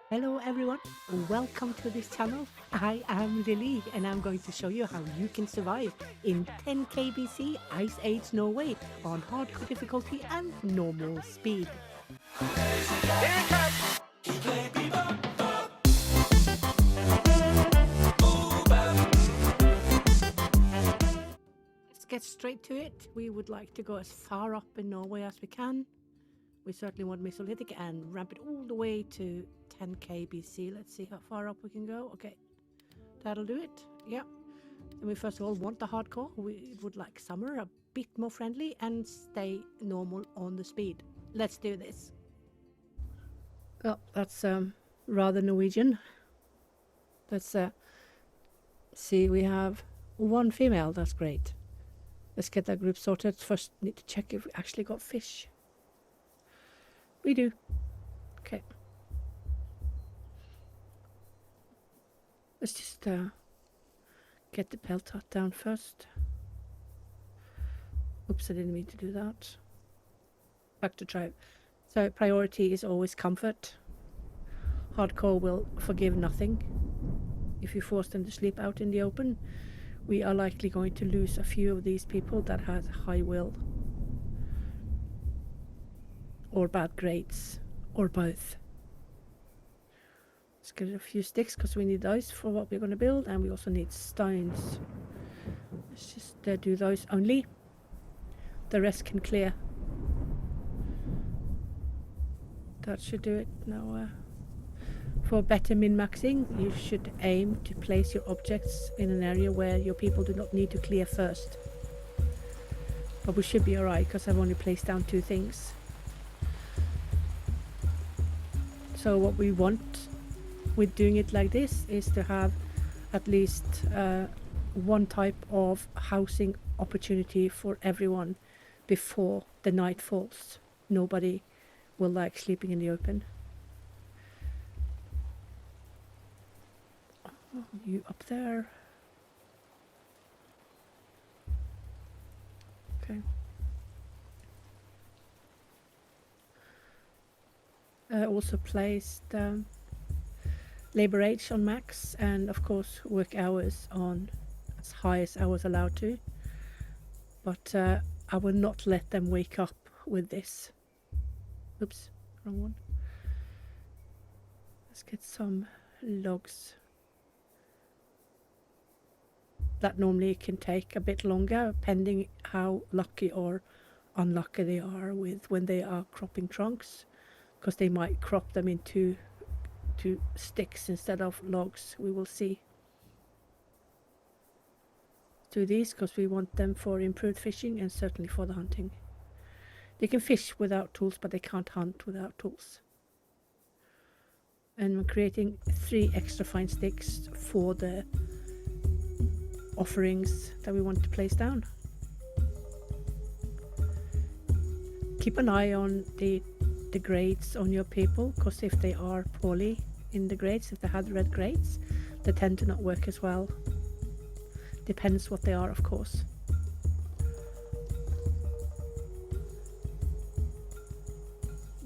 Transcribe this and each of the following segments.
Hello everyone, welcome to this channel. I am Lilly and I'm going to show you how you can survive in 10k BC Ice Age Norway on hardcore difficulty and normal speed. Let's get straight to it. We would like to go as far up in Norway as we can. We certainly want Mesolithic and ramp it all the way to 10k BC. Let's see how far up we can go. Okay, that'll do it. Yeah. And we first of all want the hardcore. We would like summer, a bit more friendly, and stay normal on the speed. Let's do this. Oh, that's rather Norwegian. Let's see, we have one female. That's great. Let's get that group sorted. First, need to check if we actually got fish. We do. Okay. Let's just get the pelt hut down first. Oops, I didn't mean to do that. Back to tribe. So priority is always comfort. Hardcore will forgive nothing. If you force them to sleep out in the open, we are likely going to lose a few of these people that has high will. Or bad grades. Or both. Let's get a few sticks because we need those for what we're going to build, and we also need stones. Let's just do those only. The rest can clear. That should do it. Now, for better min-maxing, you should aim to place your objects in an area where your people do not need to clear first. But we should be alright because I've only placed down 2 things. So what we want with doing it like this is to have at least one type of housing opportunity for everyone before the night falls. Nobody will like sleeping in the open. Oh, you up there. Okay. Also placed labor age on max, and of course work hours on as high as I was allowed to, but I will not let them wake up with this. Oops, wrong one. Let's get some logs. That normally can take a bit longer pending how lucky or unlucky they are with when they are cropping trunks, because they might crop them into sticks instead of logs. We will see. Do these because we want them for improved fishing and certainly for the hunting. They can fish without tools, but they can't hunt without tools. And we're creating 3 extra fine sticks for the offerings that we want to place down. Keep an eye on the grades on your people, because if they are poorly in the grades, if they have red grades, they tend to not work as well. Depends what they are, of course.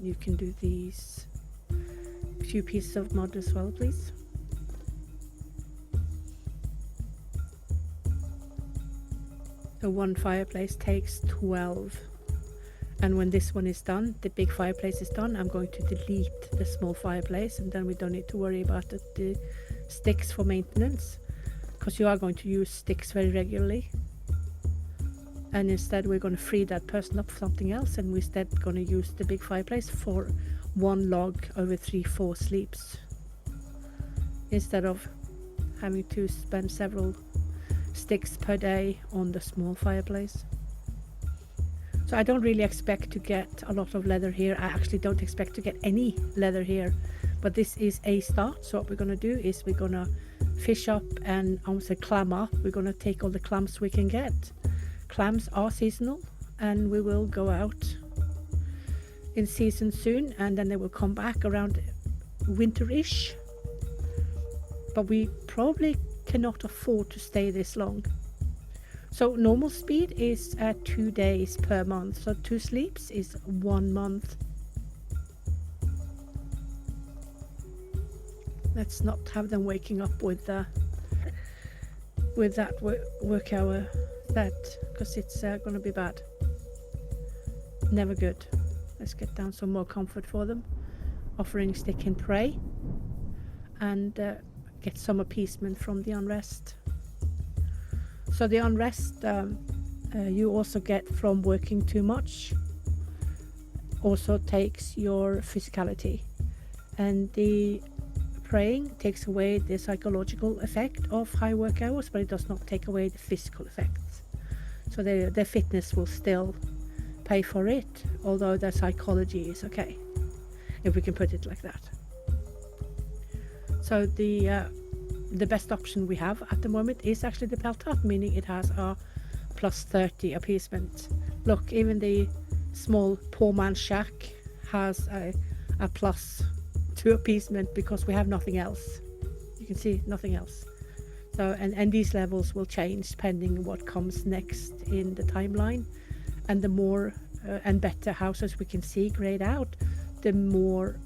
You can do these few pieces of mud as well, please. So 1 fireplace takes 12. And when this one is done, the big fireplace is done, I'm going to delete the small fireplace, and then we don't need to worry about the sticks for maintenance, because you are going to use sticks very regularly. And instead we're going to free that person up for something else, and we're instead going to use the big fireplace for 1 log over 3-4 sleeps, instead of having to spend several sticks per day on the small fireplace. So I don't really expect to get a lot of leather here. I actually don't expect to get any leather here, but this is a start. So what we're going to do is we're going to fish up and almost say clam up. We're going to take all the clams we can get. Clams are seasonal, and we will go out in season soon, and then they will come back around winter-ish. But we probably cannot afford to stay this long. So normal speed is 2 days per month, so 2 sleeps is 1 month. Let's not have them waking up with that work hour, because it's going to be bad. Never good. Let's get down some more comfort for them. Offering stick and pray, and get some appeasement from the unrest. So the unrest you also get from working too much. Also takes your physicality, and the praying takes away the psychological effect of high work hours, but it does not take away the physical effects. So their fitness will still pay for it, although their psychology is okay, if we can put it like that. So the best option we have at the moment is actually the Peltat, meaning it has a plus 30 appeasement. Look, even the small poor man's shack has a plus 2 appeasement, because we have nothing else. You can see nothing else. So and these levels will change depending on what comes next in the timeline, and the more and better houses we can see grayed out, the more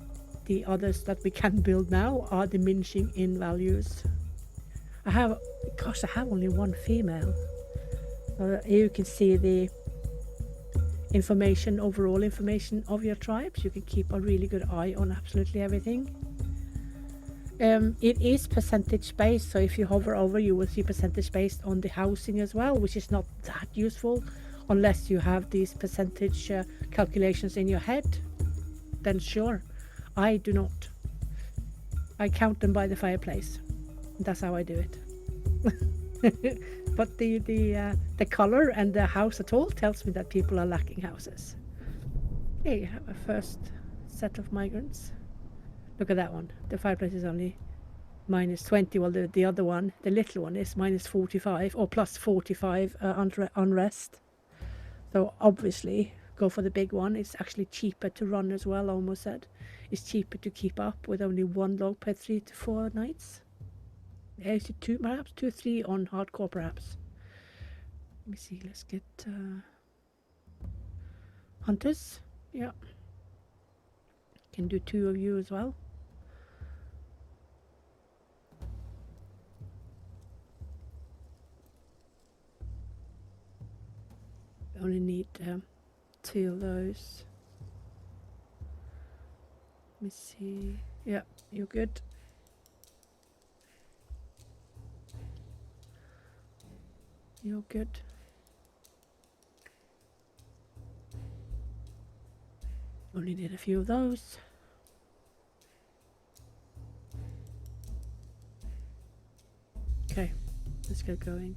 the others that we can build now are diminishing in values. I have only one female. You can see the information, overall information of your tribes. You can keep a really good eye on absolutely everything. It is percentage based, so if you hover over, you will see percentage based on the housing as well, which is not that useful unless you have these percentage calculations in your head. Then sure. I do not. I count them by the fireplace. That's how I do it. But the color and the house at all tells me that people are lacking houses. Here you have a first set of migrants. Look at that one. The fireplace is only minus 20, while the other one, the little one, is minus 45 or plus 45 unrest. So obviously go for the big one. It's actually cheaper to run as well, I almost said. It's cheaper to keep up with only 1 log per 3 to 4 nights. Yeah, 2 perhaps, 2 or 3 on hardcore perhaps. Let me see, let's get hunters. Yeah, can do 2 of you as well. Only need 2 of those. Let me see. Yeah, you're good. You're good. Only need a few of those. Okay, let's get going.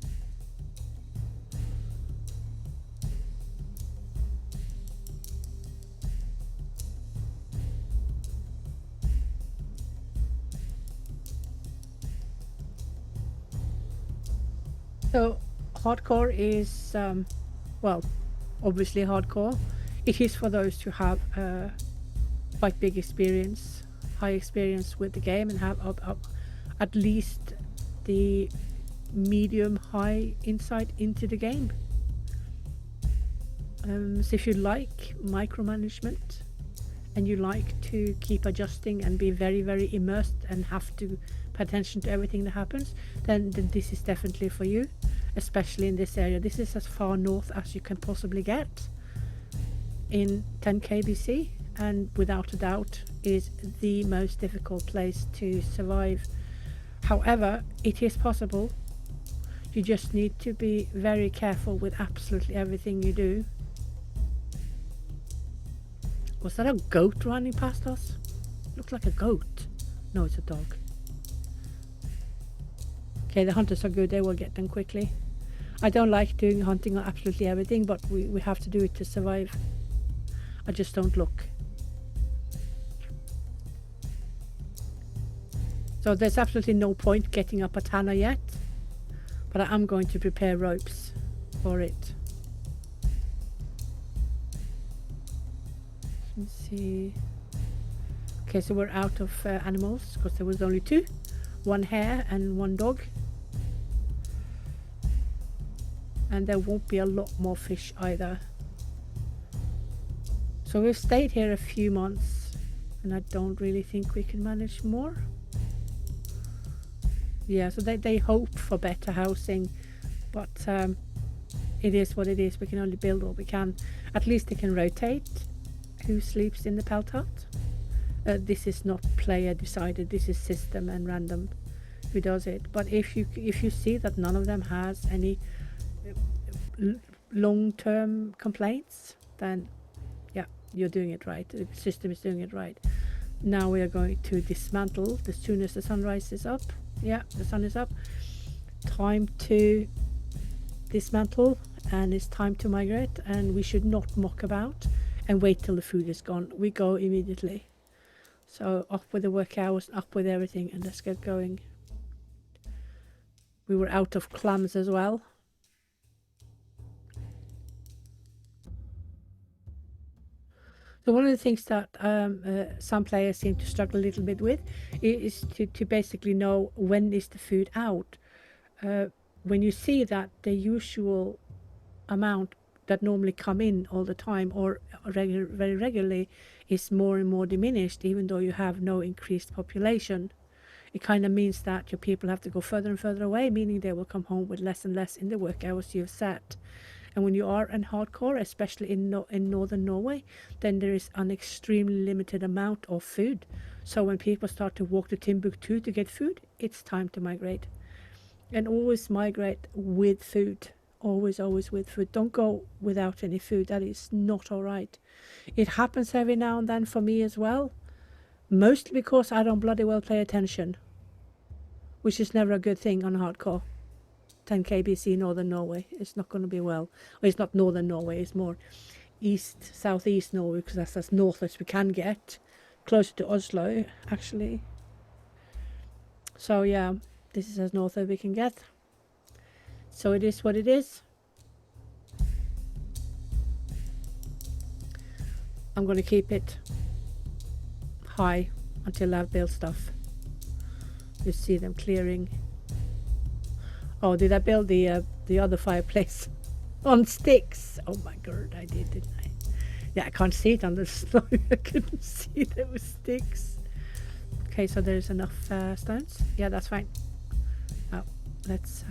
So hardcore is, well, obviously hardcore. It is for those who have quite big experience, high experience with the game, and have at least the medium high insight into the game. So if you like micromanagement and you like to keep adjusting and be very, very immersed and have to pay attention to everything that happens, then this is definitely for you, especially in this area. This is as far north as you can possibly get in 10k BC, and without a doubt is the most difficult place to survive. However, it is possible. You just need to be very careful with absolutely everything you do. Was that a goat running past us? Looked like a goat. No, it's a dog. Okay, the hunters are good. They will get them quickly. I don't like doing hunting on absolutely everything, but we have to do it to survive. I just don't look. So there's absolutely no point getting up a tanner yet, but I am going to prepare ropes for it. Let's see. Okay, so we're out of animals because there was only 2, 1 hare and 1 dog, and there won't be a lot more fish either. So we've stayed here a few months, and I don't really think we can manage more. Yeah, so they hope for better housing, but it is what it is. We can only build what we can. At least they can rotate who sleeps in the pelt hut. This is not player decided. This is system and random who does it. But if you see that none of them has any long-term complaints, then yeah, you're doing it right. The system is doing it right. Now we are going to dismantle as soon as the sun rises up. Yeah, the sun is up. Time to dismantle, and it's time to migrate, and we should not muck about and wait till the food is gone. We go immediately. So up with the work hours, up with everything, and let's get going. We were out of clams as well. So one of the things that some players seem to struggle a little bit with is to basically know when is the food out. When you see that the usual amount that normally come in all the time or very regularly is more and more diminished, even though you have no increased population, it kind of means that your people have to go further and further away, meaning they will come home with less and less in the work hours you've set. And when you are in hardcore, especially in northern Norway, then there is an extremely limited amount of food. So when people start to walk to Timbuktu to get food, it's time to migrate. And always migrate with food. Always with food. Don't go without any food. That is not all right. It happens every now and then for me as well. Mostly because I don't bloody well pay attention. Which is never a good thing on hardcore. 10 kbc northern Norway. It's not going to be well. It's not northern Norway. It's more southeast Norway, because that's as north as we can get. Closer to Oslo, actually. So yeah, this is as north as we can get. So it is what it is. I'm going to keep it high until I've built stuff. You see them clearing. Oh, did I build the other fireplace on sticks? Oh my god, I did, didn't I? Yeah, I can't see it on the snow. I couldn't see there was sticks. Okay, so there's enough stones. Yeah, that's fine. Oh, let's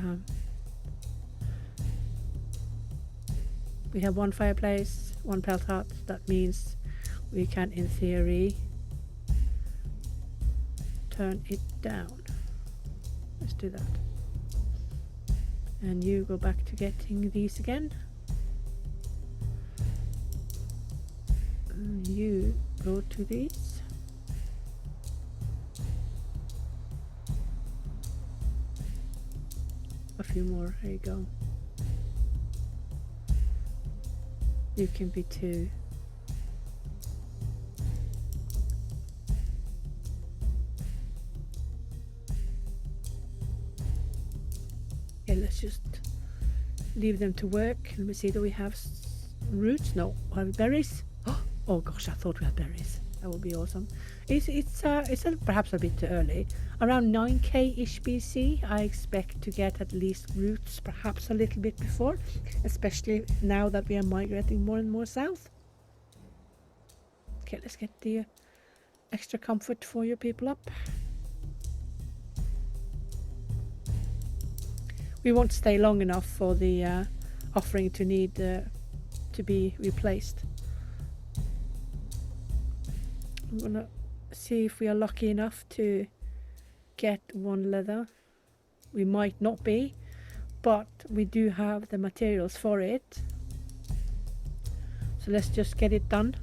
we have one fireplace, one pelt hut. That means we can, in theory, turn it down. Let's do that. And you go back to getting these again. And you go to these. A few more, there you go. You can be two. Okay, let's just leave them to work. Let me see, do we have roots? No. Have we berries? Oh gosh, I thought we had berries. That would be awesome. It's perhaps a bit too early. Around 9k-ish BC, I expect to get at least roots, perhaps a little bit before, especially now that we are migrating more and more south. Okay, let's get the extra comfort for your people up. We won't stay long enough for the offering to need to be replaced. I'm gonna see if we are lucky enough to get one leather. We might not be, but we do have the materials for it. So let's just get it done.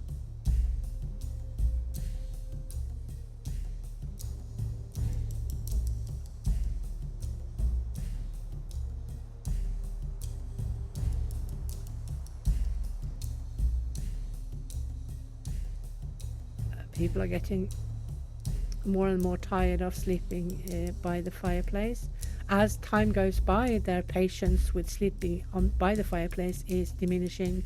People are getting more and more tired of sleeping by the fireplace. As time goes by, their patience with sleeping by the fireplace is diminishing.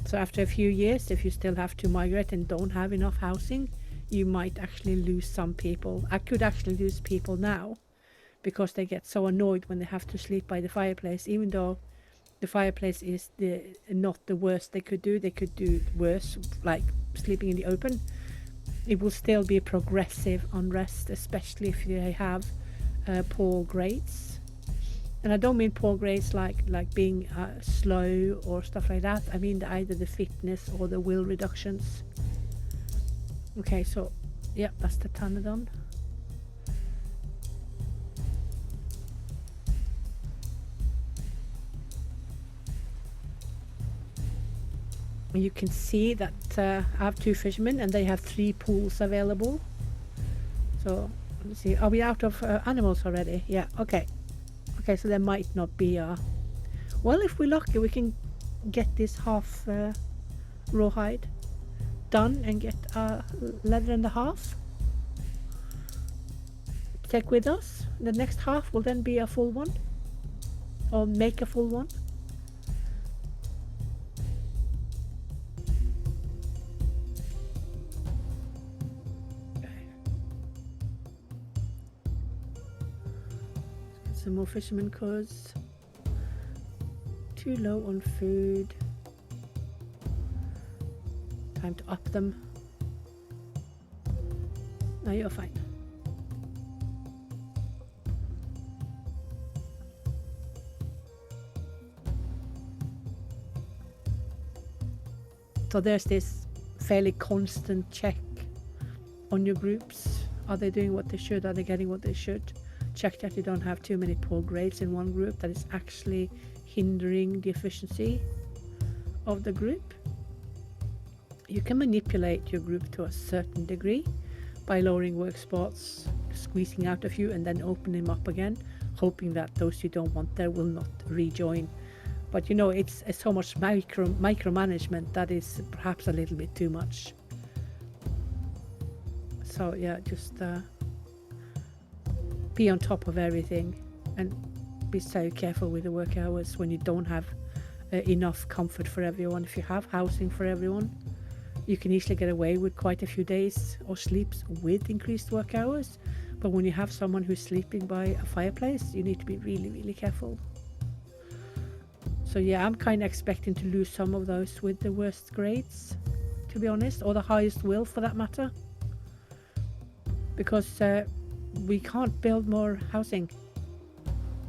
So after a few years, if you still have to migrate and don't have enough housing, you might actually lose some people. I could actually lose people now because they get so annoyed when they have to sleep by the fireplace, even though the fireplace is not the worst they could do. They could do worse, like sleeping in the open. It will still be a progressive unrest, especially if they have poor grades. And I don't mean poor grades like being slow or stuff like that. I mean either the fitness or the will reductions. Okay, so yeah, that's the Pteranodon. You can see that I have 2 fishermen and they have 3 pools available. So let's see, are we out of animals already? Yeah, okay. Okay, so there might not be a... Well, if we're lucky, we can get this half rawhide done and get a leather and a half. Take with us. The next half will then be a full one. Or make a full one. Some more fishermen cause too low on food. Time to up them. No, you're fine. So there's this fairly constant check on your groups. Are they doing what they should? Are they getting what they should? Check that you don't have too many poor grades in one group that is actually hindering the efficiency of the group. You can manipulate your group to a certain degree by lowering work spots, squeezing out a few and then opening them up again, hoping that those you don't want there will not rejoin. But you know, it's so much micromanagement that is perhaps a little bit too much. So yeah, just be on top of everything and be so careful with the work hours when you don't have enough comfort for everyone. If you have housing for everyone, you can easily get away with quite a few days or sleeps with increased work hours. But when you have someone who's sleeping by a fireplace, you need to be really, really careful. So yeah, I'm kind of expecting to lose some of those with the worst grades, to be honest, or the highest will for that matter, because we can't build more housing.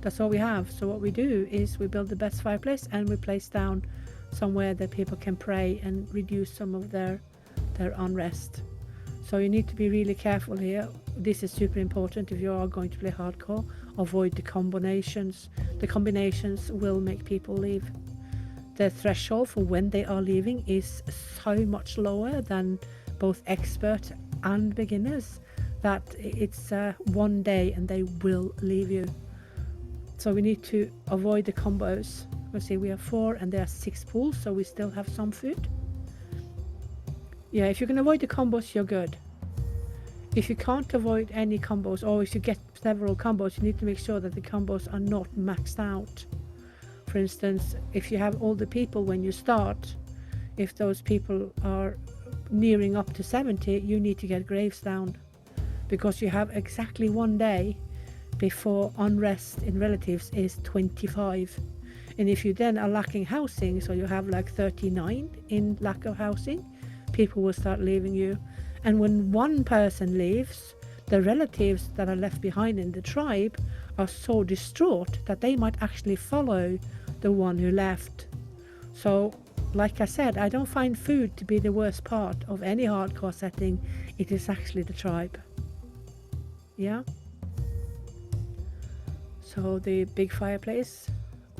That's all we have. So what we do is we build the best fireplace and we place down somewhere that people can pray and reduce some of their unrest. So you need to be really careful here. This is super important if you are going to play hardcore. Avoid the combinations. The combinations will make people leave. The threshold for when they are leaving is so much lower than both expert and beginners that it's 1 day and they will leave you. So we need to avoid the combos. Let's see, we have 4 and there are 6 pools, so we still have some food. Yeah, if you can avoid the combos, you're good. If you can't avoid any combos, or if you get several combos, you need to make sure that the combos are not maxed out. For instance, if you have all the people when you start, if those people are nearing up to 70, you need to get graves down, because you have exactly 1 day before unrest in relatives is 25. And if you then are lacking housing, so you have like 39 in lack of housing, people will start leaving you. And when one person leaves, the relatives that are left behind in the tribe are so distraught that they might actually follow the one who left. So, like I said, I don't find food to be the worst part of any hardcore setting. It is actually the tribe. Yeah? So the big fireplace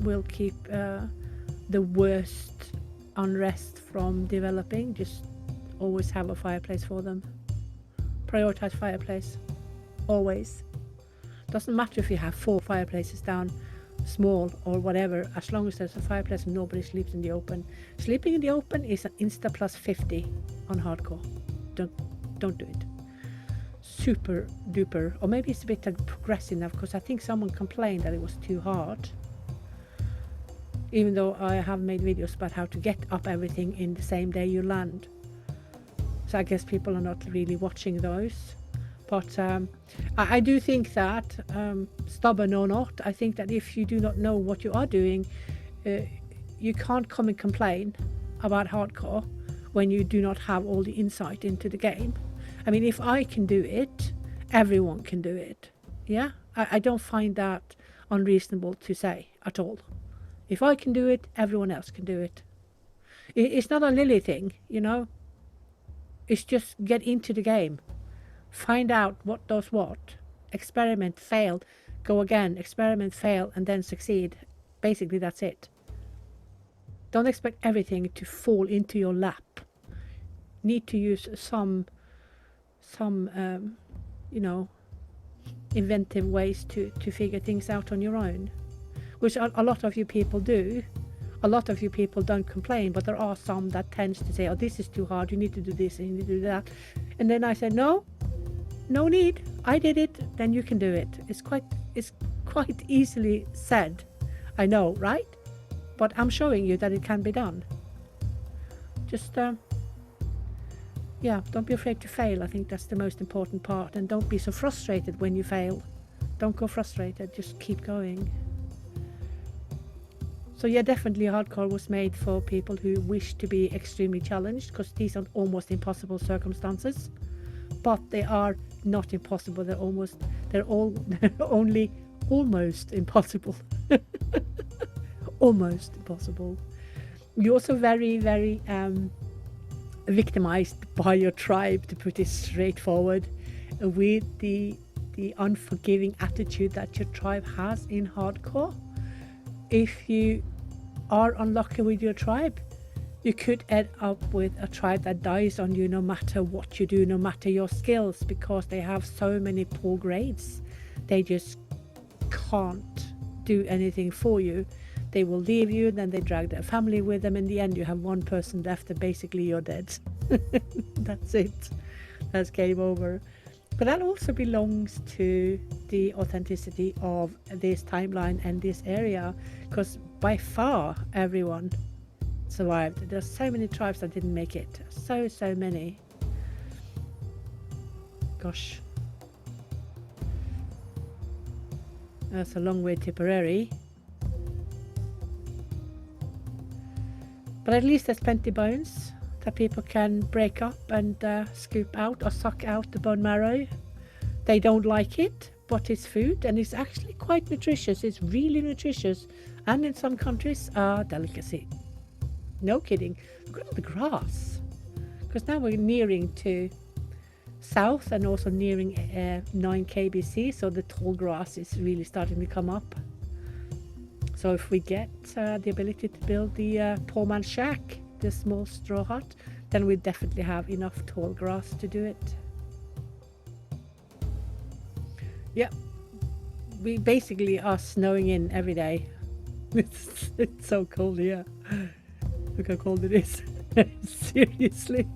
will keep the worst unrest from developing. Just always have a fireplace for them. Prioritize fireplace. Always. Doesn't matter if you have 4 fireplaces down, small or whatever, as long as there's a fireplace and nobody sleeps in the open. Sleeping in the open is an insta plus 50 on hardcore. Don't do it. Super duper, or maybe it's a bit progressive now, because I think someone complained that it was too hard, even though I have made videos about how to get up everything in the same day you land. So I guess people are not really watching those. But I do think that, stubborn or not, I think that if you do not know what you are doing, you can't come and complain about hardcore when you do not have all the insight into the game. I mean, if I can do it, everyone can do it. Yeah, I don't find that unreasonable to say at all. If I can do it, everyone else can do it. It's not a Lilly thing, you know. It's just get into the game, find out what does what, experiment, fail, go again, experiment, fail, and then succeed. Basically, that's it. Don't expect everything to fall into your lap. Need to use some you know, inventive ways to figure things out on your own, which a lot of you people do. A lot of you people don't complain, but there are some that tends to say, oh, this is too hard, you need to do this and you need to do that. And then I said, no need, I did it, then you can do it. It's quite easily said, I know, right? But I'm showing you that it can be done. Just yeah, don't be afraid to fail. I think that's the most important part. And don't be so frustrated when you fail. Don't go frustrated, just keep going. So yeah, definitely hardcore was made for people who wish to be extremely challenged, because these are almost impossible circumstances. But they are not impossible, they're only almost impossible. Almost impossible. You're also very, very victimized by your tribe, to put it straightforward, with the unforgiving attitude that your tribe has in hardcore. If you are unlucky with your tribe, you could end up with a tribe that dies on you no matter what you do, no matter your skills, because they have so many poor grades. They just can't do anything for you. They will leave you, then they drag their family with them. In the end, you have one person left and basically you're dead. That's it. That's game over. But that also belongs to the authenticity of this timeline and this area, because by far everyone survived. There's so many tribes that didn't make it. So many. Gosh. That's a long way to Tipperary. But at least there's plenty bones that people can break up and scoop out or suck out the bone marrow. They don't like it, but it's food, and it's actually quite nutritious. It's really nutritious, and in some countries a delicacy. No kidding. Look at the grass, because now we're nearing to south and also nearing 9 kbc, so the tall grass is really starting to come up. So if we get the ability to build the poor man's shack, the small straw hut, then we definitely have enough tall grass to do it. Yeah, we basically are snowing in every day. It's so cold here. Look how cold it is. Seriously.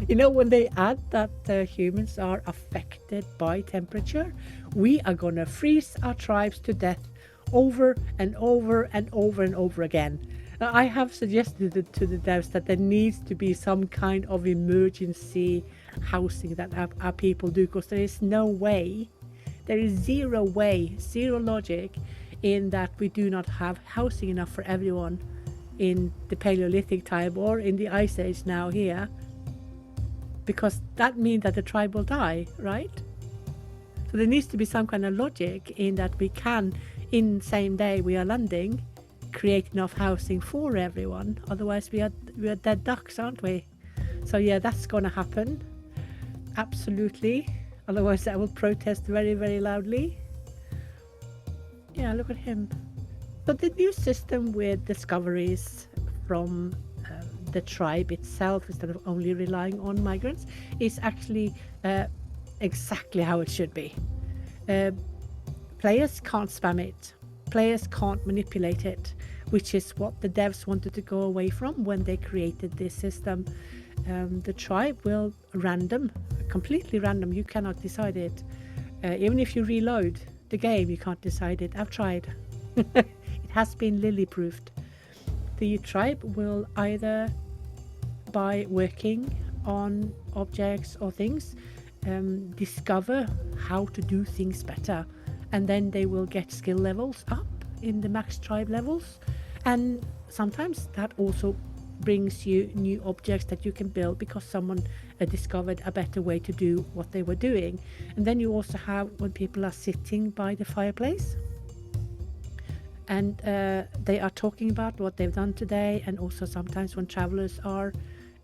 You know, when they add that humans are affected by temperature, we are gonna freeze our tribes to death over and over and over and over again. Now, I have suggested to the devs that there needs to be some kind of emergency housing that our people do, because there is no way, there is zero way, zero logic in that we do not have housing enough for everyone in the Paleolithic time or in the Ice Age now here, because that means that the tribe will die, right? So there needs to be some kind of logic in that we can, in the same day we are landing, create enough housing for everyone. Otherwise we are dead ducks, aren't we? So yeah, that's gonna happen, absolutely. Otherwise I will protest very, very loudly. Yeah, look at him. But the new system with discoveries from the tribe itself, instead of only relying on migrants, is actually exactly how it should be. Players can't spam it. Players can't manipulate it, which is what the devs wanted to go away from when they created this system. The tribe will completely random. You cannot decide it. Even if you reload the game, you can't decide it. I've tried. It has been Lilly proofed. The tribe will either, by working on objects or things, discover how to do things better, and then they will get skill levels up in the max tribe levels, and sometimes that also brings you new objects that you can build because someone discovered a better way to do what they were doing. And then you also have when people are sitting by the fireplace and they are talking about what they've done today. And also sometimes when travelers are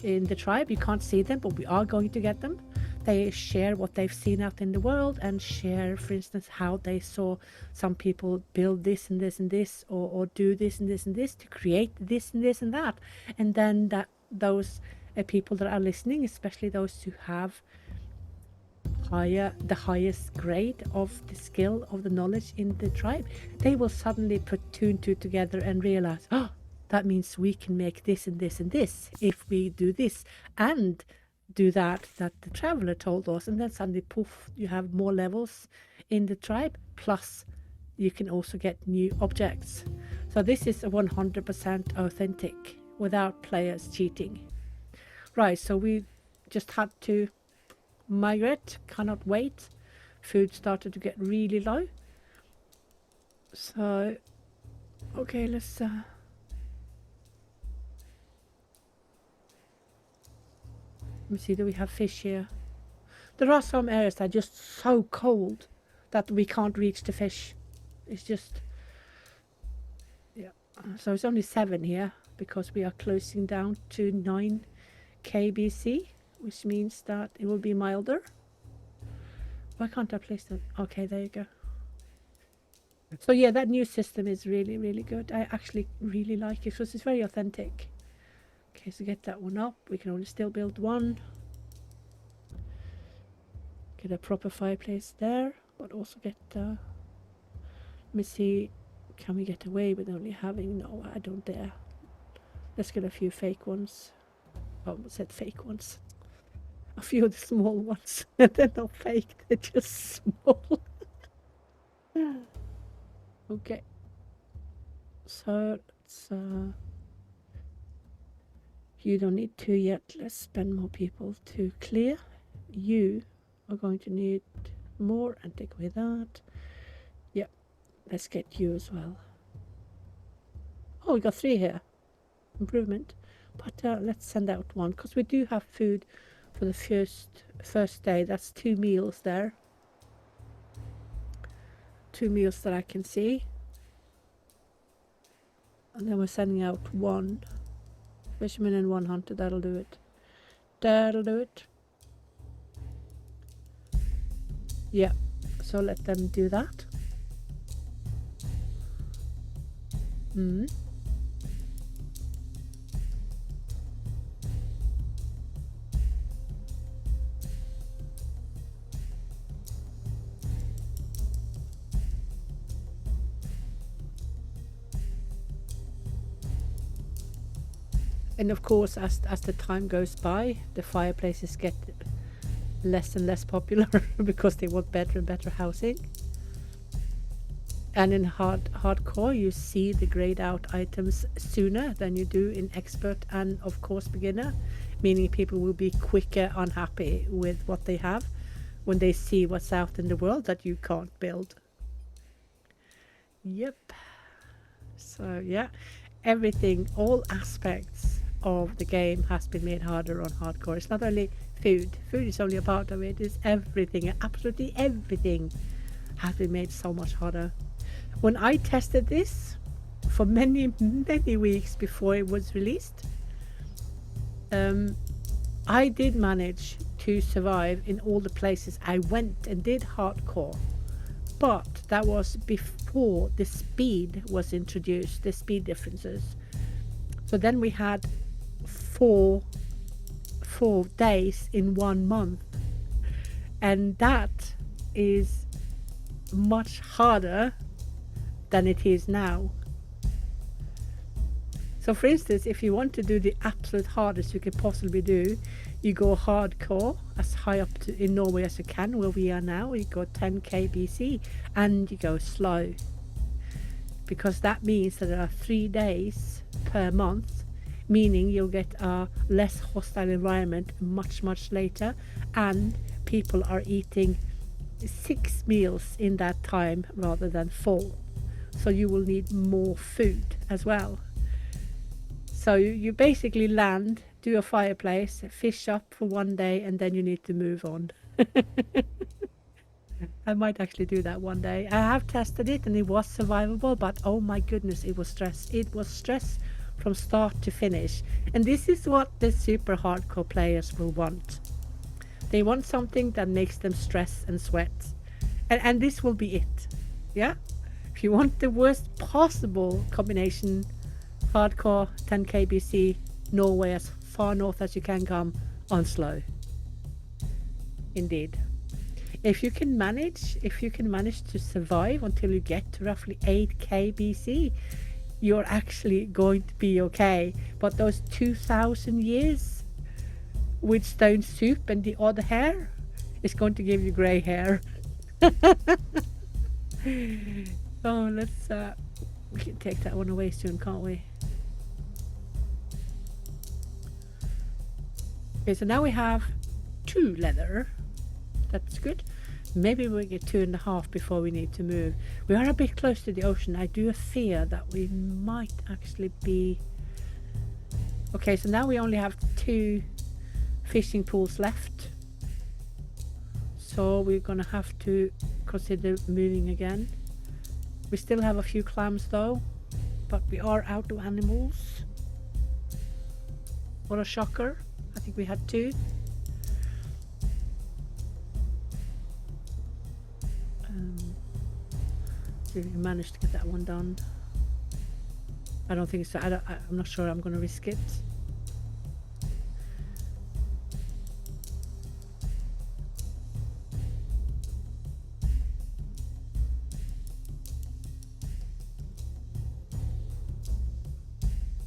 in the tribe, you can't see them, but we are going to get them. They share what they've seen out in the world and share, for instance, how they saw some people build this and this and this, or do this and this and this to create this and this and that. And then those people that are listening, especially those who have the highest grade of the skill of the knowledge in the tribe, they will suddenly put two and two together and realize, oh, that means we can make this and this and this if we do this and do that the traveler told us. And then suddenly, poof, you have more levels in the tribe, plus you can also get new objects. So this is 100% authentic without players cheating. Right, so we just had to migrate, cannot wait. Food started to get really low. So, okay, let's let me see, do we have fish here? There are some areas that are just so cold that we can't reach the fish. It's just, yeah. So it's only 7 here because we are closing down to 9 kbc, which means that it will be milder. Why can't I place that? Okay, there you go. So yeah, that new system is really, really good. I actually really like it because it's very authentic. Okay, so get that one up. We can only still build one. Get a proper fireplace there, but also get let me see, can we get away with only having, no, I don't dare. Let's get a few fake ones. I almost said fake ones. A few of the small ones. They're not fake, they're just small. Okay. So let's you don't need 2 yet. Let's spend more people to clear. You are going to need more and take away that. Yep. Let's get you as well. Oh, we got 3 here. Improvement. But let's send out 1 because we do have food for the first day. That's 2 meals there. 2 meals that I can see. And then we're sending out 1 fisherman and 1 hunter. That'll do it. That'll do it. Yeah. So let them do that. And of course, as the time goes by, the fireplaces get less and less popular because they want better and better housing. And in hardcore, you see the grayed out items sooner than you do in expert and of course beginner, meaning people will be quicker unhappy with what they have when they see what's out in the world that you can't build. Yep. So yeah, everything, all aspects of the game has been made harder on hardcore. It's not only food is only a part of it, it's everything, absolutely everything has been made so much harder. When I tested this for many weeks before it was released, I did manage to survive in all the places I went and did hardcore, but that was before the speed was introduced, the speed differences. So then we had 4 days in 1 month, and that is much harder than it is now. So for instance, if you want to do the absolute hardest you could possibly do, you go hardcore as high up to in Norway as you can, where we are now. You go 10 kbc and you go slow, because that means that there are 3 days per month, meaning you'll get a less hostile environment much later, and people are eating 6 meals in that time rather than 4, so you will need more food as well. So you basically land do a fireplace, fish up for one day, and then you need to move on. I might actually do that one day. I have tested it and it was survivable, but oh my goodness, it was stress. It was stress from start to finish. And this is what the super hardcore players will want. They want something that makes them stress and sweat. And this will be it. Yeah? If you want the worst possible combination, hardcore, 10k BC, Norway, as far north as you can come, on slow. Indeed. If you can manage to survive until you get to roughly 8k BC, you're actually going to be okay. But those 2,000 years with stone soup and the odd hair is going to give you grey hair. Oh, let's we can take that one away soon, can't we? Okay, so now we have 2 leather. That's good. Maybe we'll get 2.5 before we need to move. We are a bit close to the ocean. I do fear that we might actually be... Okay, so now we only have 2 fishing pools left. So we're gonna have to consider moving again. We still have a few clams though, but we are out of animals. What a shocker. I think we had 2. See if we managed to get that one done. I don't think so. I'm not sure I'm going to risk it.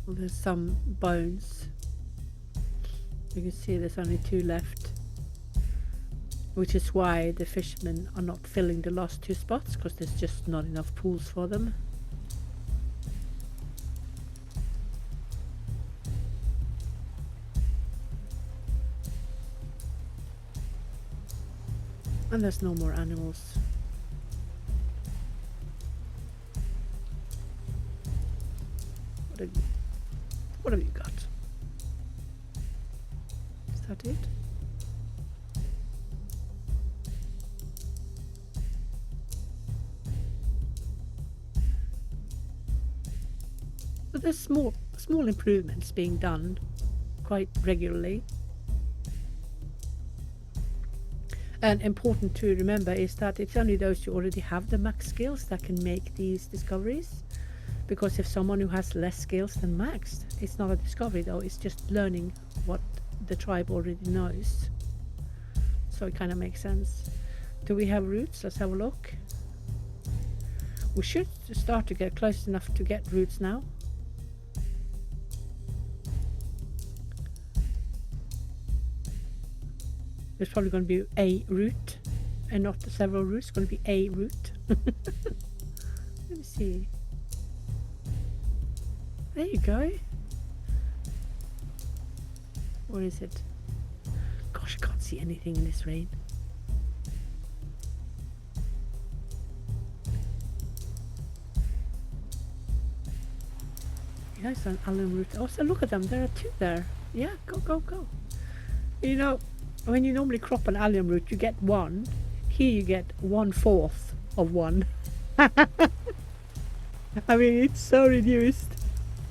Well, there's some bones. You can see there's only 2 left. Which is why the fishermen are not filling the last 2 spots, because there's just not enough pools for them. And there's no more animals. What have you got? Is that it? But there's small improvements being done quite regularly. And important to remember is that it's only those who already have the max skills that can make these discoveries. Because if someone who has less skills than max, it's not a discovery though, it's just learning what the tribe already knows. So it kind of makes sense. Do we have roots? Let's have a look. We should start to get close enough to get roots now. There's probably going to be a root and not several roots. It's going to be a root. Let me see. There you go. Where is it? Gosh, I can't see anything in this rain. Yeah, it's an alum root. Oh, so look at them. There are 2 there. Yeah, go, go, go. You know, when you normally crop an allium root, you get 1. Here you get 1/4 of 1. I mean, it's so reduced.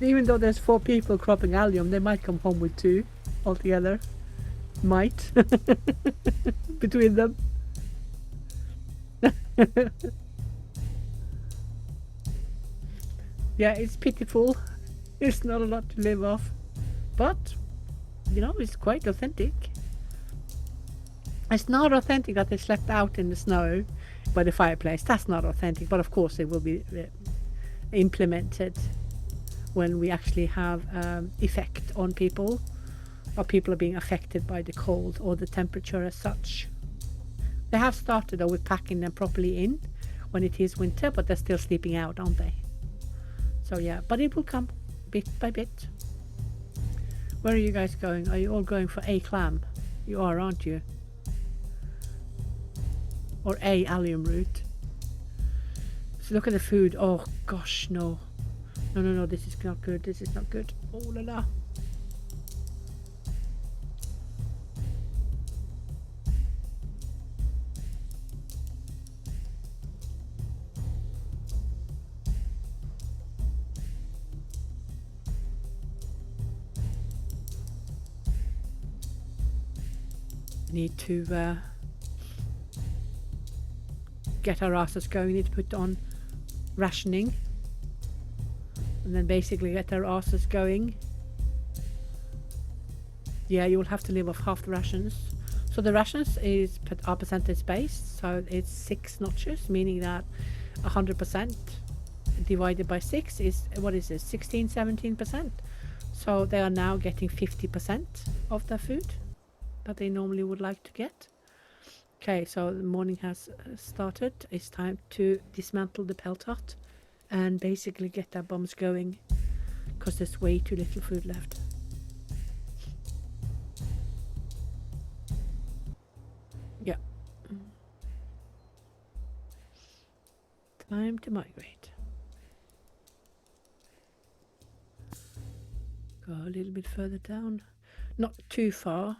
Even though there's 4 people cropping allium, they might come home with 2 altogether. Might. Between them. Yeah, it's pitiful. It's not a lot to live off. But, you know, it's quite authentic. It's not authentic that they slept out in the snow by the fireplace. That's not authentic, but of course it will be implemented when we actually have effect on people, or people are being affected by the cold or the temperature as such. They have started though with packing them properly in when it is winter, but they're still sleeping out, aren't they? So yeah, but it will come bit by bit. Where are you guys going? Are you all going for a clam? You are, aren't you? Or a allium root. So look at the food. Oh gosh, no. No, this is not good. This is not good. Oh la la. Need to get our asses going. Need to put on rationing, and then basically get our asses going. Yeah, you will have to live off half the rations. So the rations are percentage based, so it's 6 notches, meaning that 100% divided by 6 is, what is it, 16-17%. So they are now getting 50% of their food that they normally would like to get. Okay, so the morning has started. It's time to dismantle the pelt hut and basically get our bombs going, because there's way too little food left. Yeah. Time to migrate. Go a little bit further down. Not too far,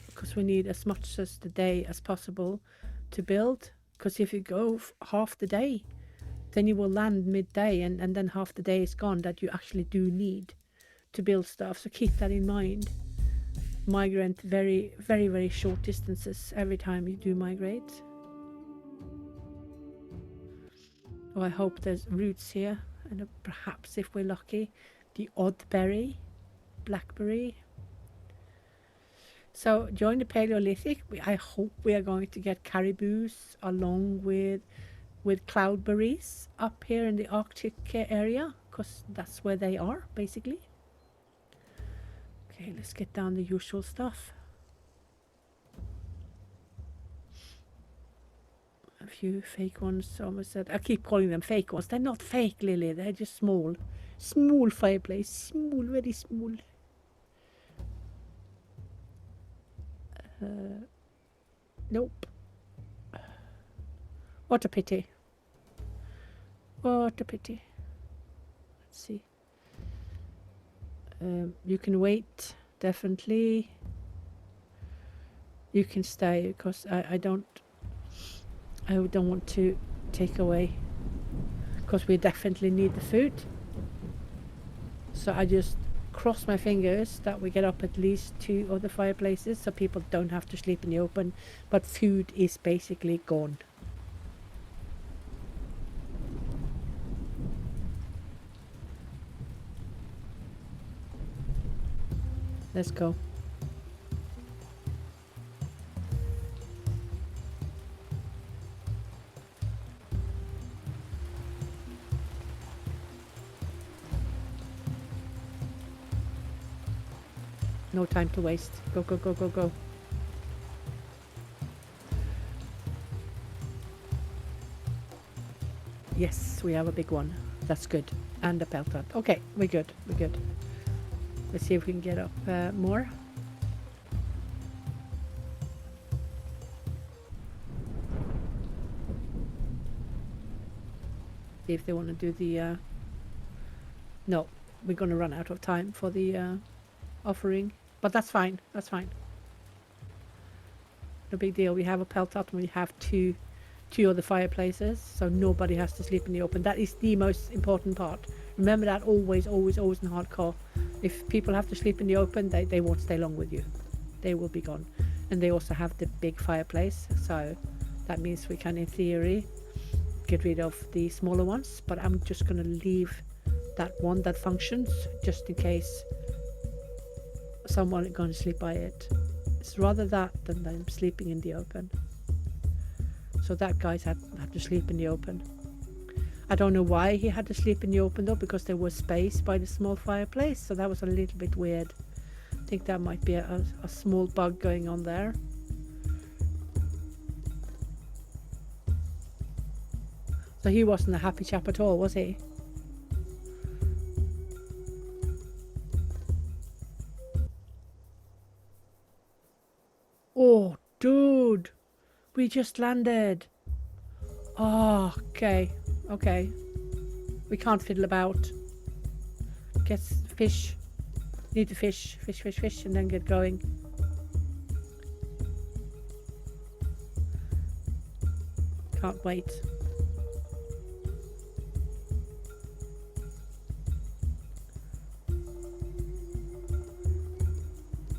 because we need as much as the day as possible to build. Because if you go half the day, then you will land midday, and then half the day is gone that you actually do need to build stuff. So keep that in mind. Migrate very, very, very short distances every time you do migrate. Oh, I hope there's roots here, and perhaps, if we're lucky, the odd berry, blackberry. So during the Paleolithic, I hope we are going to get caribous along with cloudberries up here in the Arctic area, because that's where they are, basically. Okay, let's get down the usual stuff. A few fake ones. Almost said, I keep calling them fake ones. They're not fake, Lily. They're just small. Small fireplace. Small, very small. Nope. What a pity. What a pity. Let's see. You can wait, definitely. You can stay, because I don't want to take away, because we definitely need the food. So I just cross my fingers that we get up at least 2 other fireplaces, so people don't have to sleep in the open, but food is basically gone. Let's go. No time to waste. Go, go, go, go, go. Yes, we have a big one. That's good. And a pelt hut. Okay, we're good. We're good. Let's see if we can get up more. See if they want to do the... No, we're going to run out of time for the offering. But that's fine. That's fine. No big deal. We have a pelt hut and we have two other fireplaces, so nobody has to sleep in the open. That is the most important part. Remember that always, always, always in hardcore. If people have to sleep in the open, they won't stay long with you. They will be gone. And they also have the big fireplace, so that means we can, in theory, get rid of the smaller ones. But I'm just going to leave that one that functions, just in case someone is going to sleep by it. It's rather that than them sleeping in the open. So that guy's had to sleep in the open. I don't know why he had to sleep in the open though, because there was space by the small fireplace, so that was a little bit weird. I think that might be a small bug going on there. So he wasn't a happy chap at all, was he? Oh, dude! We just landed! Oh, okay. Okay. We can't fiddle about. Get fish. Need to fish, fish, fish, fish, and then get going. Can't wait.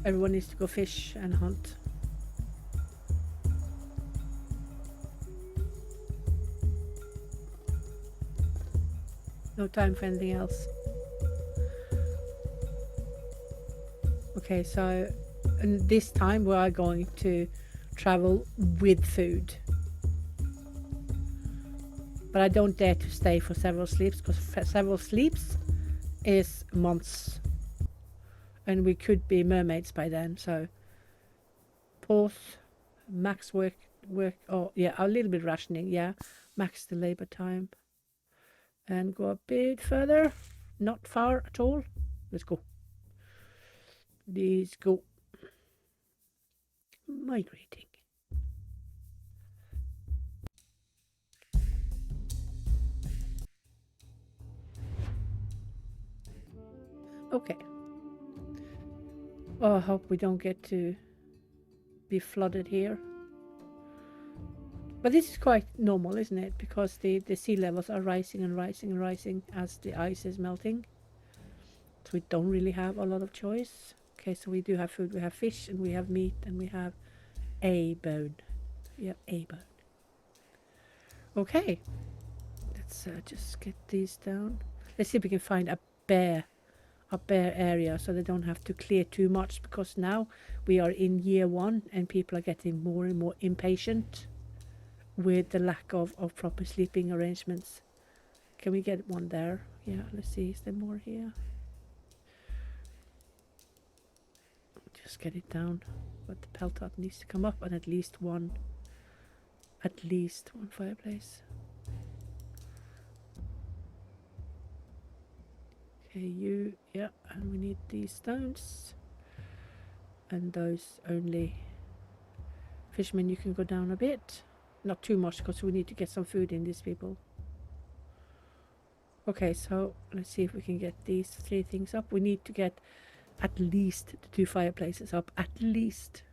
Everyone needs to go fish and hunt. No time for anything else. Okay, so and this time we are going to travel with food. But I don't dare to stay for several sleeps, because several sleeps is months. And we could be mermaids by then, so pause, max work, oh yeah, a little bit rationing, yeah. Max the labor time. And go a bit further, not far at all. Let's go. Let's go. Migrating. Okay. Oh, I hope we don't get to be flooded here. But this is quite normal, isn't it? Because the sea levels are rising and rising and rising as the ice is melting. So we don't really have a lot of choice. Okay, so we do have food. We have fish and we have meat and we have a bone. We have a bone. Okay. Let's just get these down. Let's see if we can find a bare area so they don't have to clear too much, because now we are in year 1 and people are getting more and more impatient with the lack of proper sleeping arrangements. Can we get one there? Yeah, let's see. Is there more here? Just get it down. But the peltot needs to come up, and at least one fireplace. Okay, you, yeah, and we need these stones. And those only. Fishermen, you can go down a bit. Not too much, because we need to get some food in, these people. Okay, so let's see if we can get these 3 things up. We need to get at least the 2 fireplaces up. At least.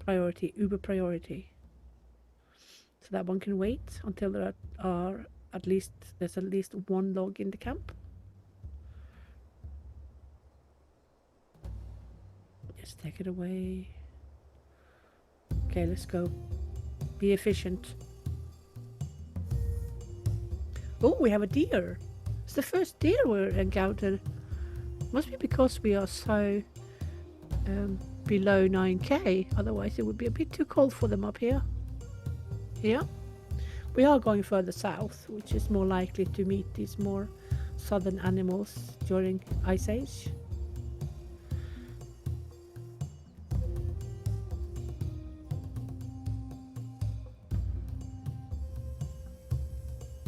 Priority, uber priority. So that one can wait until there are at least, there's at least 1 log in the camp. Just take it away. Okay, let's go. Be efficient. Oh, we have a deer. It's the first deer we've encountered. Must be because we are so below 9k. Otherwise it would be a bit too cold for them up here. Yeah. We are going further south, which is more likely to meet these more southern animals during Ice Age.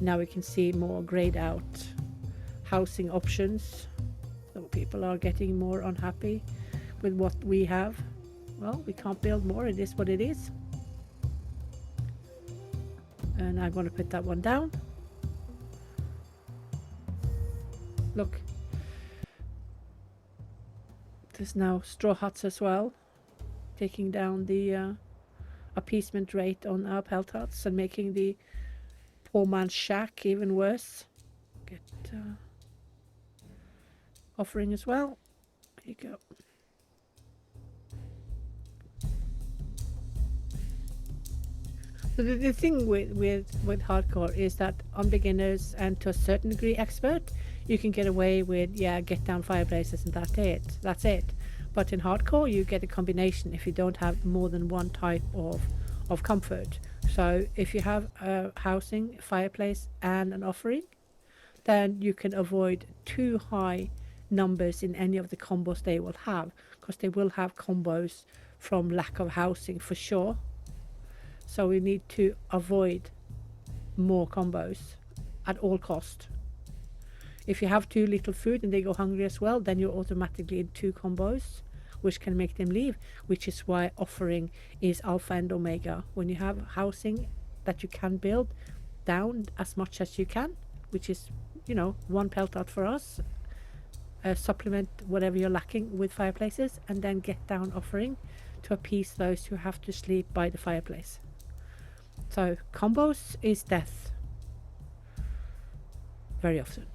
Now we can see more grayed out housing options. So people are getting more unhappy with what we have. Well, we can't build more. It is what it is. And I'm going to put that one down. Look. There's now straw huts as well. Taking down the appeasement rate on our pelt huts and making the poor man's shack even worse. Get offering as well. There you go. So the thing with hardcore is that on beginners and to a certain degree expert, you can get away with, yeah, get down fireplaces and that's it. But in hardcore you get a combination if you don't have more than one type of comfort. So if you have a housing, fireplace and an offering, then you can avoid too high numbers in any of the combos they will have, because they will have combos from lack of housing for sure. So we need to avoid more combos at all cost. If you have too little food and they go hungry as well, then you're automatically in 2 combos, which can make them leave, which is why offering is alpha and omega. When you have housing that you can build down as much as you can, which is, you know, 1 pelt out for us, supplement whatever you're lacking with fireplaces, and then get down offering to appease those who have to sleep by the fireplace. So combos is death very often.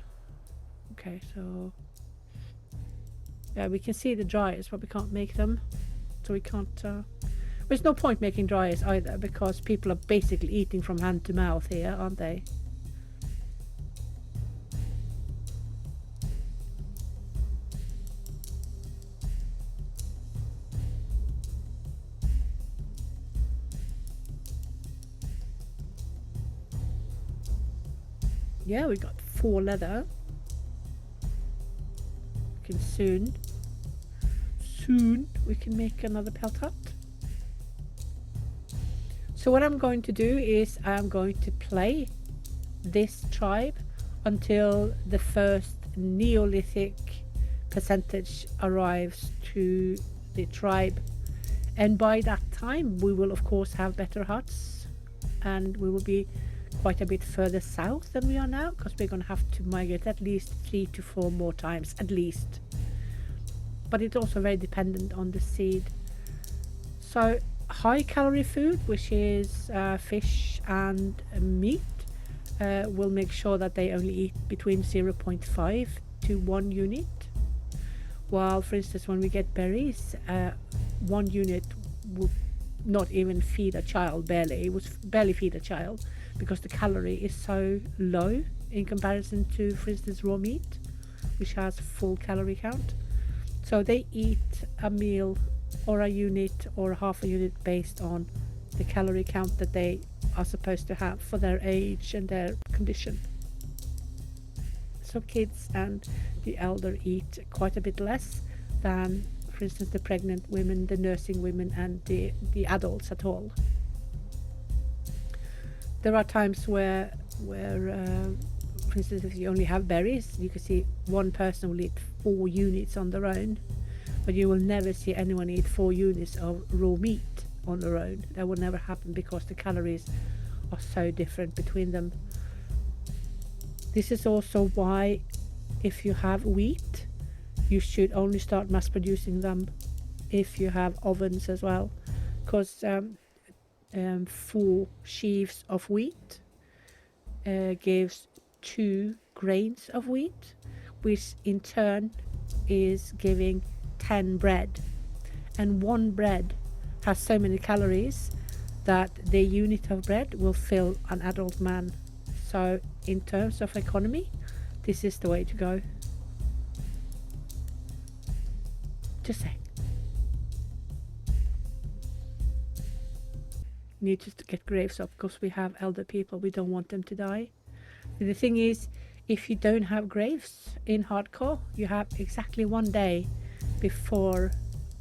Okay, so Yeah, we can see the dryers, but we can't make them. So we can't... there's no point making dryers either, because people are basically eating from hand to mouth here, aren't they? Yeah, we got 4 leather. We can soon we can make another pelt hut. So what I'm going to do is I'm going to play this tribe until the first Neolithic percentage arrives to the tribe, and by that time we will of course have better huts, and we will be quite a bit further south than we are now, because we're going to have to migrate at least 3 to 4 more times at least. But it's also very dependent on the seed. So high calorie food, which is fish and meat, will make sure that they only eat between 0.5 to 1 unit. While for instance when we get berries, 1 unit would not even feed a child, barely. It would barely feed a child, because the calorie is so low in comparison to, for instance, raw meat, which has full calorie count. So they eat a meal or a unit or half a unit based on the calorie count that they are supposed to have for their age and their condition. So kids and the elder eat quite a bit less than, for instance, the pregnant women, the nursing women, and the adults at all. There are times where for instance, if you only have berries, you can see one person will eat 4 units on their own, but you will never see anyone eat 4 units of raw meat on their own. That will never happen, because the calories are so different between them. This is also why if you have wheat, you should only start mass producing them if you have ovens as well, because 4 sheaves of wheat gives 2 grains of wheat, which in turn is giving 10 bread, and 1 bread has so many calories that the unit of bread will fill an adult man. So in terms of economy, this is the way to go. Just saying. Need just to get graves up, because we have elder people, we don't want them to die. And the thing is, if you don't have graves in hardcore, you have exactly 1 day before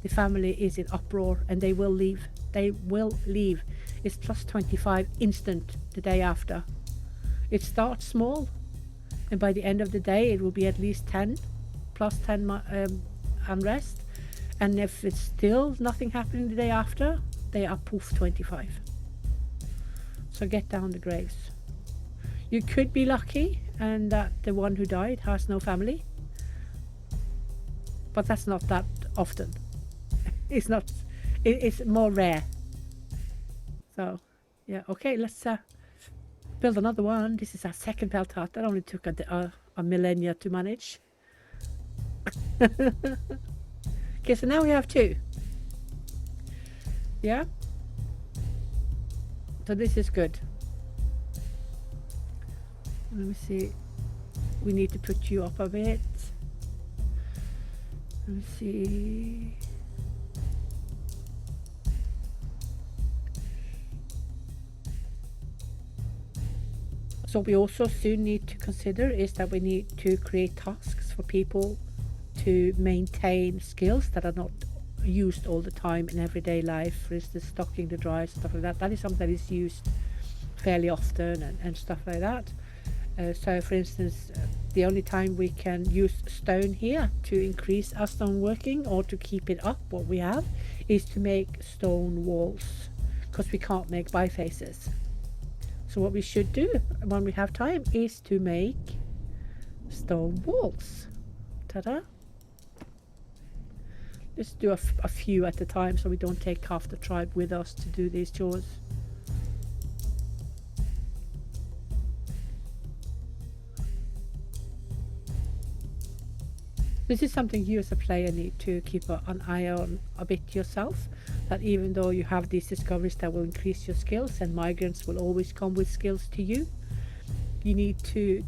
the family is in uproar, and they will leave. They will leave. It's plus 25 instant the day after. It starts small, and by the end of the day it will be at least 10 plus 10 unrest, and if it's still nothing happening the day after, they are poof 25. So get down the graves. You could be lucky and that the one who died has no family, but that's not that often. It's not. It's more rare. So yeah, okay, let's build another one. This is our second pelt hut. That only took a millennia to manage. Okay, so now we have 2. Yeah, so this is good. Let me see, we need to put you up a bit. Let me see. So we also soon need to consider is that we need to create tasks for people to maintain skills that are not used all the time in everyday life. For instance, stocking the dryers, stuff like that. That is something that is used fairly often and stuff like that. So for instance, the only time we can use stone here to increase our stone working or to keep it up what we have is to make stone walls, because we can't make bifaces. So what we should do when we have time is to make stone walls. Ta-da! Let's do a few at a time so we don't take half the tribe with us to do these chores. This is something you as a player need to keep an eye on a bit yourself, that even though you have these discoveries that will increase your skills, and migrants will always come with skills to you, you need to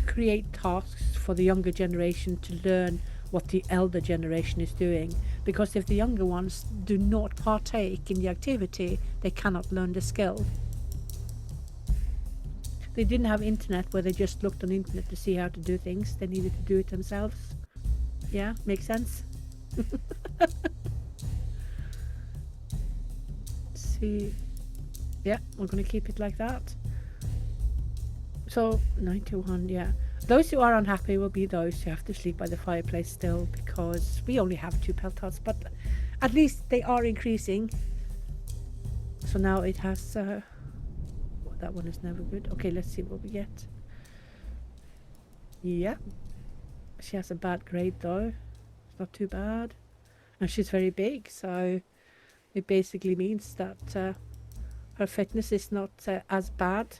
create tasks for the younger generation to learn what the elder generation is doing. Because if the younger ones do not partake in the activity, they cannot learn the skill. They didn't have internet where they just looked on internet to see how to do things. They needed to do it themselves. Yeah, makes sense. See, yeah, we're gonna keep it like that. So 91, yeah. Those who are unhappy will be those who have to sleep by the fireplace still, because we only have 2 peltons, but at least they are increasing. So now it has that one is never good. Okay, let's see what we get. Yeah, she has a bad grade though. It's not too bad, and she's very big, so it basically means that her fitness is not as bad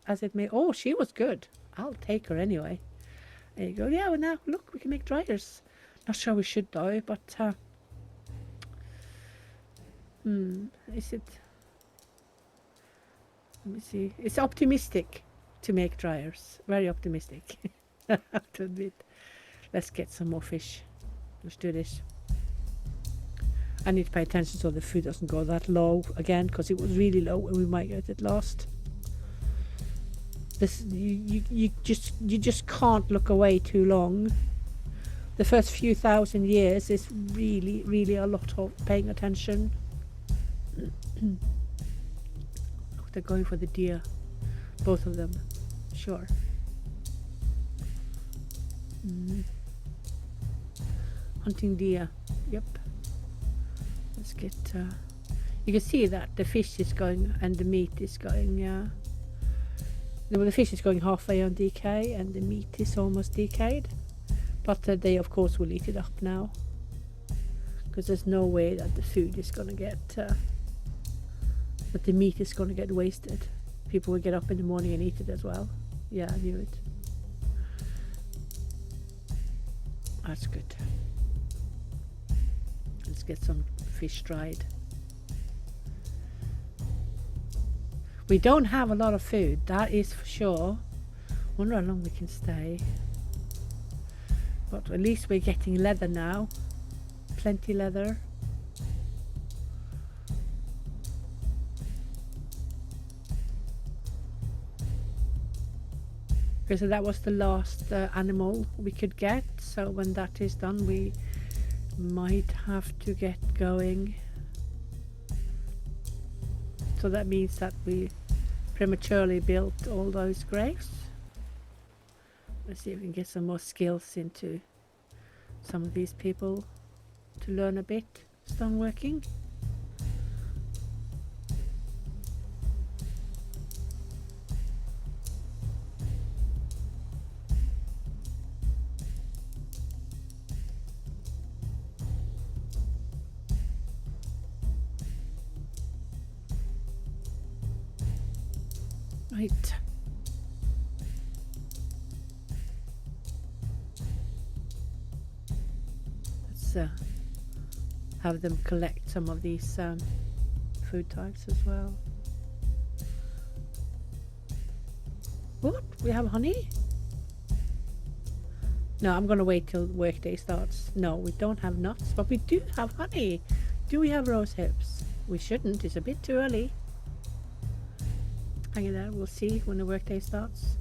as it may. Oh, she was good. I'll take her anyway. There you go. Yeah, well, now look, we can make dryers. Not sure we should though, but is it? Let me see. It's optimistic to make dryers. Very optimistic. I have to admit. Let's get some more fish. Let's do this. I need to pay attention so the food doesn't go that low again, because it was really low and we might get it lost. This you just can't look away too long. The first few thousand years is really a lot of paying attention. Oh, they're going for the deer, both of them. Sure. Hunting deer. Yep. Let's get. You can see that the fish is going and the meat is going. The fish is going halfway on decay and the meat is almost decayed, but they of course will eat it up now, because there's no way that the food is going to get that the meat is going to get wasted. People will get up in the morning and eat it as well. Yeah, I knew it. That's good. Let's get some fish dried. We don't have a lot of food, that is for sure. Wonder how long we can stay. But at least we're getting leather now. Plenty leather. Okay, so that was the last animal we could get. So when that is done, we might have to get going. So that means that we prematurely built all those graves. Let's see if we can get some more skills into some of these people to learn a bit stoneworking. Right. Let's have them collect some of these food types as well. What? We have honey? No, I'm gonna wait till workday starts. No, we don't have nuts, but we do have honey. Do we have rose hips? We shouldn't, it's a bit too early. Hang in there, we'll see when the workday starts.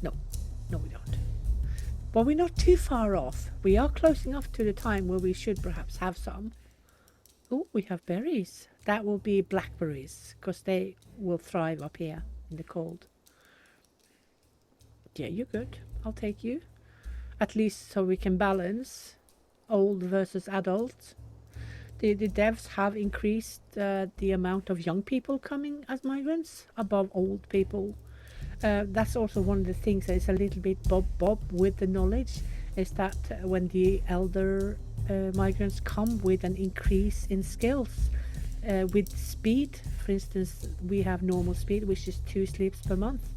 No, we don't. But we're not too far off. We are close enough to the time where we should perhaps have some. Oh, we have berries. That will be blackberries, because they will thrive up here in the cold. Yeah, you're good. I'll take you. At least so we can balance old versus adult. The devs have increased the amount of young people coming as migrants above old people. That's also one of the things that is a little bit bob with the knowledge, is that when the elder migrants come with an increase in skills, with speed, for instance, we have normal speed, which is 2 sleeps per month.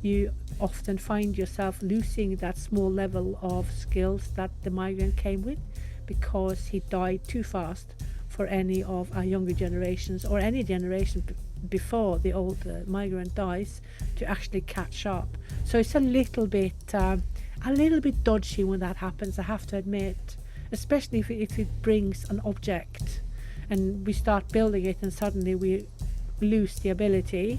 you often find yourself losing that small level of skills that the migrant came with, because he died too fast for any of our younger generations, or any generation before the old migrant dies, to actually catch up. So it's a little bit dodgy when that happens, I have to admit, especially if it brings an object and we start building it and suddenly we lose the ability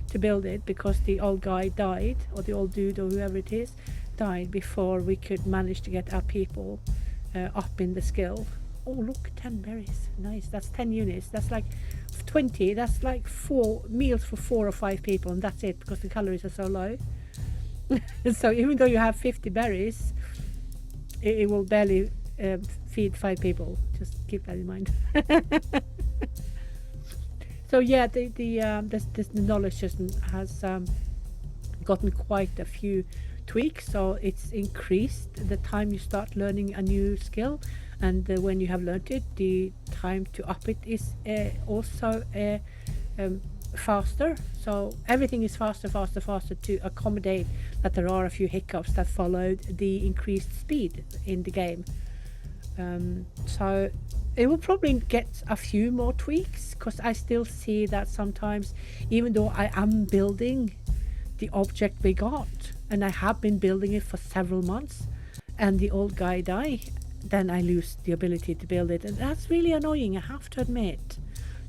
to build it because the old guy died, or the old dude, or whoever it is, died before we could manage to get our people up in the skill. Oh look, 10 berries, nice. That's 10 units, that's like 20, that's like 4 meals for 4 or 5 people, and that's it, because the calories are so low. So even though you have 50 berries, it will barely feed 5 people, just keep that in mind. So yeah, the knowledge system has gotten quite a few tweaks, so it's increased the time you start learning a new skill, and when you have learned it, the time to up it is also faster. So everything is faster to accommodate that there are a few hiccups that followed the increased speed in the game. So it will probably get a few more tweaks, because I still see that sometimes, even though I am building the object we got, and I have been building it for several months, and the old guy die, then I lose the ability to build it, and that's really annoying, I have to admit.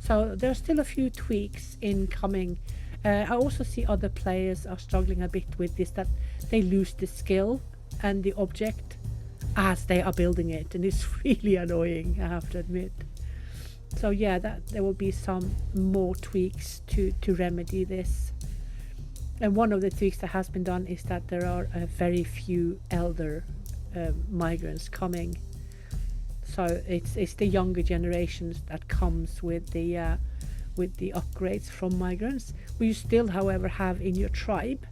So there's still a few tweaks incoming. I also see other players are struggling a bit with this, that they lose the skill and the object as they are building it, and it's really annoying, I have to admit. So yeah, that there will be some more tweaks to remedy this. And one of the tweaks that has been done is that there are very few elder migrants coming. So it's the younger generations that comes with the upgrades from migrants. We still, however, have in your tribe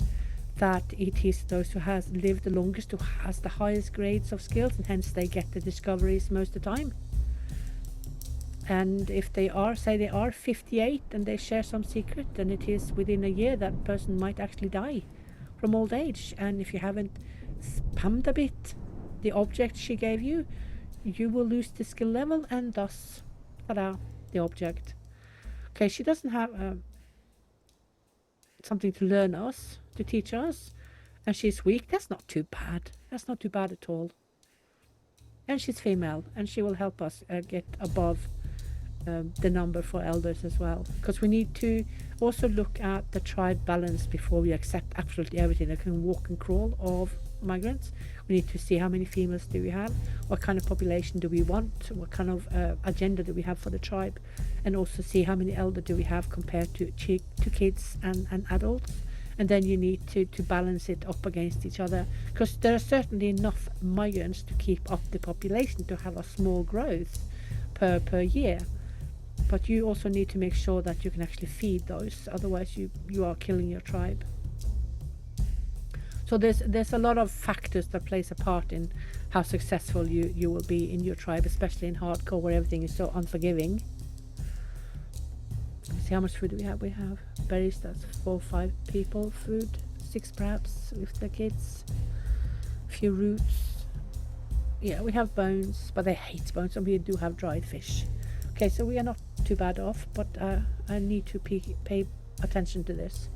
that it is those who has lived the longest who has the highest grades of skills, and hence they get the discoveries most of the time. And if they are, say they are 58 and they share some secret, then it is within a year that person might actually die from old age. And if you haven't spammed a bit the object she gave you, you will lose the skill level, and thus, ta-da, the object. Okay, she doesn't have something to learn us, to teach us, and she's weak. That's not too bad. That's not too bad at all. And she's female, and she will help us get above the number for elders as well, because we need to also look at the tribe balance before we accept absolutely everything that can walk and crawl of migrants. We need to see how many females do we have, what kind of population do we want, what kind of agenda do we have for the tribe, and also see how many elder do we have compared to kids and adults. And then you need to balance it up against each other, because there are certainly enough migrants to keep up the population, to have a small growth per year. But you also need to make sure that you can actually feed those, otherwise you are killing your tribe. So there's a lot of factors that plays a part in how successful you will be in your tribe, especially in hardcore where everything is so unforgiving. Let's see how much food do we have. We have berries, that's 4 or 5 people food, 6 perhaps with the kids, a few roots. Yeah, we have bones, but they hate bones, and we do have dried fish. Okay, so we are not too bad off, but I need to pay attention to this.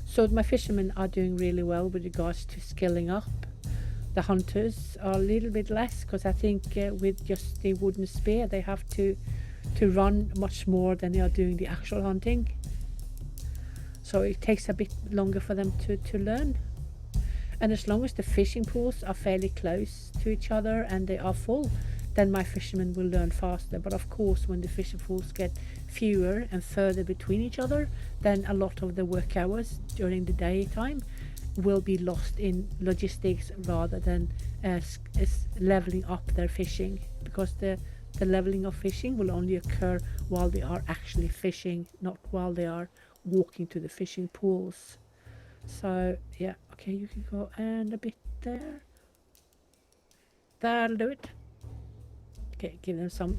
So my fishermen are doing really well with regards to skilling up. The hunters are a little bit less, because I think with just the wooden spear they have to run much more than they are doing the actual hunting. So it takes a bit longer for them to learn. And as long as the fishing pools are fairly close to each other and they are full, then my fishermen will learn faster. But of course, when the fishing pools get fewer and further between each other, then a lot of the work hours during the daytime will be lost in logistics rather than leveling up their fishing, because the leveling of fishing will only occur while they are actually fishing, not while they are walking to the fishing pools. So yeah, okay, you can go and a bit there. That'll do it. Okay, give them some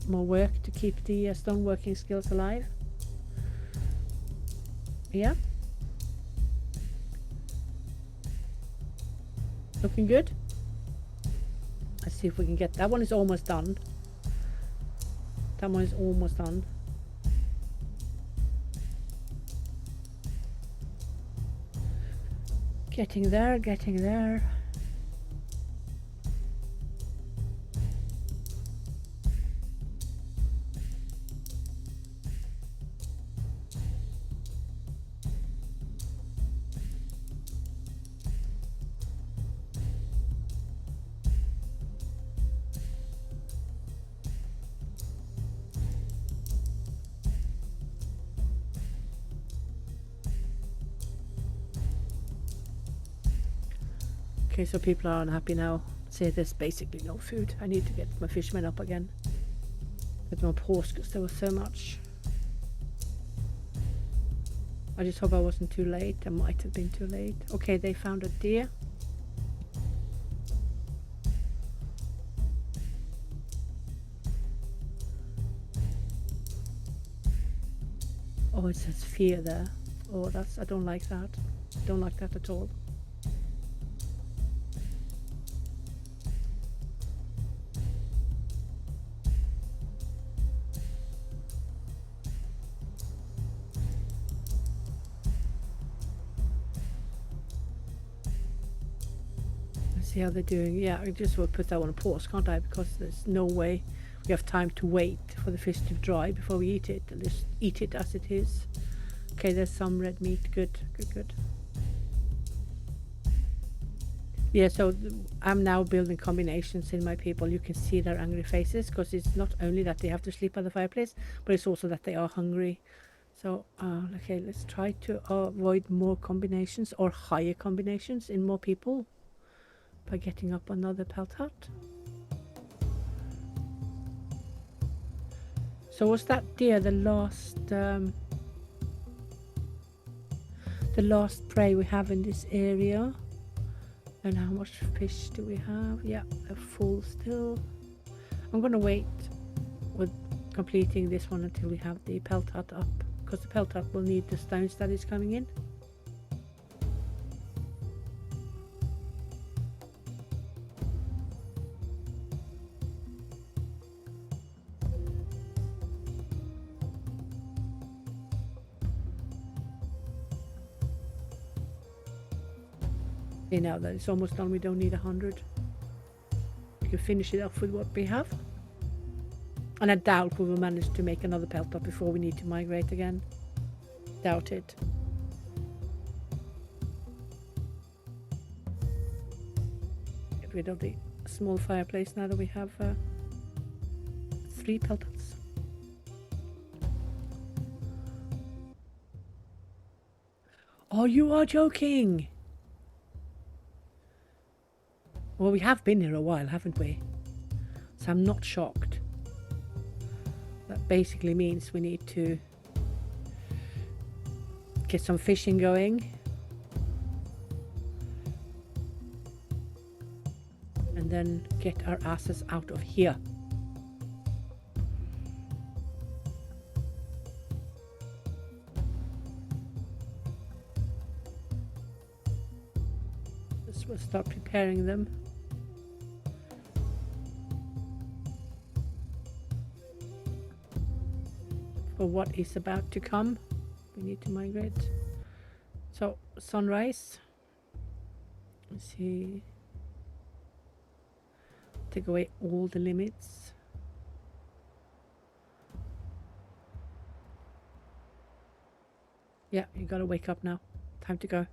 more work to keep the stoneworking skills alive. Yeah. Looking good. Let's see if we can get that one. Is almost done. That one is almost done. Getting there, getting there. Okay, so people are unhappy now. Say there's basically no food. I need to get my fishermen up again. Get more pause because there was so much. I just hope I wasn't too late. I might have been too late. Okay, they found a deer. Oh, it says fear there. Oh, that's, I don't like that. Don't like that at all. See how they're doing. Yeah, I just will put that one on pause, can't I? Because there's no way we have time to wait for the fish to dry before we eat it. And just eat it as it is. Okay, there's some red meat. Good, good, good. Yeah, so I'm now building combinations in my people. You can see their angry faces because it's not only that they have to sleep by the fireplace, but it's also that they are hungry. So, okay, let's try to avoid more combinations or higher combinations in more people by getting up another pelt hut. So was that deer the last prey we have in this area? And how much fish do we have? Yeah, a full still. I'm gonna wait with completing this one until we have the pelt hut up, because the pelt hut will need the stones that is coming in. Okay, now that it's almost done, we don't need 100. We can finish it off with what we have. And I doubt we will manage to make another pelt hut before we need to migrate again. Doubt it. Get rid of the small fireplace now that we have 3 pelt huts. Oh, you are joking! Well, we have been here a while, haven't we? So I'm not shocked. That basically means we need to get some fishing going. And then get our asses out of here. This will start preparing them. For what is about to come. We need to migrate. So, sunrise. Let's see. Take away all the limits. Yeah, you gotta wake up now. Time to go.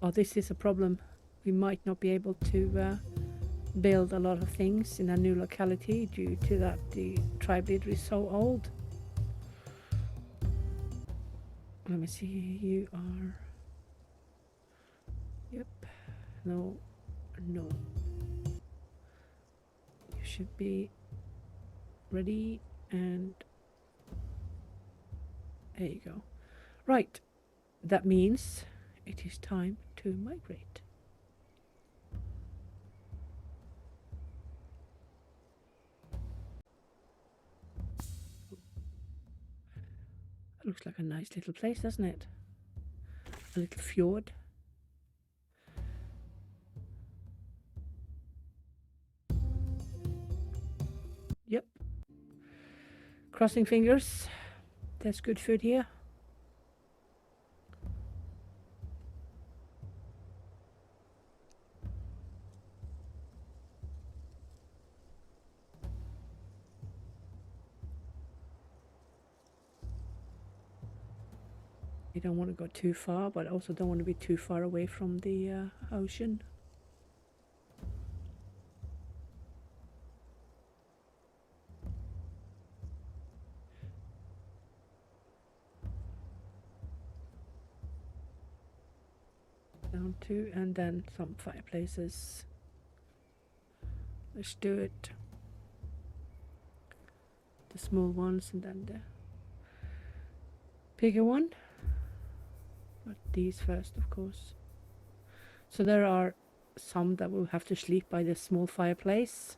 Oh, this is a problem. We might not be able to build a lot of things in a new locality due to that the tribe leader is so old. Let me see, you are... Yep. No. No. You should be ready and... There you go. Right. That means it is time to migrate. Looks like a nice little place, doesn't it? A little fjord. Yep. Crossing fingers. There's good food here. You don't want to go too far, but also don't want to be too far away from the ocean. Down to, and then some fireplaces. Let's do it. The small ones and then the bigger one. But these first, of course. So there are some that will have to sleep by the small fireplace.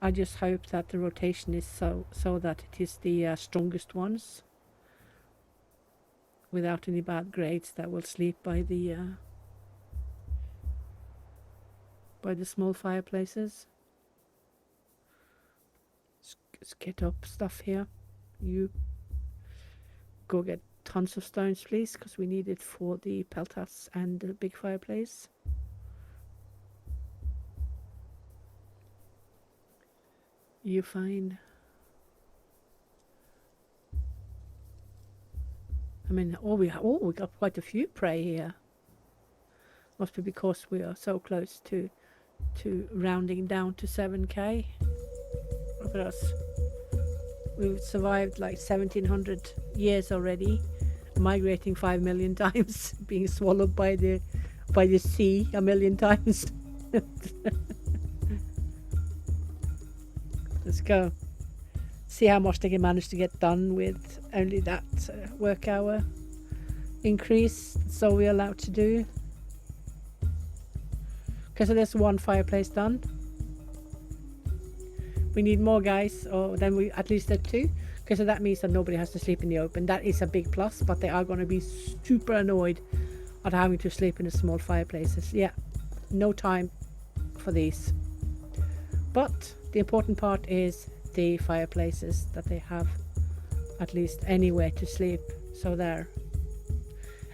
I just hope that the rotation is so that it is the strongest ones without any bad grades that will sleep by the small fireplaces. Let's get up stuff here. You go get tons of stones, please, because we need it for the peltats and the big fireplace. You fine? I mean, we got quite a few prey here. Must be because we are so close to rounding down to 7k. Look at us. We've survived like 1700 years already, migrating 5 million times, being swallowed by the sea a million times. Let's go. See how much they can manage to get done with only that work hour increase. That's all we're allowed to do. Okay, so there's one fireplace done. We need more, guys, or then we at least at 2. Okay, so that means that nobody has to sleep in the open. That is a big plus, but they are going to be super annoyed at having to sleep in the small fireplaces. Yeah, no time for these. But the important part is the fireplaces, that they have at least anywhere to sleep. So there.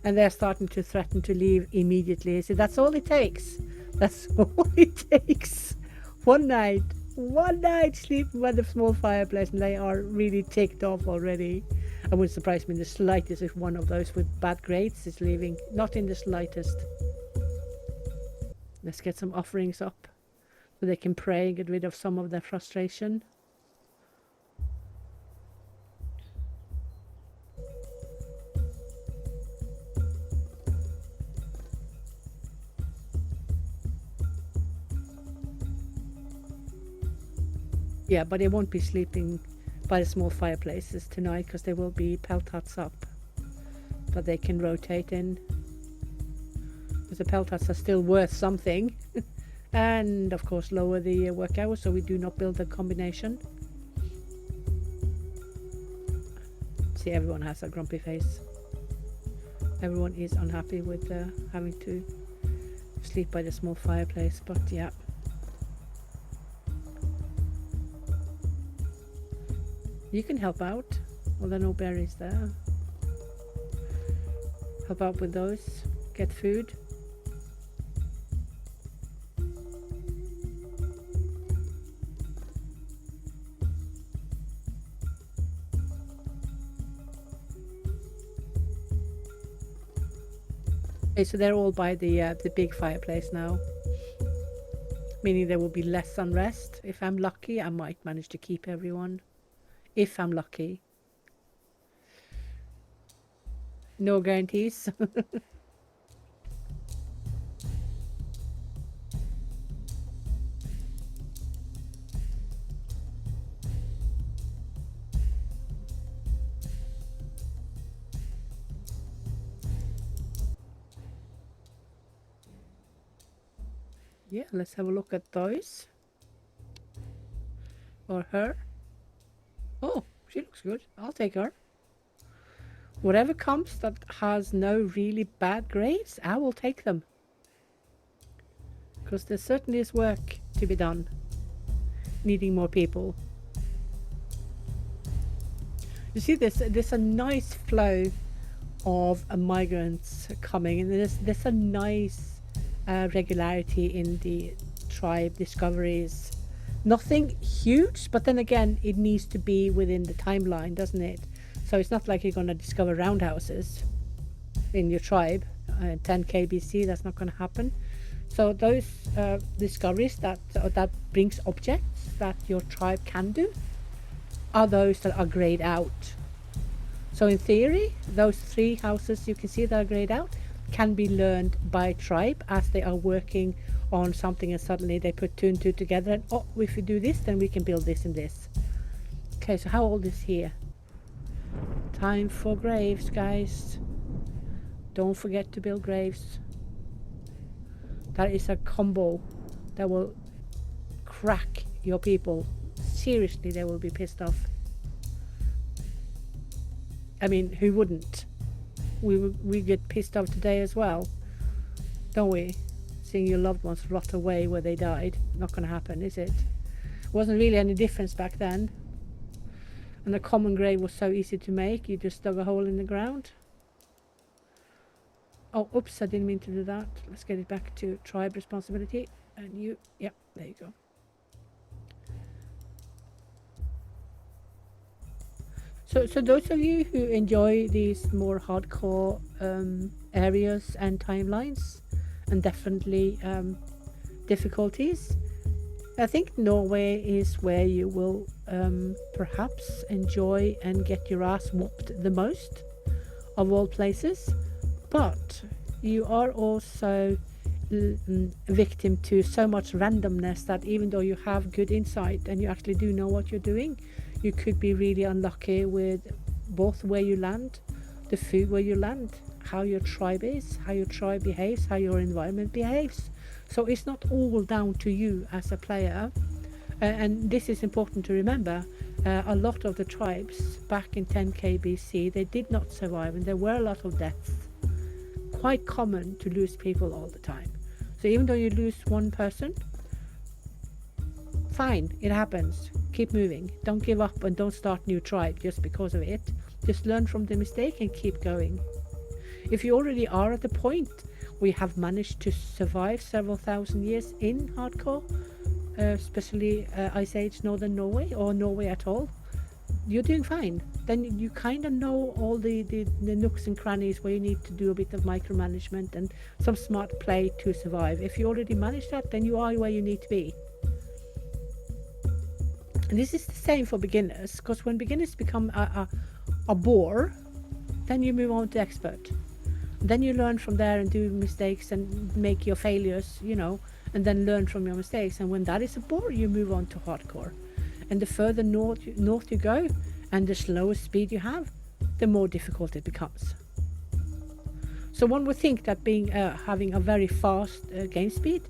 And they're starting to threaten to leave immediately. So that's all it takes. That's all it takes. One night sleeping by the small fireplace, and they are really ticked off already. It wouldn't surprise me in the slightest if one of those with bad grades is leaving. Not in the slightest. Let's get some offerings up so they can pray and get rid of some of their frustration. Yeah, but they won't be sleeping by the small fireplaces tonight because there will be peltats up that they can rotate in. Because the peltats are still worth something. And of course lower the work hours so we do not build a combination. See, everyone has a grumpy face. Everyone is unhappy with having to sleep by the small fireplace, but yeah. You can help out. Well, there are no berries there. Help out with those. Get food. Okay, so they're all by the big fireplace now. Meaning there will be less unrest. If I'm lucky, I might manage to keep everyone. If I'm lucky. No guarantees. Yeah, let's have a look at those. Or her. Oh, she looks good. I'll take her. Whatever comes that has no really bad graves, I will take them. Because there certainly is work to be done. Needing more people. You see there's a nice flow of migrants coming, and there's a nice regularity in the tribe discoveries. Nothing huge, but then again, it needs to be within the timeline, doesn't it? So it's not like you're going to discover roundhouses in your tribe. 10k BC, that's not going to happen. So those discoveries that brings objects that your tribe can do are those that are grayed out. So in theory, those 3 houses you can see that are grayed out can be learned by tribe as they are working on something, and suddenly they put 2 and 2 together and, oh, if we do this, then we can build this and this. Okay, so how old is here? Time for graves, guys. Don't forget to build graves. That is a combo that will crack your people. Seriously, they will be pissed off. I mean, who wouldn't? We get pissed off today as well, don't we? Seeing your loved ones rot away where they died. Not going to happen, is it? Wasn't really any difference back then. And a common grave was so easy to make. You just dug a hole in the ground. Oh, oops, I didn't mean to do that. Let's get it back to tribe responsibility. And you, yeah, there you go. So those of you who enjoy these more hardcore areas and timelines, and definitely difficulties, I think Norway is where you will perhaps enjoy and get your ass whooped the most of all places. But you are also victim to so much randomness that even though you have good insight and you actually do know what you're doing, you could be really unlucky with both where you land, the food where you land, how your tribe is, how your tribe behaves, how your environment behaves. So it's not all down to you as a player. And this is important to remember. A lot of the tribes back in 10k BC, they did not survive, and there were a lot of deaths. Quite common to lose people all the time. So even though you lose one person, fine, it happens. Keep moving. Don't give up and don't start new tribe just because of it. Just learn from the mistake and keep going. If you already are at the point we have managed to survive several thousand years in hardcore, especially Ice Age Northern Norway or Norway at all, you're doing fine. Then you kind of know all the nooks and crannies where you need to do a bit of micromanagement and some smart play to survive. If you already manage that, then you are where you need to be. And this is the same for beginners, because when beginners become a bore, then you move on to expert. Then you learn from there and do mistakes and make your failures, you know, and then learn from your mistakes. And when that is a bore, you move on to hardcore. And the further north you go, and the slower speed you have, the more difficult it becomes. So one would think that having a very fast game speed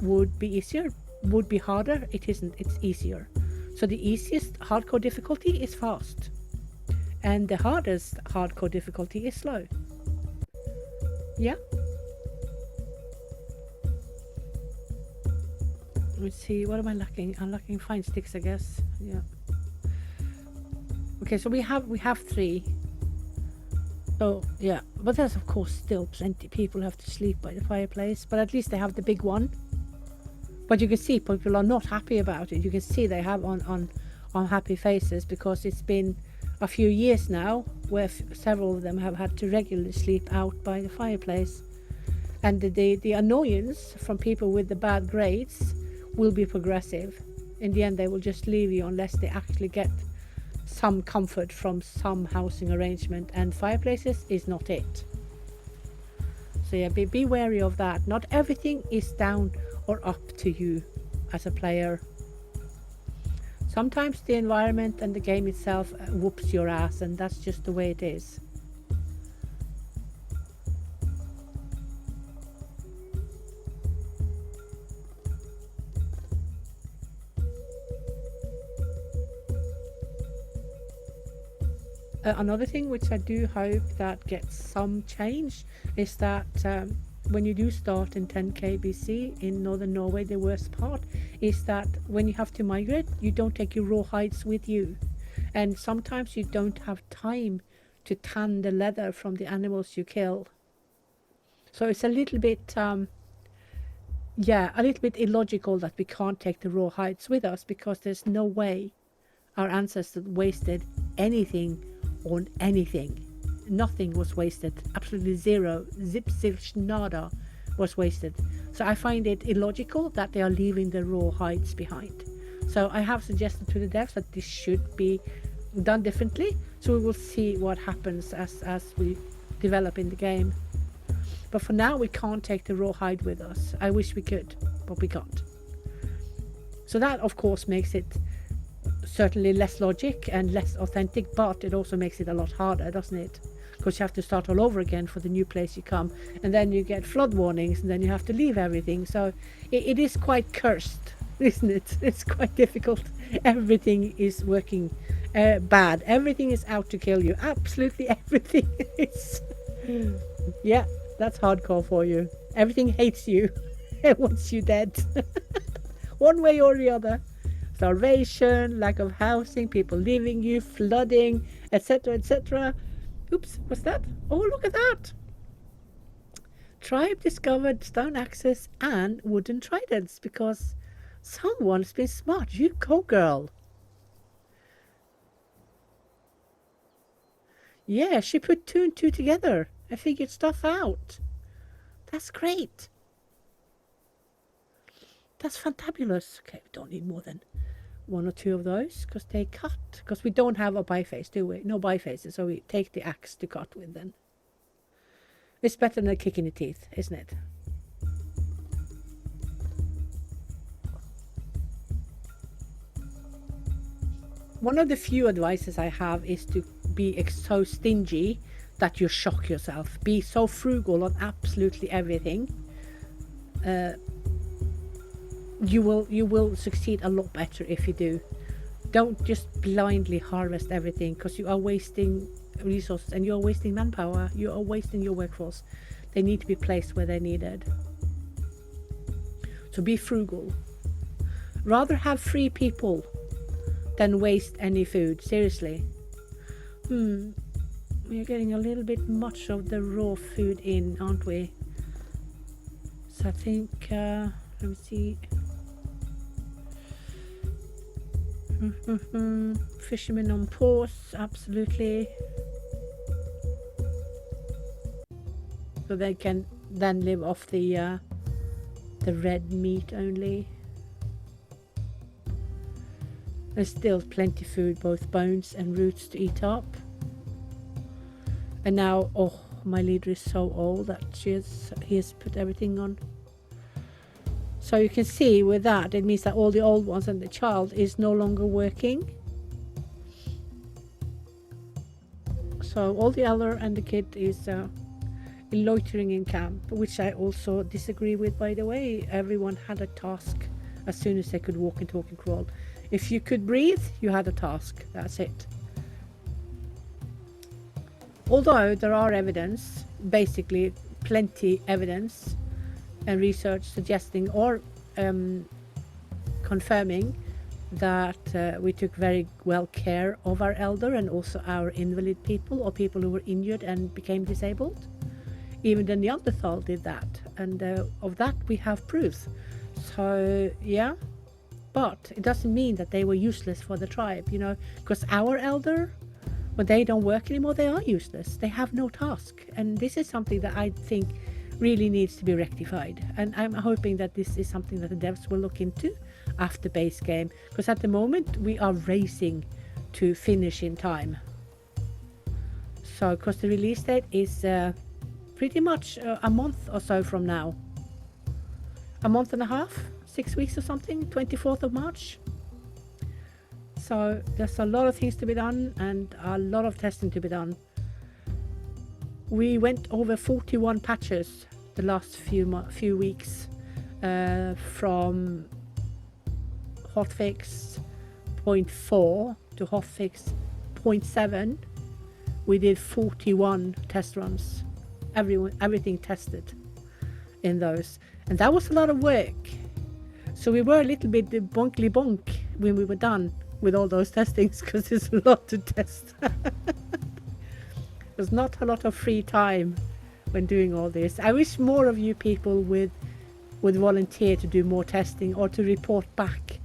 would be easier, would be harder. It isn't, it's easier. So the easiest hardcore difficulty is fast, and the hardest hardcore difficulty is slow. Yeah. Let's see, what am I lacking? I'm lacking fine sticks, I guess. Yeah. Okay, so we have 3. So yeah, but there's of course still plenty people have to sleep by the fireplace, but at least they have the big one. But you can see people are not happy about it. You can see they have on happy faces, because it's been a few years now where several of them have had to regularly sleep out by the fireplace. And the annoyance from people with the bad grades will be progressive. In the end, they will just leave you unless they actually get some comfort from some housing arrangement, and fireplaces is not it. So yeah, be wary of that. Not everything is down or up to you as a player. Sometimes the environment and the game itself whoops your ass, and that's just the way it is. Another thing which I do hope that gets some change is that when you do start in 10k BC in northern Norway, the worst part is that when you have to migrate, you don't take your raw hides with you. And sometimes you don't have time to tan the leather from the animals you kill. So it's a little bit, a little bit illogical that we can't take the raw hides with us, because there's no way our ancestors wasted anything on anything. Nothing was wasted. Absolutely zero. Zip, zilch, nada was wasted. So I find it illogical that they are leaving the raw hides behind. So I have suggested to the devs that this should be done differently. So we will see what happens as we develop in the game. But for now, we can't take the raw hide with us. I wish we could, but we can't. So that, of course, makes it certainly less logic and less authentic, but it also makes it a lot harder, doesn't it? Because you have to start all over again for the new place you come, and then you get flood warnings, and then you have to leave everything. So it is quite cursed, isn't it? It's quite difficult. Everything is working bad. Everything is out to kill you. Absolutely everything is. Yeah, that's hardcore for you. Everything hates you. It wants you dead. One way or the other. Starvation, lack of housing, people leaving you, flooding, etc., etc. Oops, what's that? Oh, look at that! Tribe discovered stone axes and wooden tridents because someone's been smart. You go, girl. Yeah, she put 2 and 2 together and figured stuff out. That's great. That's fantabulous. Okay, we don't need more than 1 or 2 of those because they cut. Because we don't have a biface, do we? No bifaces, so we take the axe to cut with then. It's better than a kick in the teeth, isn't it? One of the few advices I have is to be so stingy that you shock yourself. Be so frugal on absolutely everything. You will succeed a lot better if you do. Don't just blindly harvest everything, because you are wasting resources and you are wasting manpower. You are wasting your workforce. They need to be placed where they're needed. So be frugal. Rather have 3 people than waste any food. Seriously. We're getting a little bit much of the raw food in, aren't we? So I think let me see. Fishermen on pause, absolutely. So they can then live off the red meat only. There's still plenty food, both bones and roots to eat up. And now, oh, my leader is so old that he has put everything on. So you can see with that, it means that all the old ones and the child is no longer working. So all the elder and the kid is loitering in camp, which I also disagree with, by the way. Everyone had a task as soon as they could walk and talk and crawl. If you could breathe, you had a task. That's it. Although there are evidence, basically plenty evidence and research suggesting or confirming that we took very well care of our elder and also our invalid people or people who were injured and became disabled. Even the Neanderthal did that, and of that we have proofs. So yeah, but it doesn't mean that they were useless for the tribe, you know, because our elder, when they don't work anymore, they are useless. They have no task, and this is something that I think really needs to be rectified, and I'm hoping that this is something that the devs will look into after base game, because at the moment we are racing to finish in time. So because the release date is pretty much a month or so from now, a month and a half, 6 weeks or something, 24th of March. So there's a lot of things to be done and a lot of testing to be done. We went over 41 patches the last few weeks, from hotfix 0.4 to hotfix 0.7, we did 41 test runs. Everything tested in those. And that was a lot of work. So we were a little bit bonkly bonk when we were done with all those testings, because there's a lot to test. There's not a lot of free time when doing all this. I wish more of you people would volunteer to do more testing, or to report back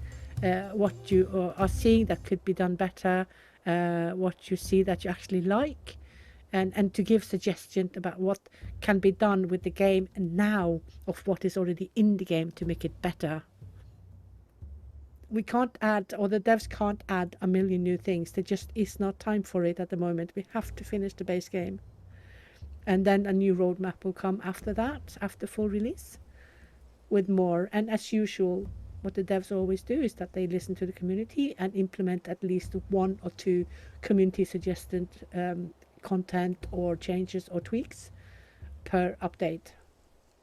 what you are seeing that could be done better, what you see that you actually like, and to give suggestions about what can be done with the game now of what is already in the game to make it better. We can't add, or the devs can't add a million new things. There just is not time for it at the moment. We have to finish the base game. And then a new roadmap will come after that, after full release, with more. And as usual, what the devs always do is that they listen to the community and implement at least 1 or 2 community suggested content or changes or tweaks per update.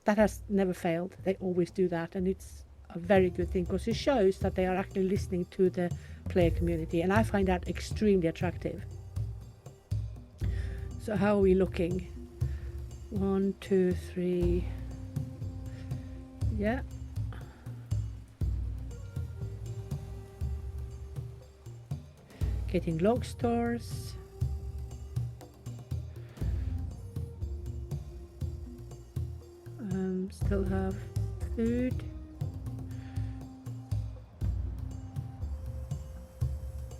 That has never failed. They always do that, and it's a very good thing, because it shows that they are actually listening to the player community, and I find that extremely attractive. So how are we looking? 1, 2, 3. Yeah. Getting log stores. Still have food.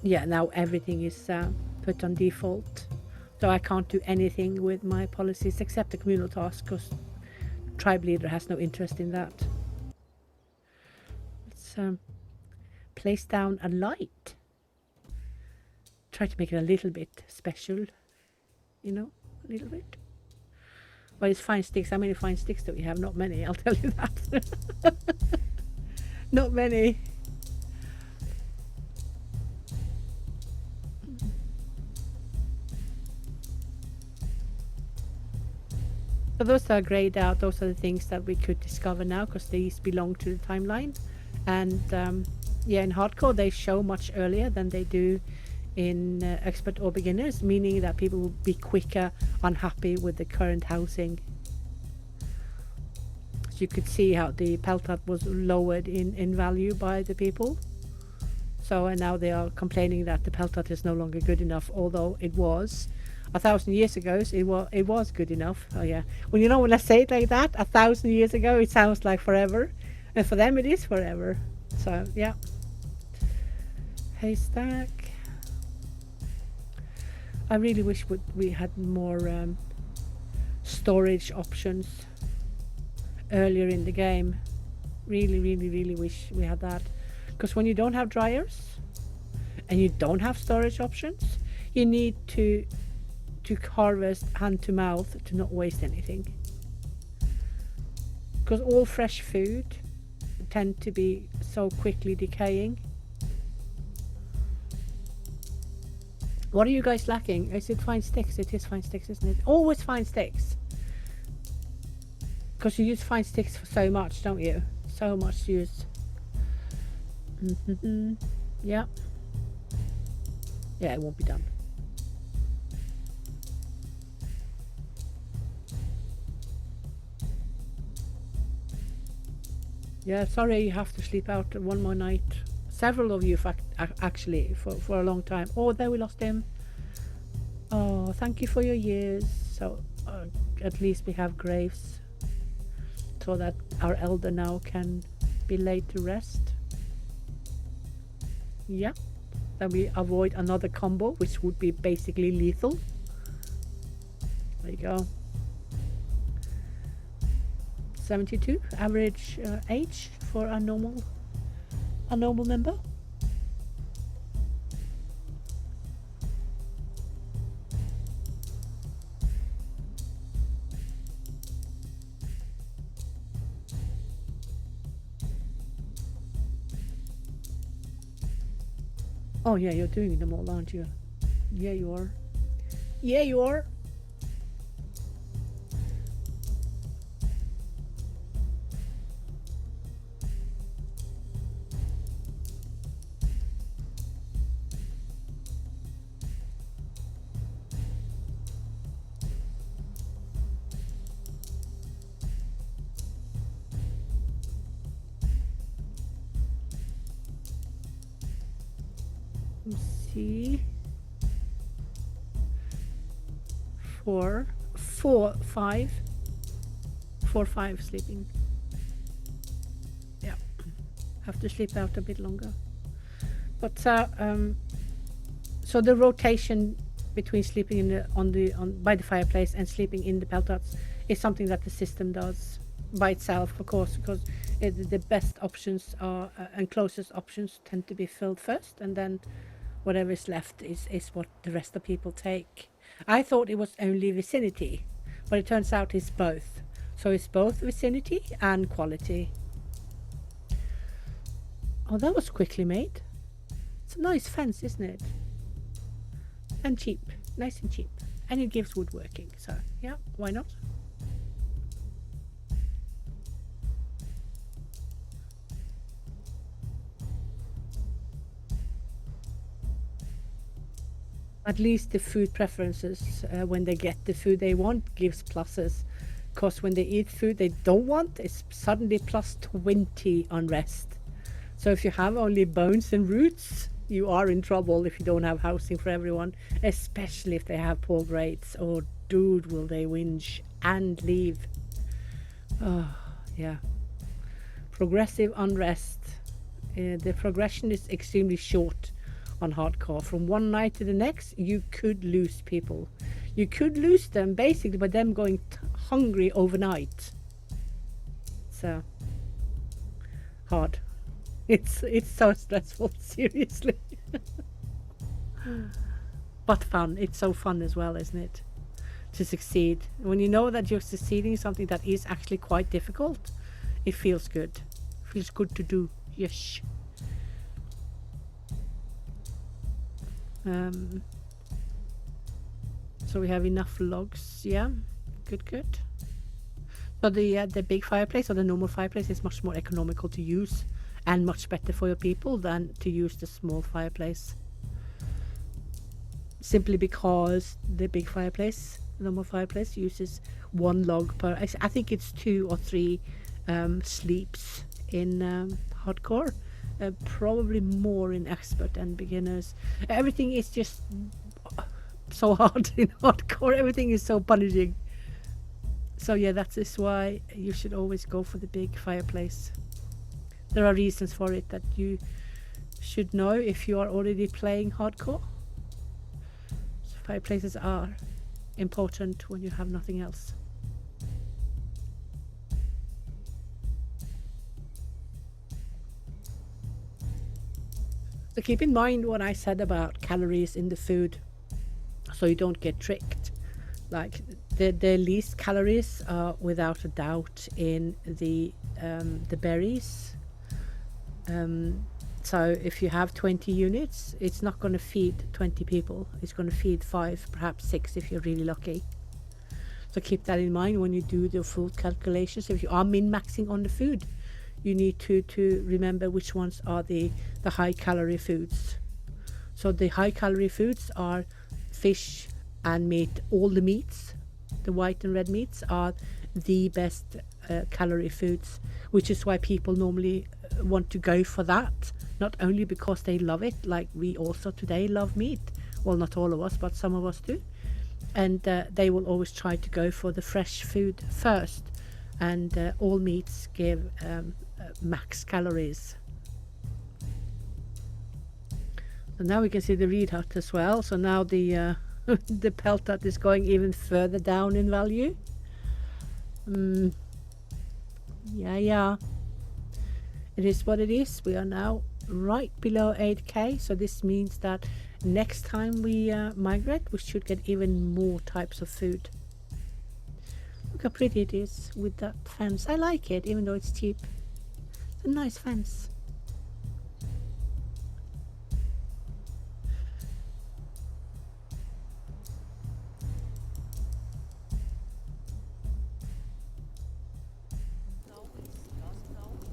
Yeah, now everything is put on default, so I can't do anything with my policies except the communal task, because tribe leader has no interest in that. Let's place down a light. Try to make it a little bit special, you know, a little bit. Well, it's fine sticks. How many fine sticks do we have? Not many, I'll tell you that. Not many. So those are grayed out. Those are the things that we could discover now, because these belong to the timeline. And yeah, in hardcore they show much earlier than they do in expert or beginners, meaning that people will be quicker unhappy with the current housing. So you could see how the peltat was lowered in value by the people. So, and now they are complaining that the peltat is no longer good enough, although it was 1,000 years ago. It was good enough. Oh yeah, well, you know, when I say it like that, 1,000 years ago, it sounds like forever, and for them it is forever. So yeah. Haystack. I really wish we had more storage options earlier in the game. Really wish we had that, because when you don't have dryers and you don't have storage options, you need to harvest hand to mouth to not waste anything, because all fresh food tend to be so quickly decaying. What are you guys lacking? Is it fine sticks? It is fine sticks, isn't it? Always fine sticks, because you use fine sticks for so much, don't you? So much use. Yeah. Yeah, it won't be done. Yeah, sorry you have to sleep out one more night. Several of you actually for a long time. Oh, there we lost him. Oh, thank you for your years. So at least we have graves, so that our elder now can be laid to rest. Yeah, then we avoid another combo, which would be basically lethal. There you go. 72 average age for a normal member. Oh yeah, you're doing them all, aren't you? Yeah, you are. Yeah, you are. Let's see. 4, 5. 4, 5 sleeping. Yeah. Have to sleep out a bit longer. But so the rotation between sleeping in by the fireplace and sleeping in the pelt huts is something that the system does by itself, of course, because the best options are and closest options tend to be filled first, and then whatever is left is what the rest of people take. I thought it was only vicinity, but it turns out it's both. So it's both vicinity and quality. Oh, that was quickly made. It's a nice fence, isn't it? And cheap. Nice and cheap. And it gives woodworking, so yeah, why not? At least the food preferences, when they get the food they want, gives pluses. Because when they eat food they don't want, it's suddenly plus 20 unrest. So if you have only bones and roots, you are in trouble if you don't have housing for everyone, especially if they have poor grades. Oh, dude, will they whinge and leave. Oh, yeah. Progressive unrest. The progression is extremely short on hardcore. From one night to the next, you could lose people. You could lose them basically by them going hungry overnight. So hard. It's so stressful, seriously. But fun. It's so fun as well, isn't it? To succeed. When you know that you're succeeding in something that is actually quite difficult, it feels good. It feels good to do. Yes. So we have enough logs. Yeah, good. So the big fireplace or the normal fireplace is much more economical to use and much better for your people than to use the small fireplace. Simply because the big fireplace, the normal fireplace, uses one log per. I think it's 2 or 3 sleeps in hardcore. Probably more in expert and beginners. Everything is just so hard in hardcore. Everything is so punishing. So yeah, that is why you should always go for the big fireplace. There are reasons for it that you should know if you are already playing hardcore. So fireplaces are important when you have nothing else. So keep in mind what I said about calories in the food, so you don't get tricked. Like the least calories are without a doubt in the berries. So if you have 20 units, it's not going to feed 20 people. It's going to feed 5, perhaps 6 if you're really lucky. So keep that in mind when you do the food calculations. If you are min-maxing on the food, you need to remember which ones are the high calorie foods. So the high calorie foods are fish and meat. All the meats, the white and red meats, are the best calorie foods, which is why people normally want to go for that. Not only because they love it, like we also today love meat. Well, not all of us, but some of us do. And they will always try to go for the fresh food first. And all meats give max calories. So now we can see the reed hut as well. So now the the pelt hut is going even further down in value. Yeah. It is what it is. We are now right below 8k, so this means that next time we migrate, we should get even more types of food. Look how pretty it is with that fence. I like it, even though it's cheap. It's a nice fence.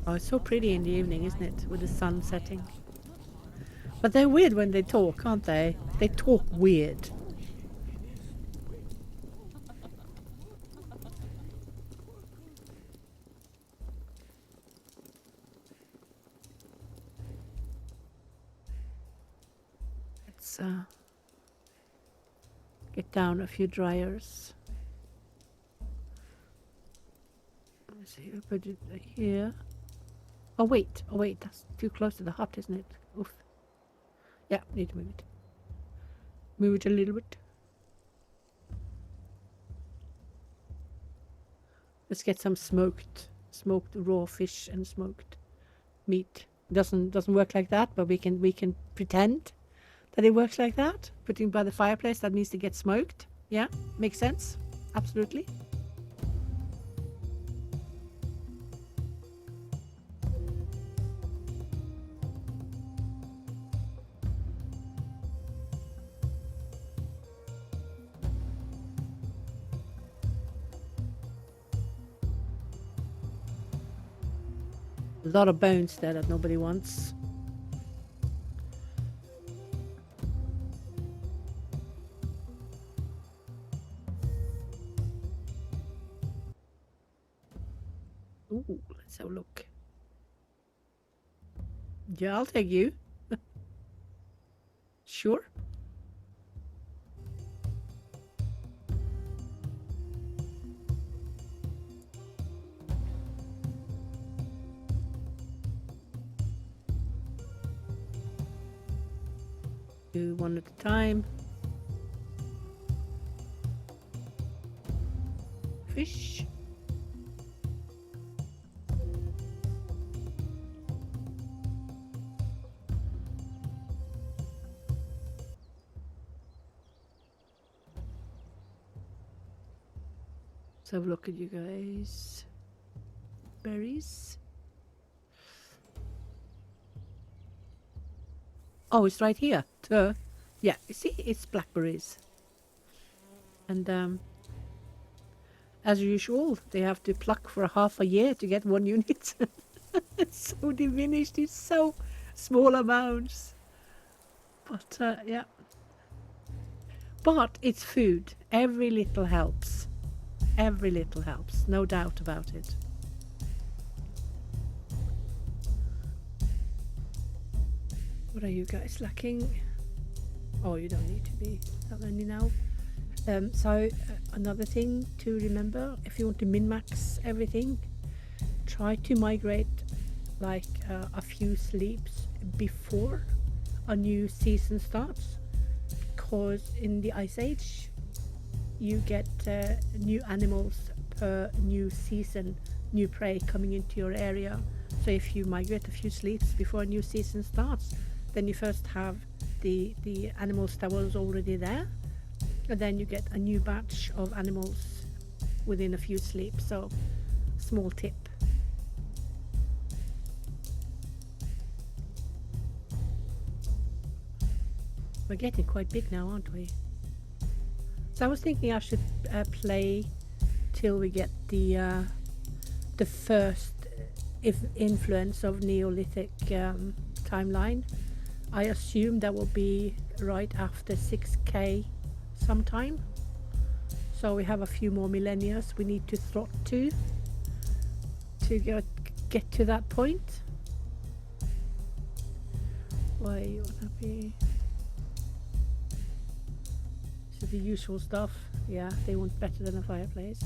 Oh, it's so pretty in the evening, isn't it? With the sun setting. But they're weird when they talk, aren't they? They talk weird. let's get down a few dryers. Let's see, I'll put it here. Oh wait, that's too close to the hut, isn't it? Oof. Yeah, need to move it. Move it a little bit. Let's get some smoked raw fish and smoked meat. Doesn't work like that, but we can pretend that it works like that. Putting by the fireplace, that needs to get smoked. Yeah, makes sense. Absolutely. A lot of bones there that nobody wants. Ooh, let's have a look. Yeah, I'll take you. Sure. Do one at a time. Fish. Let's have a look at you guys. Berries. Oh, it's right here. Yeah, you see, it's blackberries. And as usual, they have to pluck for half a year to get one unit. It's so diminished. It's so small amounts. But yeah. But it's food. Every little helps. Every little helps. No doubt about it. What are you guys lacking? Oh, you don't need to be that many now. So another thing to remember, if you want to min-max everything, try to migrate like a few sleeps before a new season starts, because in the Ice Age you get new animals per new season, new prey coming into your area. So if you migrate a few sleeps before a new season starts, then you first have the animals that was already there, and then you get a new batch of animals within a few sleeps. So small tip. We're getting quite big now, aren't we? So I was thinking I should play till we get the first influence of Neolithic timeline. I assume that will be right after 6K sometime. So we have a few more millennia we need to throt to get to that point. Why you wanna be? So the usual stuff. Yeah, they want better than a fireplace.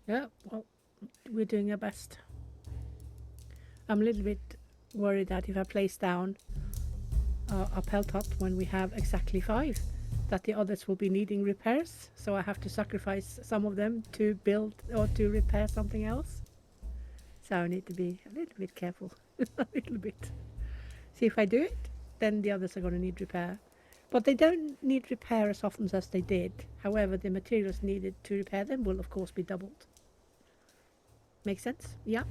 Yeah, well, we're doing our best. I'm a little bit worried that if I place down a pelt hut when we have exactly 5, that the others will be needing repairs, so I have to sacrifice some of them to build or to repair something else. So I need to be a little bit careful. A little bit. See, if I do it, then the others are going to need repair. But they don't need repair as often as they did. However, the materials needed to repair them will of course be doubled. Make sense? Yeah.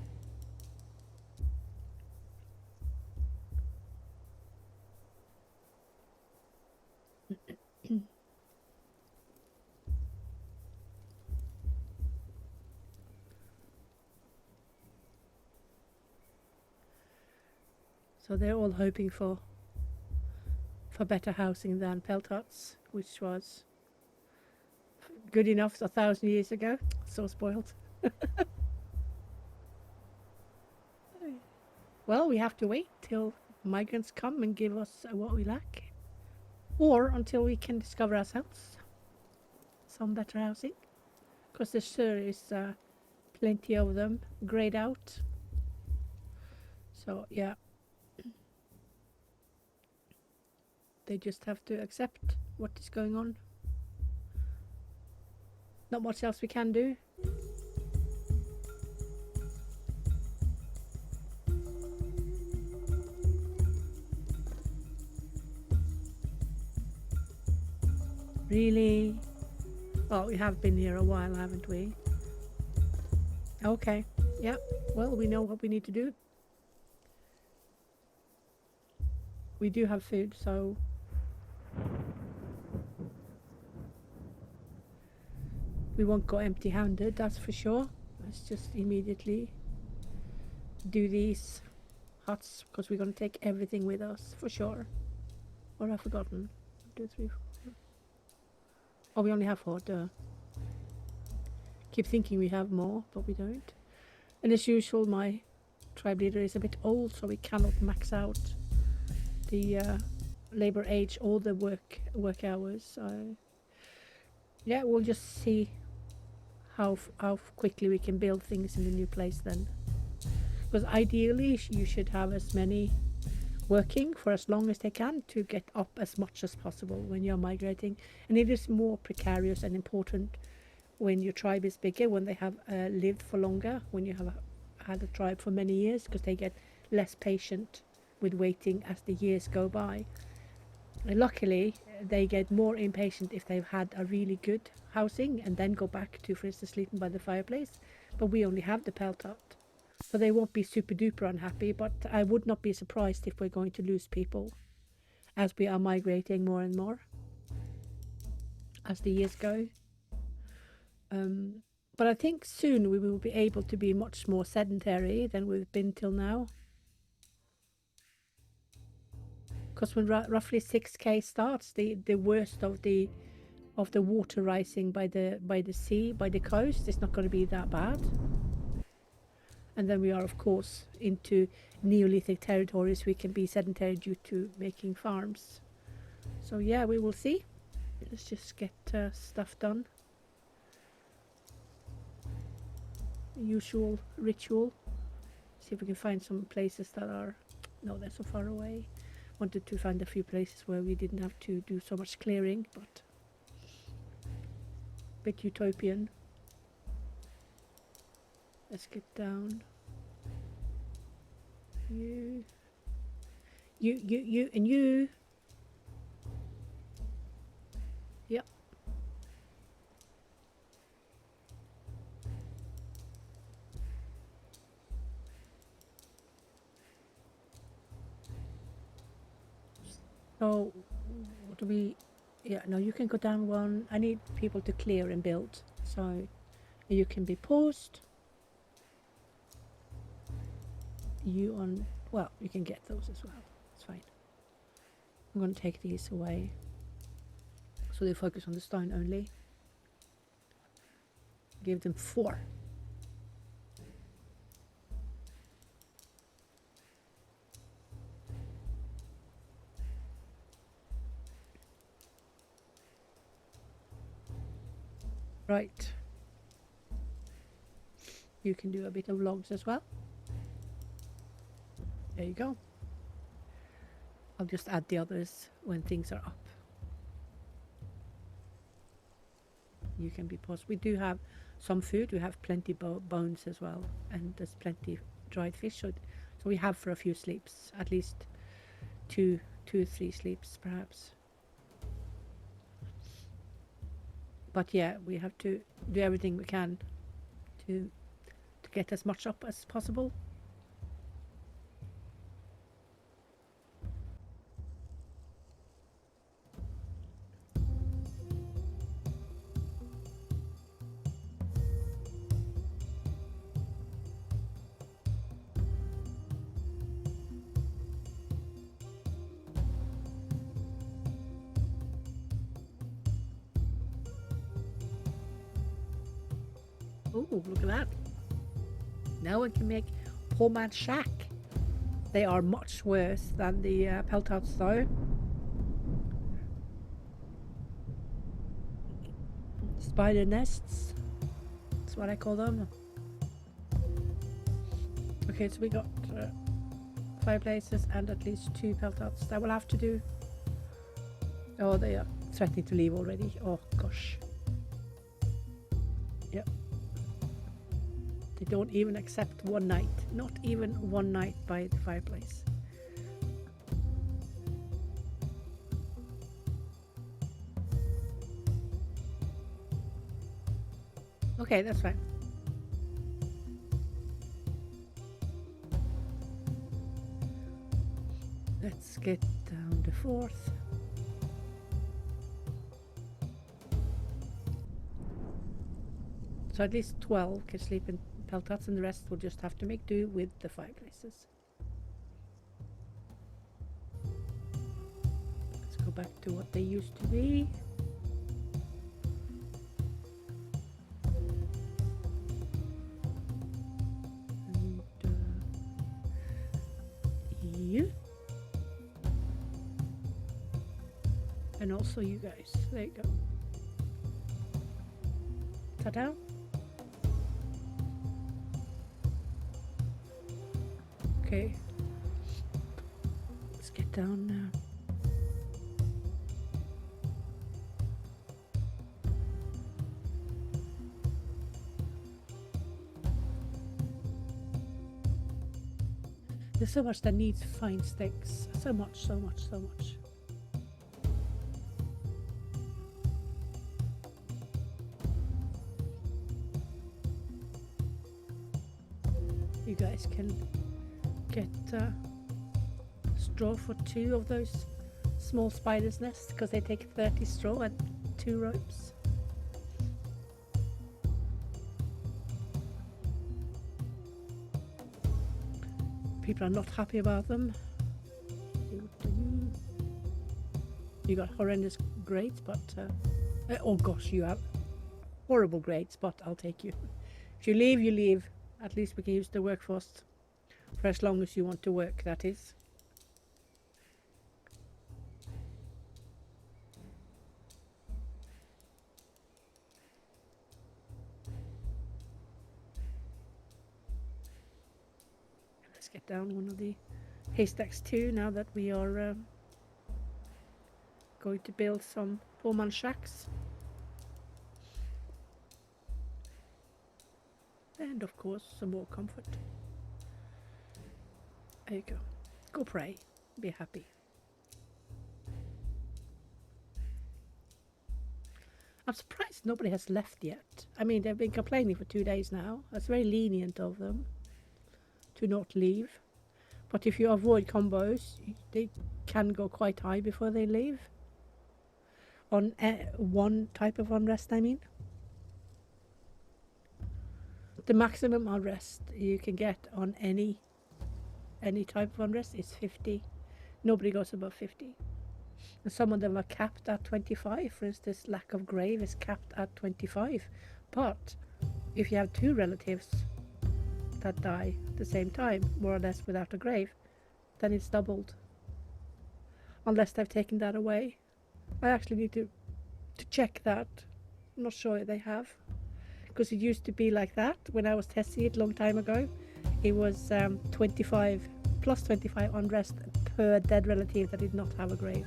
So they're all hoping for better housing than pelt huts, which was good enough 1,000 years ago. So spoiled. Well, we have to wait till migrants come and give us what we lack. or until we can discover ourselves some better housing, because there sure is plenty of them grayed out. So yeah, they just have to accept what is going on. Not much else we can do. Really? Oh, we have been here a while, haven't we? Okay. Yeah. Well, we know what we need to do. We do have food, so we won't go empty-handed, that's for sure. Let's just immediately do these huts, because we're going to take everything with us, for sure. Or I've forgotten. 1, 2, 3, 4. Oh, we only have 4, duh. Keep thinking we have more, but we don't. And as usual, my tribe leader is a bit old, so we cannot max out the labor age or the work hours. So yeah, we'll just see how quickly we can build things in the new place then. Because ideally, you should have as many working for as long as they can to get up as much as possible when you're migrating. And it is more precarious and important when your tribe is bigger, when they have lived for longer, when you have had a tribe for many years, because they get less patient with waiting as the years go by. And luckily, they get more impatient if they've had a really good housing and then go back to, for instance, sleeping by the fireplace. But we only have the pelt hut, so they won't be super duper unhappy. But I would not be surprised if we're going to lose people as we are migrating more and more as the years go. But I think soon we will be able to be much more sedentary than we've been till now. Because when roughly 6K starts, the worst of the water rising by the sea, by the coast, is not going to be that bad. And then we are, of course, into Neolithic territories. We can be sedentary due to making farms. So yeah, we will see. Let's just get stuff done. Usual ritual. See if we can find some places that are... No, they're so far away. Wanted to find a few places where we didn't have to do so much clearing, but a bit utopian. Let's get down. You, and you. Yep. So, what do we... Yeah, no, you can go down one. I need people to clear and build. So, you can be paused. You on... Well, you can get those as well. It's fine. I'm going to take these away, so they focus on the stone only. Give them 4. Right. You can do a bit of logs as well. There you go. I'll just add the others when things are up. You can be paused. We do have some food. We have plenty bones as well, and there's plenty dried fish. So we have for a few sleeps, at least 2 or 3 sleeps perhaps. But yeah, we have to do everything we can to get as much up as possible. Ooh, look at that. Now we can make poor man's shack. They are much worse than the pelt huts though. spider nests. That's what I call them. Okay, so we got 5 places and at least 2 pelt huts. I will have to do. Oh, they are threatening to leave already. Oh gosh. Yep. They don't even accept one night. Not even one night by the fireplace. Okay, that's fine. Let's get down the 4th. So at least 12 can sleep in pelt huts and the rest will just have to make do with the fireplaces. Let's go back to what they used to be. And you. And also you guys. There you go. Ta-da. Okay. Let's get down now. There's so much that needs fine sticks. So much, so much, so much. You guys can get straw for 2 of those small spiders' nests because they take 30 straw and 2 ropes. People are not happy about them. You got horrendous grades, but oh gosh, you have horrible grades, but I'll take you. If you leave, you leave. At least we can use the workforce for as long as you want to work, that is. Let's get down one of the haystacks too, now that we are going to build some 4-man shacks. And of course some more comfort. There you go. Go pray. Be happy. I'm surprised nobody has left yet. I mean, they've been complaining for 2 days now. That's very lenient of them to not leave. But if you avoid combos, they can go quite high before they leave. On one type of unrest, I mean. The maximum unrest you can get on any type of unrest is 50. Nobody goes above 50. And some of them are capped at 25. For instance, lack of grave is capped at 25. But if you have 2 relatives that die at the same time, more or less without a grave, then it's doubled. Unless they've taken that away. I actually need to check that. I'm not sure they have. Because it used to be like that when I was testing it a long time ago. It was 25 plus 25 unrest per dead relative that did not have a grave.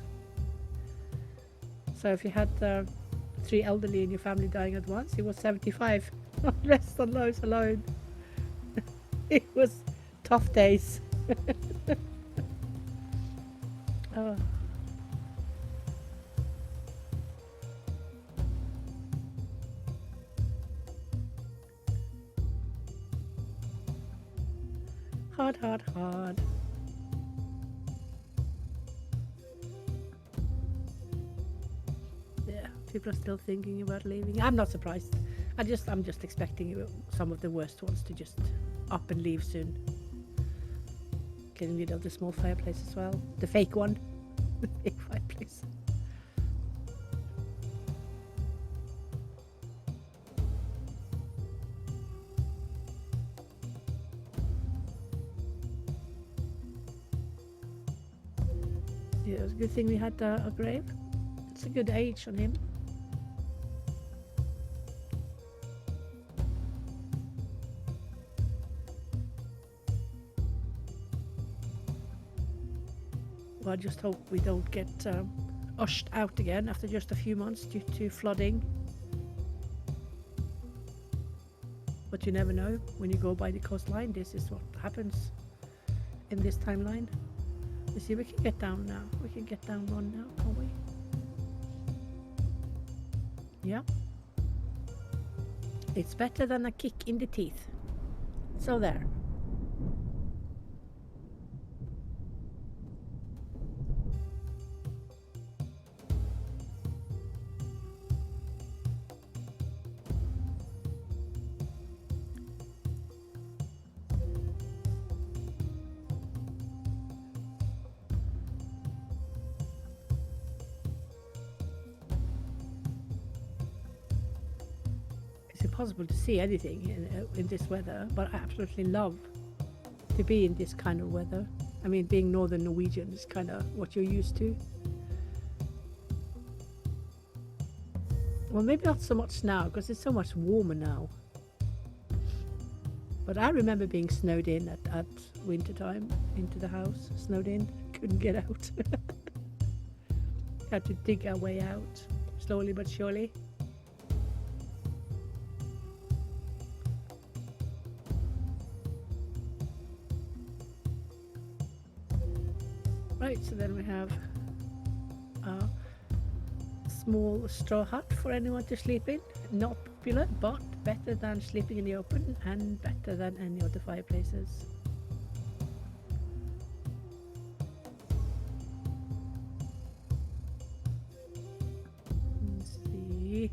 So if you had 3 elderly in your family dying at once, it was 75 unrest on those alone. It was tough days. Oh. Hard, hard, hard. Yeah, people are still thinking about leaving. I'm not surprised. I'm just expecting some of the worst ones to just up and leave soon. Getting rid of the small fireplace as well. The fake one. The fake fireplace. Yeah, it was a good thing we had a grave. It's a good age on him. Well, I just hope we don't get ushed out again after just a few months due to flooding. But you never know. When you go by the coastline, this is what happens in this timeline. You see, we can get down now. We can get down one now, can't we? Yeah. It's better than a kick in the teeth. So there. It's impossible to see anything in this weather, but I absolutely love to be in this kind of weather. I mean, being Northern Norwegian is kind of what you're used to. Well, maybe not so much now, because it's so much warmer now. But I remember being snowed in at winter time, into the house, snowed in, couldn't get out. Had to dig our way out, slowly but surely. Right, so then we have a small straw hut for anyone to sleep in. Not popular, but better than sleeping in the open and better than any of the fireplaces. Let's see.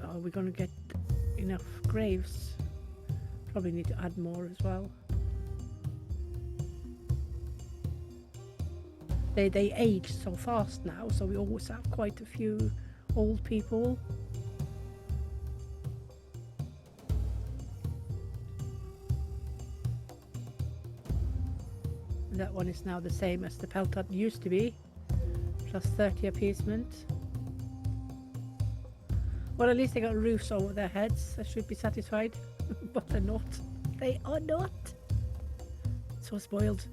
Are we going to get enough graves? Probably need to add more as well. They age so fast now, so we always have quite a few old people. And that one is now the same as the pelt hut used to be, plus 30 appeasement. Well, at least they got roofs over their heads. I should be satisfied, but they're not. They are not. So spoiled.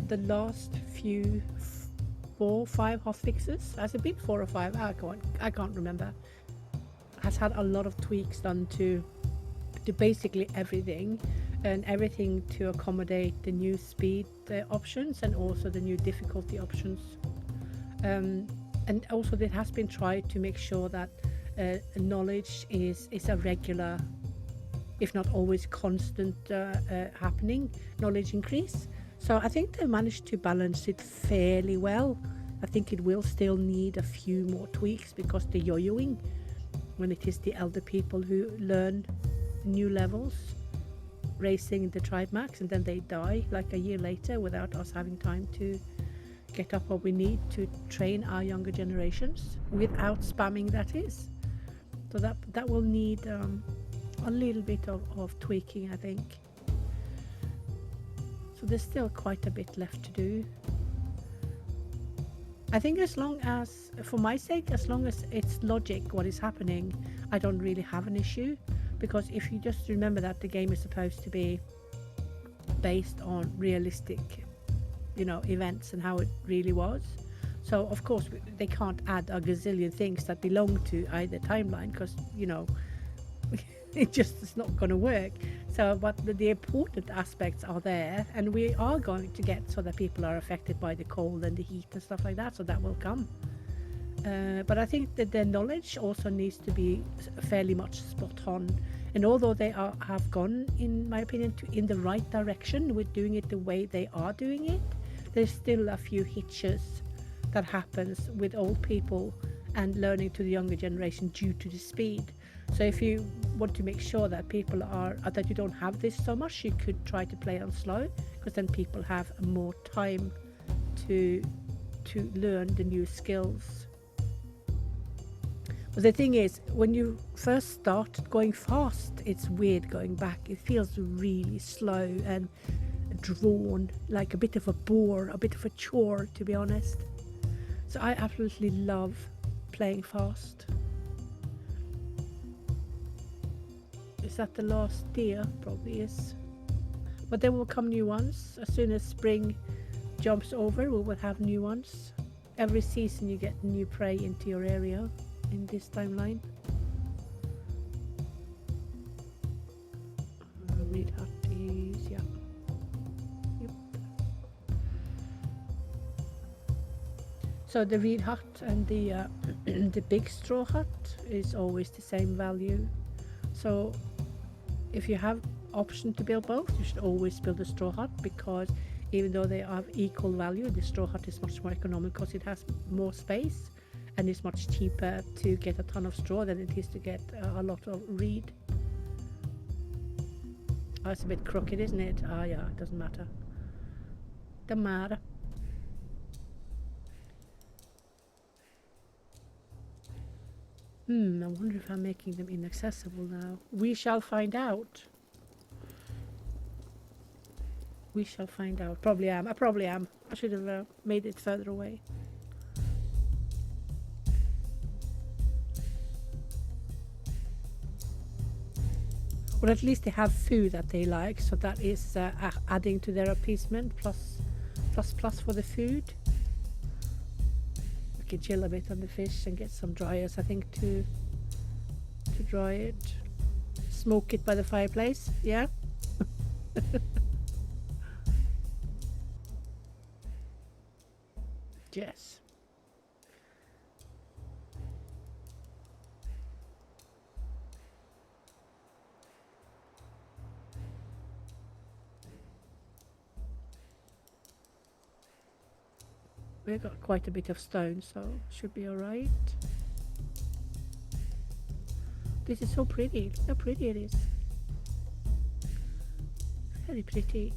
The last few 4, 5 hot fixes, has it been 4 or 5? I can't remember. Has had a lot of tweaks done to basically everything, and everything to accommodate the new speed options and also the new difficulty options. And also it has been tried to make sure that knowledge is a regular, if not always constant, happening knowledge increase. So I think they managed to balance it fairly well. I think it will still need a few more tweaks because the yo-yoing, when it is the elder people who learn new levels, racing the tribe max, and then they die like a year later without us having time to get up what we need to train our younger generations, without spamming, that is. So that will need a little bit of tweaking, I think. So there's still quite a bit left to do. I think as long as, for my sake, as long as it's logic what is happening, I don't really have an issue. Because if you just remember that the game is supposed to be based on realistic, events and how it really was. So of course they can't add a gazillion things that belong to either timeline, because it just is not going to work. So, but the important aspects are there, and we are going to get so that people are affected by the cold and the heat and stuff like that. So that will come. But I think that the knowledge also needs to be fairly much spot on. And although they have gone, in my opinion, in the right direction with doing it the way they are doing it, there's still a few hitches that happens with old people and learning to the younger generation due to the speed. So if you want to make sure that people that you don't have this so much, you could try to play on slow, because then people have more time to learn the new skills. But the thing is, when you first start going fast, it's weird going back. It feels really slow and drawn, like a bit of a bore, a bit of a chore, to be honest. So I absolutely love playing fast. Is that the last deer? Probably is. But there will come new ones. As soon as spring jumps over, we will have new ones. Every season you get new prey into your area in this timeline. Reed hut is, yeah. Yep. So the reed hut and the the big straw hut is always the same value. So if you have option to build both, you should always build a straw hut, because even though they have equal value, the straw hut is much more economical because it has more space, and it's much cheaper to get a ton of straw than it is to get a lot of reed. Oh, it's a bit crooked, isn't it? Ah, yeah, it doesn't matter. Doesn't matter. I wonder if I'm making them inaccessible now. We shall find out. We shall find out. Probably am. I probably am. I should have made it further away. Well, at least they have food that they like, so that is adding to their appeasement, plus for the food. We can chill a bit on the fish and get some dryers, I think, to dry it. Smoke it by the fireplace, yeah? Yes. We've got quite a bit of stone, so should be alright. This is so pretty. Look how pretty it is. Very pretty.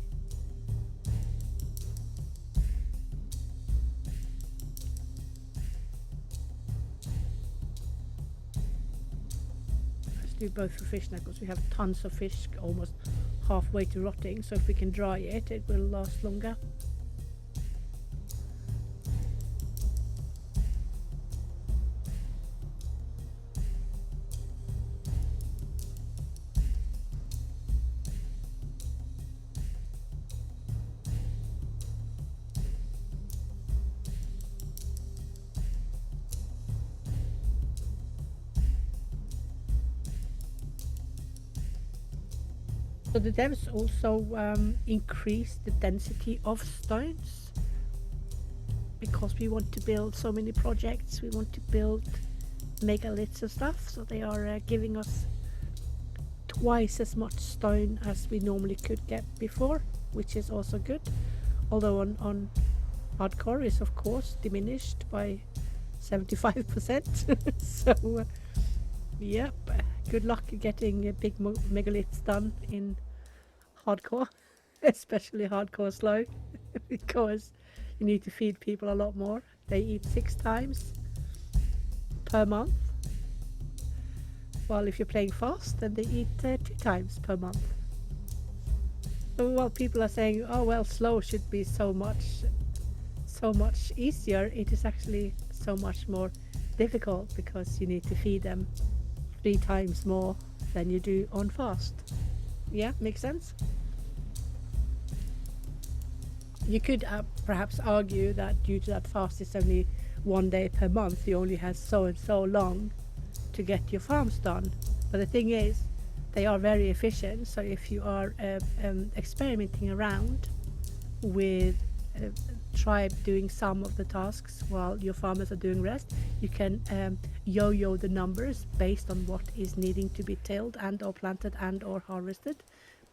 Let's do both for fish now, because we have tons of fish almost halfway to rotting, so if we can dry it, it will last longer. So the devs also increase the density of stones, because we want to build so many projects. We want to build megaliths and stuff, so they are giving us twice as much stone as we normally could get before, which is also good. Although on hardcore is of course diminished by 75%. So yep, good luck getting big megaliths done in hardcore, especially hardcore slow, because you need to feed people a lot more. They eat 6 times per month, while if you're playing fast, then they eat 2 times per month. So while people are saying, oh well, slow should be so much easier, it is actually so much more difficult, because you need to feed them 3 times more than you do on fast. Yeah, makes sense? You could perhaps argue that due to that fast is only 1 day per month, you only have so and so long to get your farms done. But the thing is, they are very efficient, so if you are experimenting around with a tribe doing some of the tasks while your farmers are doing rest, you can yo-yo the numbers based on what is needing to be tilled and or planted and or harvested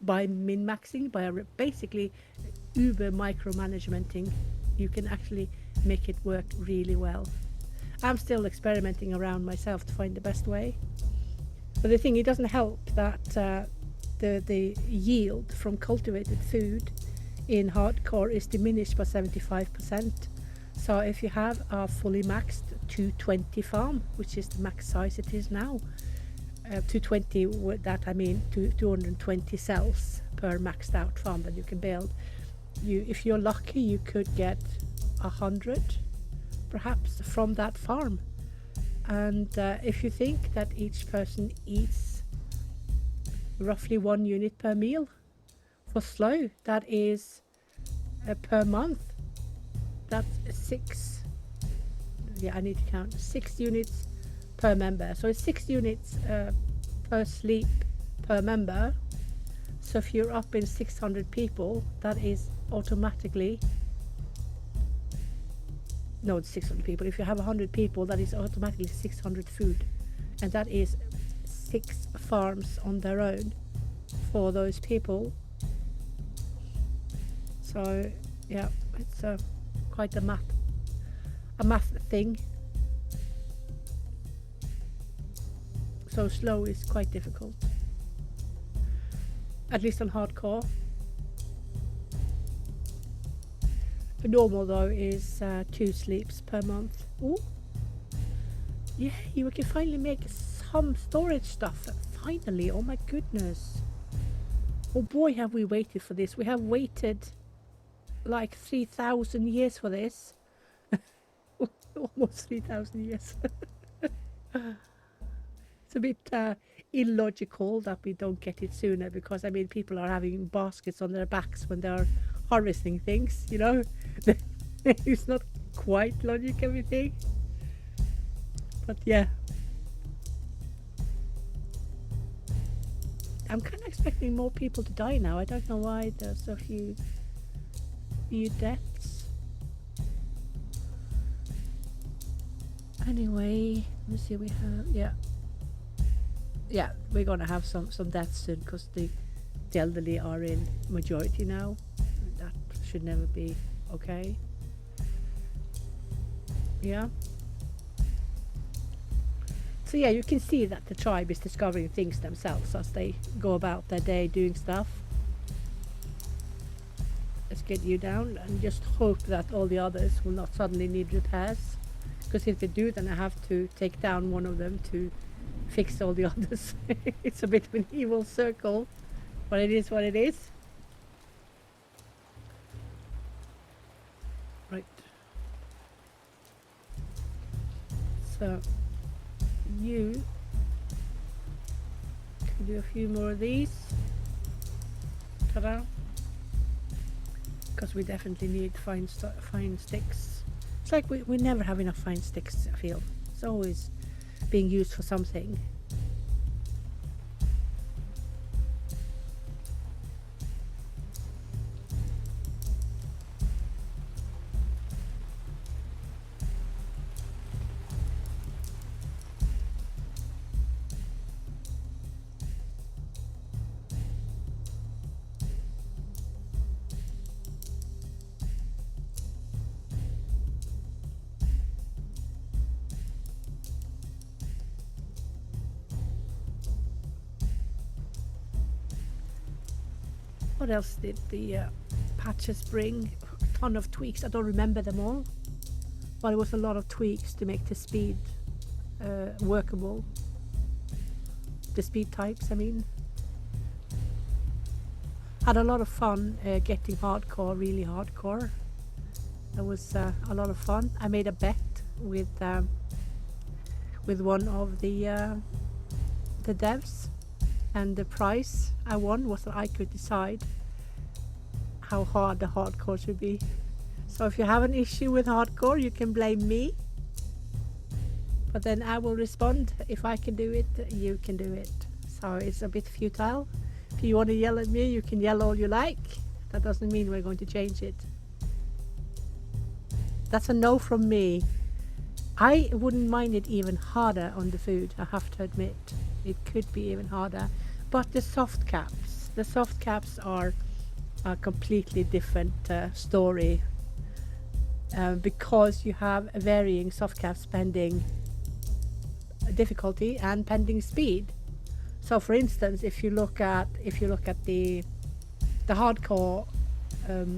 by min-maxing, by basically uber micro-managementing. You can actually make it work really well. I'm still experimenting around myself to find the best way. But the thing, it doesn't help that the yield from cultivated food in hardcore is diminished by 75%. So if you have a fully maxed 220 farm, which is the max size it is now, 220, with that I mean 220 cells per maxed out farm that you can build. If you're lucky, you could get 100 perhaps from that farm. And if you think that each person eats roughly 1 unit per meal for slow, that is per month, that's 6. Yeah, I need to count 6 units per member. So it's 6 units per sleep per member. So if you're up in 600 people, that is automatically, no, it's 600 people. If you have 100 people, that is automatically 600 food. And that is 6 farms on their own for those people. So yeah, it's quite a math thing. So slow is quite difficult, at least on hardcore. Normal though is 2 sleeps per month. Ooh, yeah, you can finally make some storage stuff. Finally, oh my goodness. Oh boy, have we waited for this. We have waited like 3,000 years for this. Almost 3,000 years. It's a bit illogical that we don't get it sooner, because I mean people are having baskets on their backs when they're harvesting things, you know. It's not quite logic, everything, but yeah, I'm kind of expecting more people to die now. I don't know why there's so few deaths. Anyway, let's see, we have, yeah, we're gonna have some deaths soon, because the elderly are in majority now. That should never be okay. Yeah. So yeah, you can see that the tribe is discovering things themselves as they go about their day doing stuff. Let's get you down and just hope that all the others will not suddenly need repairs, because if they do, then I have to take down one of them to fix all the others. It's a bit of an evil circle, but it is what it is. Right. So you can do a few more of these. Ta-da! Because we definitely need fine sticks. It's like we never have enough fine sticks, I feel. It's always being used for something. What else did the patches bring? A ton of tweaks. I don't remember them all, but it was a lot of tweaks to make the speed workable. The speed types, I mean. Had a lot of fun getting hardcore, really hardcore. That was a lot of fun. I made a bet with one of the devs, and the prize I won was that I could decide how hard the hardcore should be. So if you have an issue with hardcore, you can blame me, but then I will respond. If I can do it, you can do it. So it's a bit futile. If you want to yell at me, you can yell all you like. That doesn't mean we're going to change it. That's a no from me. I wouldn't mind it even harder on the food, I have to admit. It could be even harder. But the soft caps are a completely different story, because you have varying soft caps pending difficulty and pending speed. So for instance, if you look at the hardcore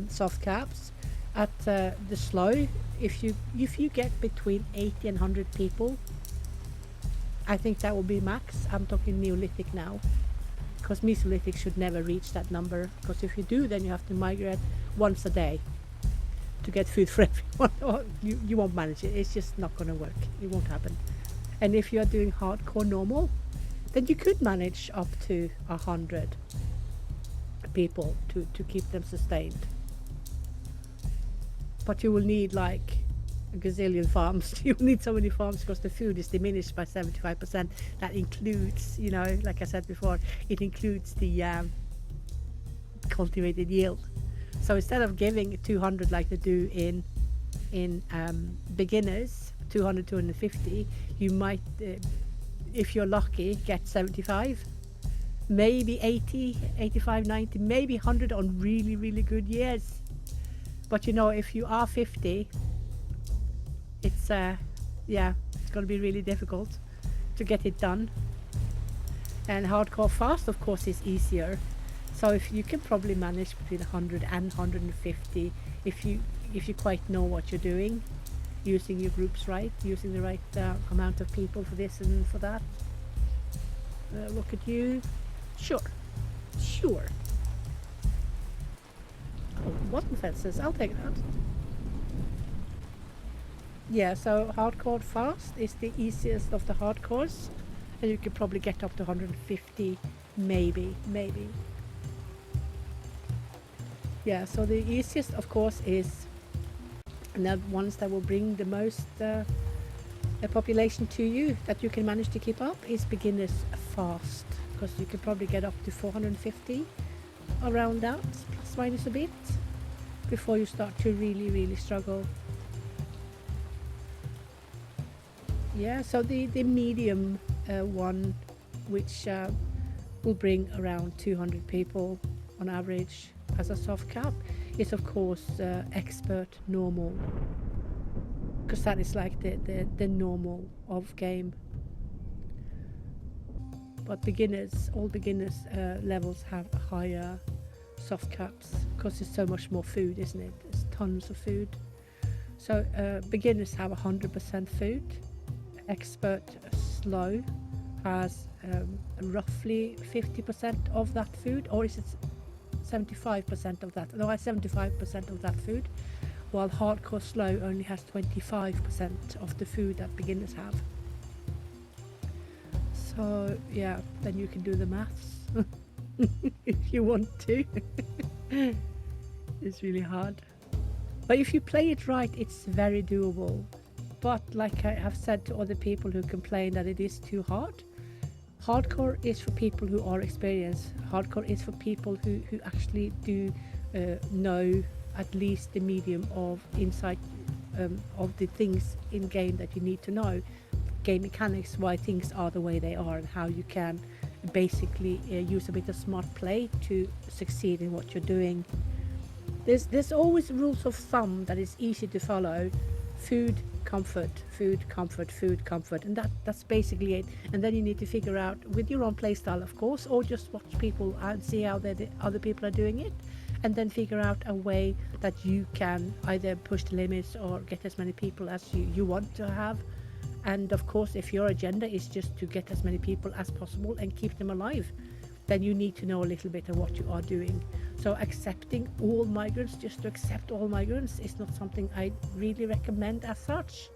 soft caps, at the slow if you get between 80 and 100 people, I think that will be max. I'm talking Neolithic now, because Mesolithic should never reach that number, because if you do, then you have to migrate once a day to get food for everyone. Or you won't manage it. It's just not going to work. It won't happen. And if you are doing hardcore normal, then you could manage up to 100 people to keep them sustained. But you will need like a gazillion farms. You will need so many farms because the food is diminished by 75%. That includes, you know, like I said before, it includes the cultivated yield. So instead of giving 200 like they do in beginners, 200, 250, you might, if you're lucky, get 75, maybe 80, 85, 90, maybe 100 on really, really good years. But you know, if you are 50, it's it's going to be really difficult to get it done. And hardcore fast, of course, is easier. So if you can probably manage between 100 and 150, if you quite know what you're doing, using your groups right, using the right amount of people for this and for that. Look at you. Sure. Oh, bottom fences, I'll take that. Yeah, so hardcore fast is the easiest of the hardcores, and you could probably get up to 150, maybe. Yeah, so the easiest, of course, is, and the ones that will bring the most population to you that you can manage to keep up, is beginners fast, because you can probably get up to 450, around that, plus minus a bit, before you start to really struggle. Yeah, so the medium one, which will bring around 200 people on average as a soft cap, is of course expert normal, because that is like the normal of game. But beginners, all beginners levels have higher soft caps, because there's so much more food, isn't it? There's tons of food. So beginners have 100% food. Expert slow has roughly 50% of that food, or is it 75% of that? No, 75% of that food, while hardcore slow only has 25% of the food that beginners have. So yeah, then you can do the maths if you want to. It's really hard, but if you play it right, it's very doable. But like I have said to other people who complain that it is too hard, hardcore is for people who are experienced. Hardcore is for people who actually do know at least the medium of insight of the things in game that you need to know. Game mechanics, why things are the way they are, and how you can basically use a bit of smart play to succeed in what you're doing. There's always rules of thumb that is easy to follow. Food, comfort, and that's basically it. And then you need to figure out with your own playstyle, of course, or just watch people and see how the other people are doing it, and then figure out a way that you can either push the limits or get as many people as you want to have. And of course, if your agenda is just to get as many people as possible and keep them alive, then you need to know a little bit of what you are doing. So accepting all migrants, just to accept all migrants, is not something I really recommend as such.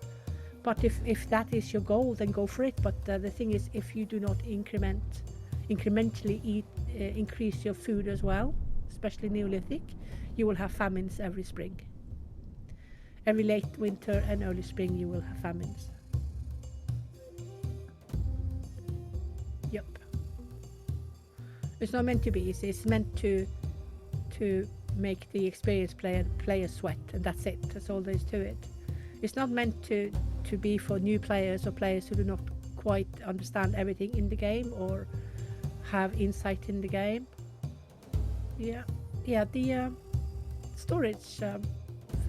But if that is your goal, then go for it. But the thing is, if you do not incrementally increase your food as well, especially Neolithic, you will have famines every spring. Every late winter and early spring you will have famines. Yep. It's not meant to be easy. It's meant to make the experienced player sweat, and that's it. That's all there is to it. It's not meant to be for new players or players who do not quite understand everything in the game or have insight in the game. Yeah, the storage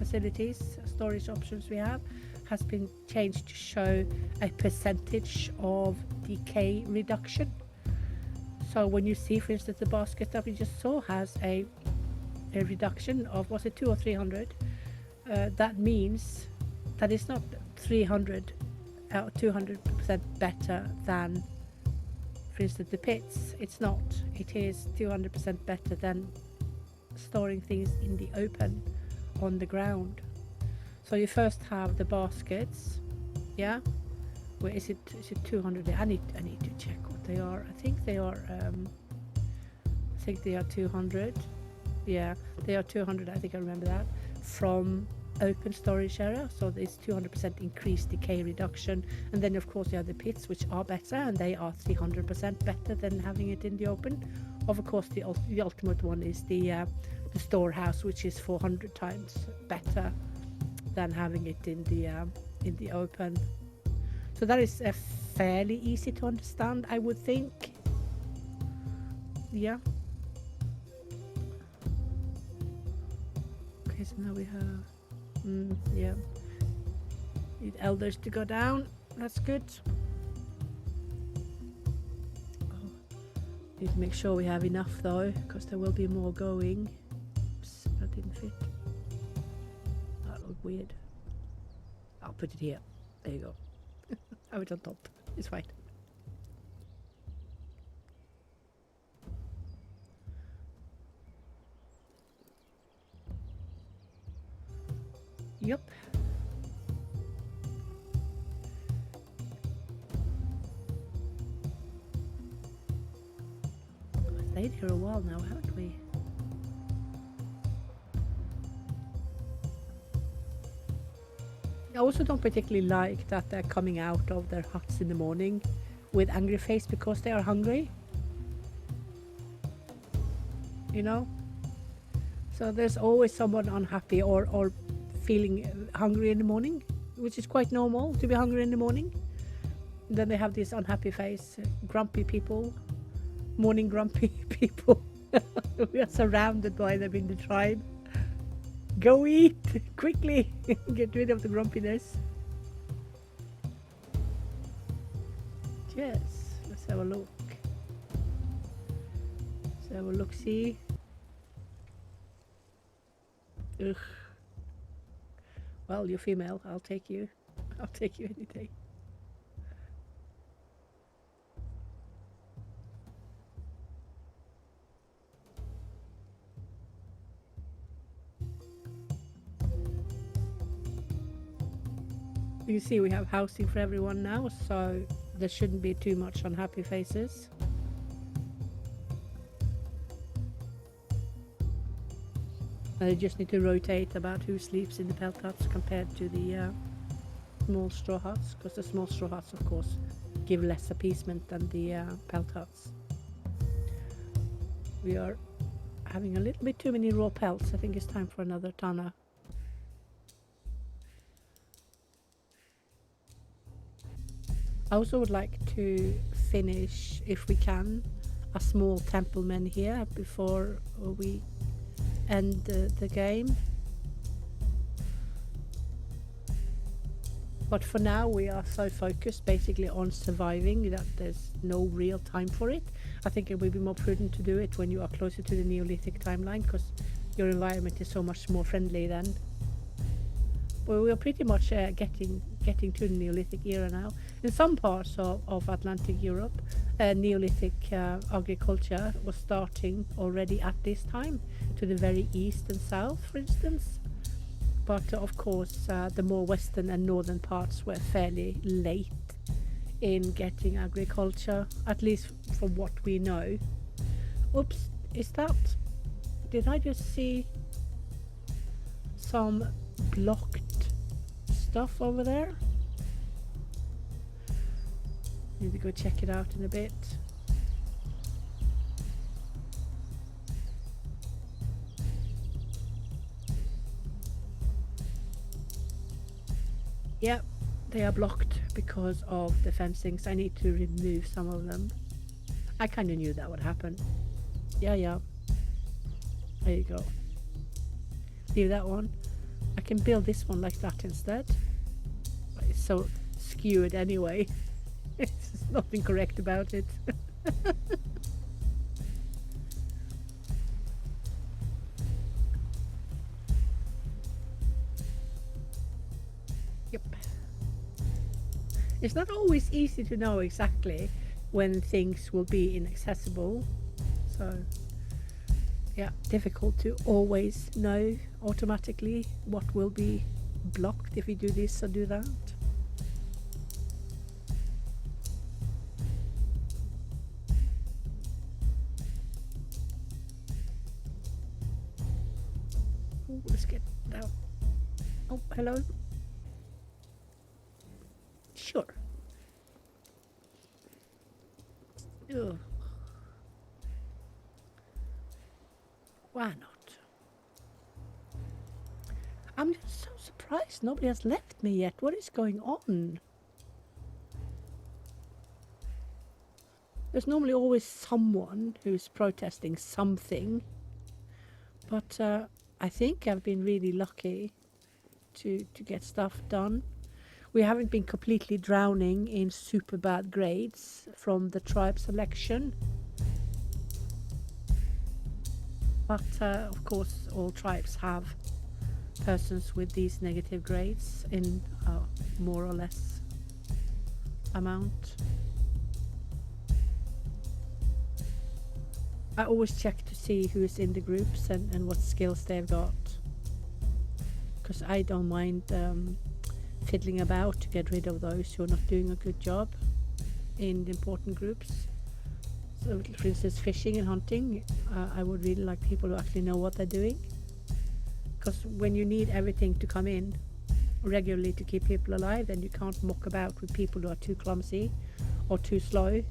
facilities, storage options we have has been changed to show a percentage of decay reduction. So when you see, for instance, the basket that we just saw has a reduction of, was it 200 or 300? That means that is not 300 or 200% better than, for instance, the pits. It's not. It is 200% better than storing things in the open on the ground. So you first have the baskets, yeah. Where is it? Is it 200? I need to check what they are. I think they are. I think they are 200. Yeah, they are 200. I think I remember that from open storage area. So there's 200% increased decay reduction, and then of course you have the pits, which are better, and they are 300% better than having it in the open. Of course, the ultimate one is the storehouse, which is 400 times better than having it in the open. So that is fairly easy to understand, I would think. Yeah. Okay, so now we have yeah, need elders to go down. That's good. Oh, need to make sure we have enough though, because there will be more going. Oops, that didn't fit. That looked weird. I'll put it here. There you go. Have it on top. It's fine. Yep. We've stayed here a while now, haven't we? I also don't particularly like that they're coming out of their huts in the morning with angry face because they are hungry. You know? So there's always someone unhappy or feeling hungry in the morning, which is quite normal to be hungry in the morning. And then they have this unhappy face, grumpy people, morning grumpy people. We are surrounded by them in the tribe. Go eat quickly. Get rid of the grumpiness. Yes, let's have a look. Let's have a look. See. Ugh. Well, you're female. I'll take you. I'll take you any day. You see, we have housing for everyone now, so there shouldn't be too much unhappy faces. They just need to rotate about who sleeps in the pelt huts compared to the small straw huts, because the small straw huts, of course, give less appeasement than the pelt huts. We are having a little bit too many raw pelts. I think it's time for another Tana. I also would like to finish, if we can, a small templeman here before we end the game. But for now we are so focused basically on surviving that there's no real time for it. I think it will be more prudent to do it when you are closer to the Neolithic timeline, because your environment is so much more friendly then. Well, we are pretty much getting to the Neolithic era now. In some parts of Atlantic Europe, Neolithic agriculture was starting already at this time, to the very east and south, for instance. But of course, the more western and northern parts were fairly late in getting agriculture, at least from what we know. Oops, is that... Did I just see some blocked stuff over there? Need to go check it out in a bit. Yep, they are blocked because of the fencings. I need to remove some of them. I kind of knew that would happen. Yeah. There you go. Leave that one. I can build this one like that instead. But it's so skewed anyway. There's nothing correct about it. Yep. It's not always easy to know exactly when things will be inaccessible. So, yeah, difficult to always know automatically what will be blocked if you do this or do that. Ooh, let's get down. Oh, hello. Sure. Ugh. Why not? I'm just so surprised nobody has left me yet. What is going on? There's normally always someone who's protesting something, but I think I've been really lucky to get stuff done. We haven't been completely drowning in super bad grades from the tribe selection. But of course all tribes have persons with these negative grades in more or less amount. I always check to see who is in the groups and what skills they've got, because I don't mind fiddling about to get rid of those who are not doing a good job in the important groups. So for instance, fishing and hunting, I would really like people who actually know what they're doing, because when you need everything to come in regularly to keep people alive, then you can't muck about with people who are too clumsy or too slow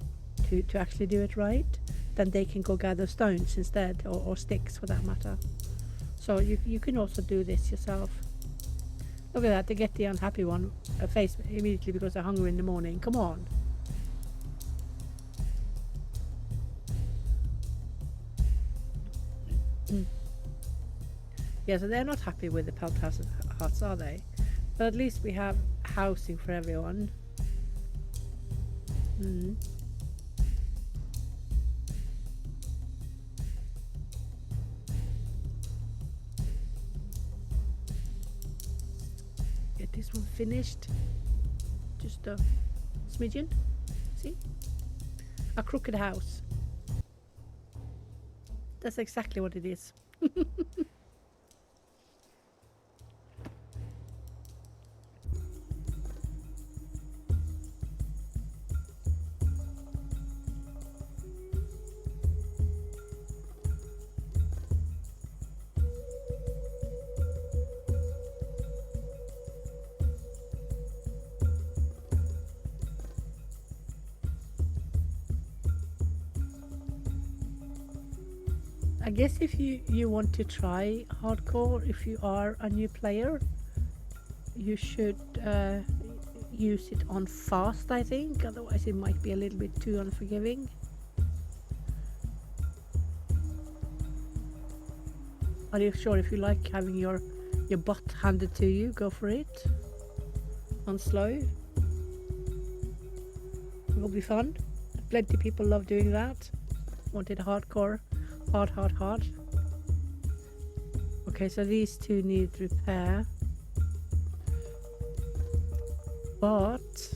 to actually do it right. Then they can go gather stones instead, or sticks for that matter. So you can also do this yourself. Look at that, they get the unhappy one face immediately because they're hungry in the morning. Come on. Yeah, so they're not happy with the pelt huts, are they? But at least we have housing for everyone. Get this one finished. Just a smidgen. See? A crooked house. That's exactly what it is. I guess if you want to try hardcore, if you are a new player, you should use it on fast, I think. Otherwise it might be a little bit too unforgiving. Are you sure if you like having your butt handed to you, go for it. On slow. It will be fun. Plenty of people love doing that. Wanted hardcore. Hard. Okay, so these two need repair. But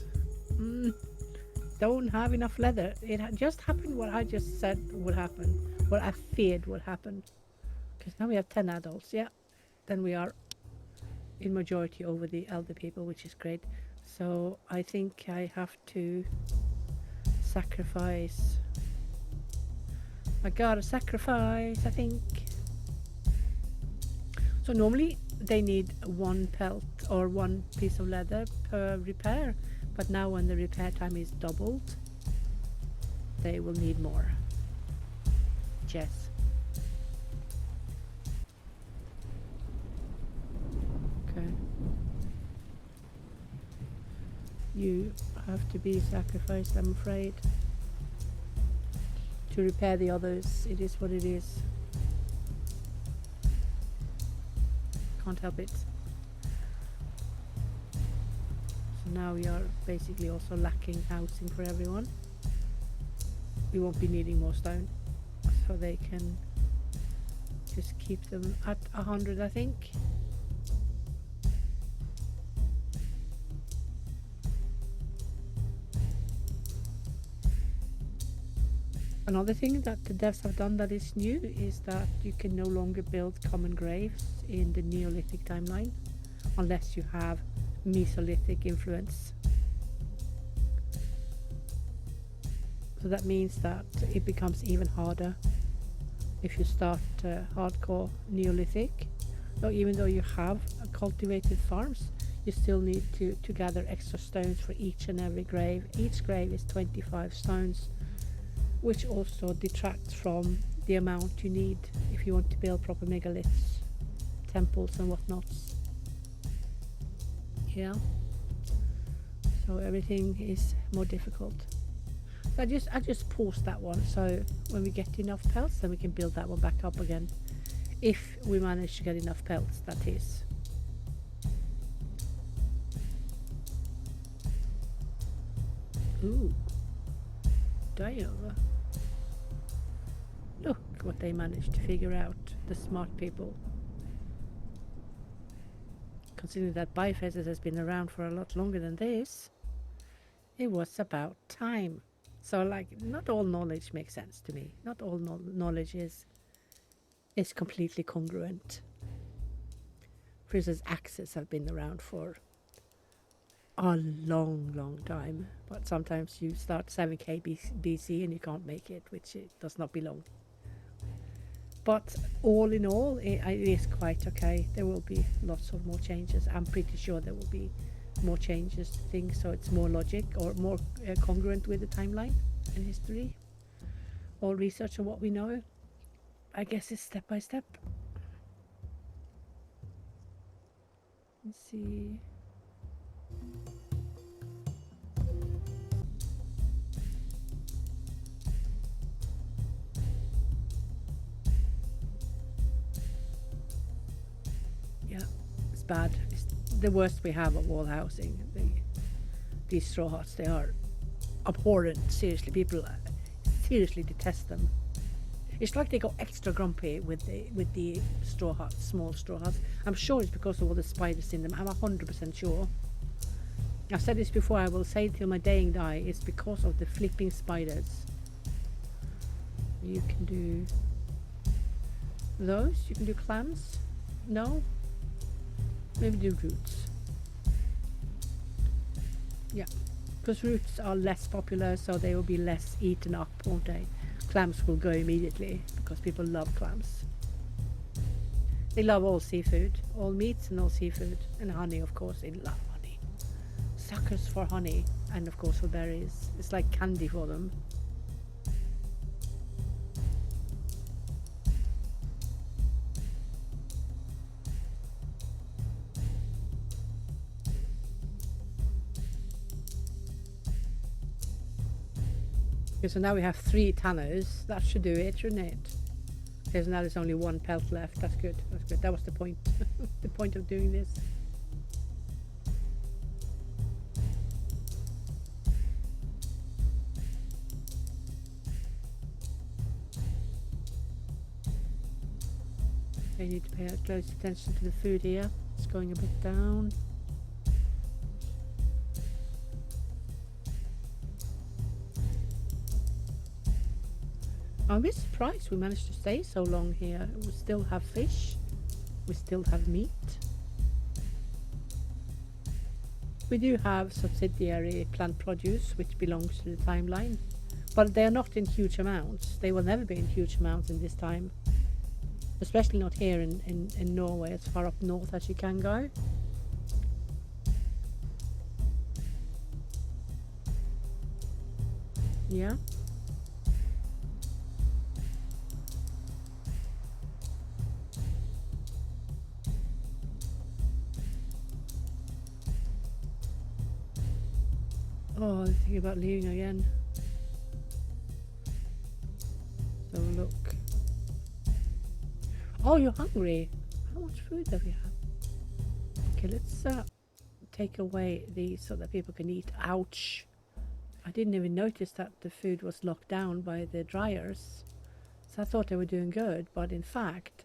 don't have enough leather. It just happened what I just said would happen. What I feared would happen. Because now we have 10 adults, yeah. Then we are in majority over the elder people, which is great. So I think I have to sacrifice. I gotta sacrifice, I think. So normally they need one pelt or one piece of leather per repair, but now when the repair time is doubled, they will need more. Jess. Okay. You have to be sacrificed, I'm afraid. To repair the others, it is what it is. Can't help it. So now we are basically also lacking housing for everyone. We won't be needing more stone, so they can just keep them at 100, I think. Another thing that the devs have done that is new is that you can no longer build common graves in the Neolithic timeline unless you have Mesolithic influence. So that means that it becomes even harder if you start hardcore Neolithic. So even though you have cultivated farms, you still need to gather extra stones for each and every grave. Each grave is 25 stones, which also detracts from the amount you need if you want to build proper megaliths, temples and whatnots. Yeah. So everything is more difficult. I just paused that one, so when we get enough pelts, then we can build that one back up again. If we manage to get enough pelts, that is. Ooh. Damn. Look what they managed to figure out, the smart people. Considering that biophases has been around for a lot longer than this, it was about time. So, like, not all knowledge makes sense to me. Not all knowledge is completely congruent. For instance, axes have been around for a long time, but sometimes you start 7k BC and you can't make it, which it does not belong. But all in all, it is quite okay. There will be lots of more changes. I'm pretty sure there will be more changes to things, so it's more logic or more congruent with the timeline and history. All research on what we know, I guess, is step by step. Let's see. Yeah, it's bad. It's the worst we have of wall housing. These straw huts, they are abhorrent. Seriously, people seriously detest them. It's like they go extra grumpy with the straw huts, small straw huts. I'm sure it's because of all the spiders in them. I'm 100% sure. I've said this before, I will say it till my dying day. It's because of the flipping spiders. You can do those. You can do clams. No? Maybe do roots. Yeah. Because roots are less popular, so they will be less eaten up, won't they? Clams will go immediately because people love clams. They love all seafood, all meats and all seafood, and honey, of course. They love honey. Suckers for honey, and of course for berries. It's like candy for them. Okay, so now we have 3 tanners. That should do it, shouldn't it? Okay, so now there's only 1 pelt left. That's good. That's good. That was the point. The point of doing this. I need to pay close attention to the food here. It's going a bit down. I'm a bit surprised we managed to stay so long here. We still have fish. We still have meat. We do have subsidiary plant produce, which belongs to the timeline. But they are not in huge amounts. They will never be in huge amounts in this time. Especially not here in Norway, as far up north as you can go. Yeah. Oh, I'm thinking about leaving again. So look. Oh, you're hungry. How much food have you had? Okay, let's take away these so that people can eat. Ouch. I didn't even notice that the food was locked down by the dryers. So I thought they were doing good, but in fact,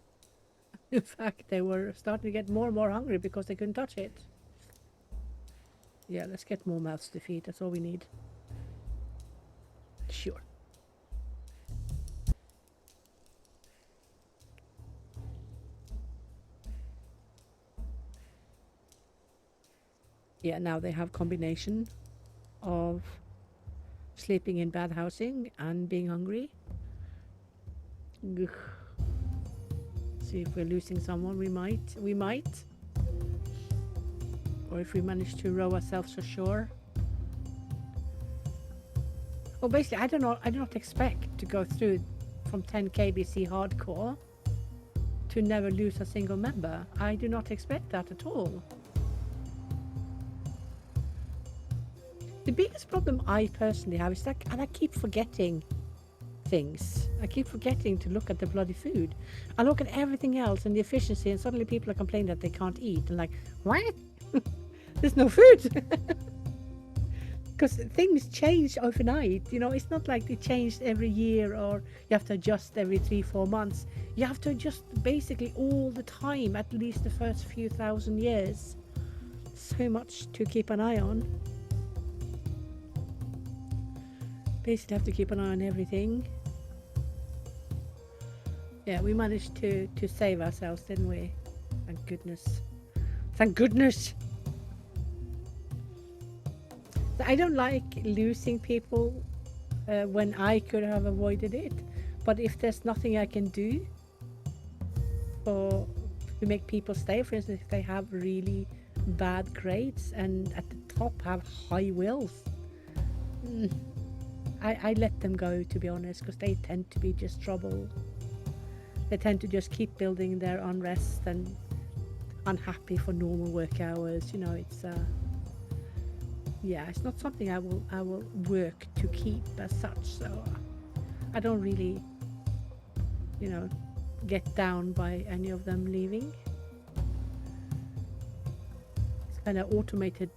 they were starting to get more and more hungry because they couldn't touch it. Yeah, let's get more mouths to feed. That's all we need. Sure. Yeah, now they have combination of sleeping in bad housing and being hungry. Ugh. See if we're losing someone. We might. Or if we manage to row ourselves ashore. Well, basically, I do not expect to go through from 10k BC hardcore to never lose a single member. I do not expect that at all. The biggest problem I personally have is that, and I keep forgetting things. I keep forgetting to look at the bloody food. I look at everything else and the efficiency, and suddenly people are complaining that they can't eat. And like, what? There's no food. Because things change overnight. You know, it's not like they changed every year or you have to adjust every 3-4 months. You have to adjust basically all the time, at least the first few thousand years. So much to keep an eye on. Basically have to keep an eye on everything. Yeah, we managed to save ourselves, didn't we? Thank goodness. Thank goodness! I don't like losing people when I could have avoided it. But if there's nothing I can do to make people stay, for instance, if they have really bad grades and at the top have high wills, I let them go, to be honest, because they tend to be just trouble. They tend to just keep building their unrest and unhappy for normal work hours. You know, it's yeah, it's not something I will work to keep as such. So I don't really, you know, get down by any of them leaving. It's kind of automated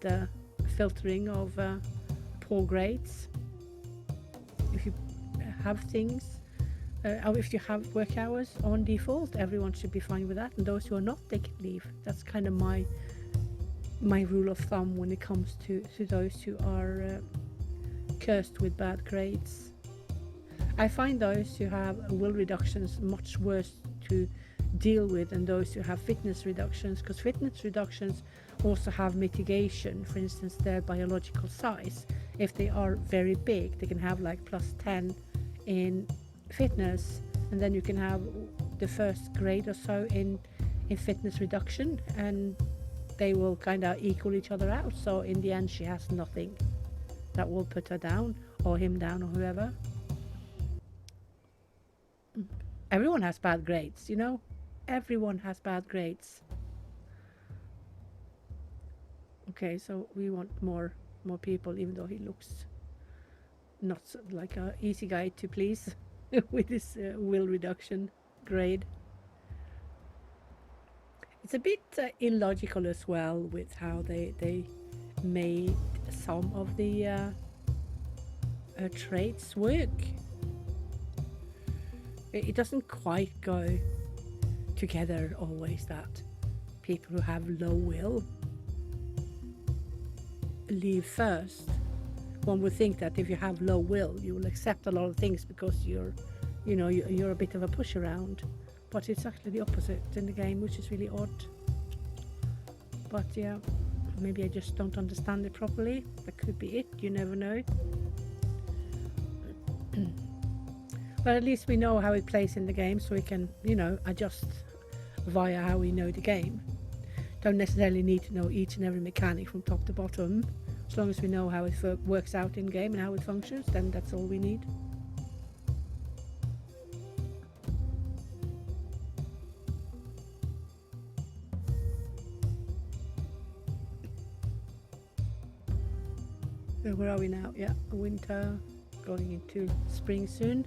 filtering of poor grades. If you have things, or if you have work hours on default, everyone should be fine with that. And those who are not, they can leave. That's kind of my rule of thumb when it comes to those who are cursed with bad grades. I find those who have will reductions much worse to deal with than those who have fitness reductions, because fitness reductions also have mitigation. For instance, their biological size. If they are very big, they can have like +10 in fitness, and then you can have the first grade or so in fitness reduction, and they will kind of equal each other out. So in the end, she has nothing that will put her down, or him down, or whoever. Everyone has bad grades, you know. Everyone has bad grades. Okay, so we want more people, even though he looks not so, like a easy guy to please with his will reduction grade. It's a bit illogical as well with how they made some of the traits work. It doesn't quite go together always that people who have low will leave first. One would think that if you have low will, you will accept a lot of things because you're a bit of a push around. But it's actually the opposite in the game, which is really odd. But yeah, maybe I just don't understand it properly. That could be it, you never know. But at least we know how it plays in the game, so we can, adjust via how we know the game. Don't necessarily need to know each and every mechanic from top to bottom. As long as we know how it works out in game and how it functions, then that's all we need. Where are we now? Yeah, winter, going into spring soon.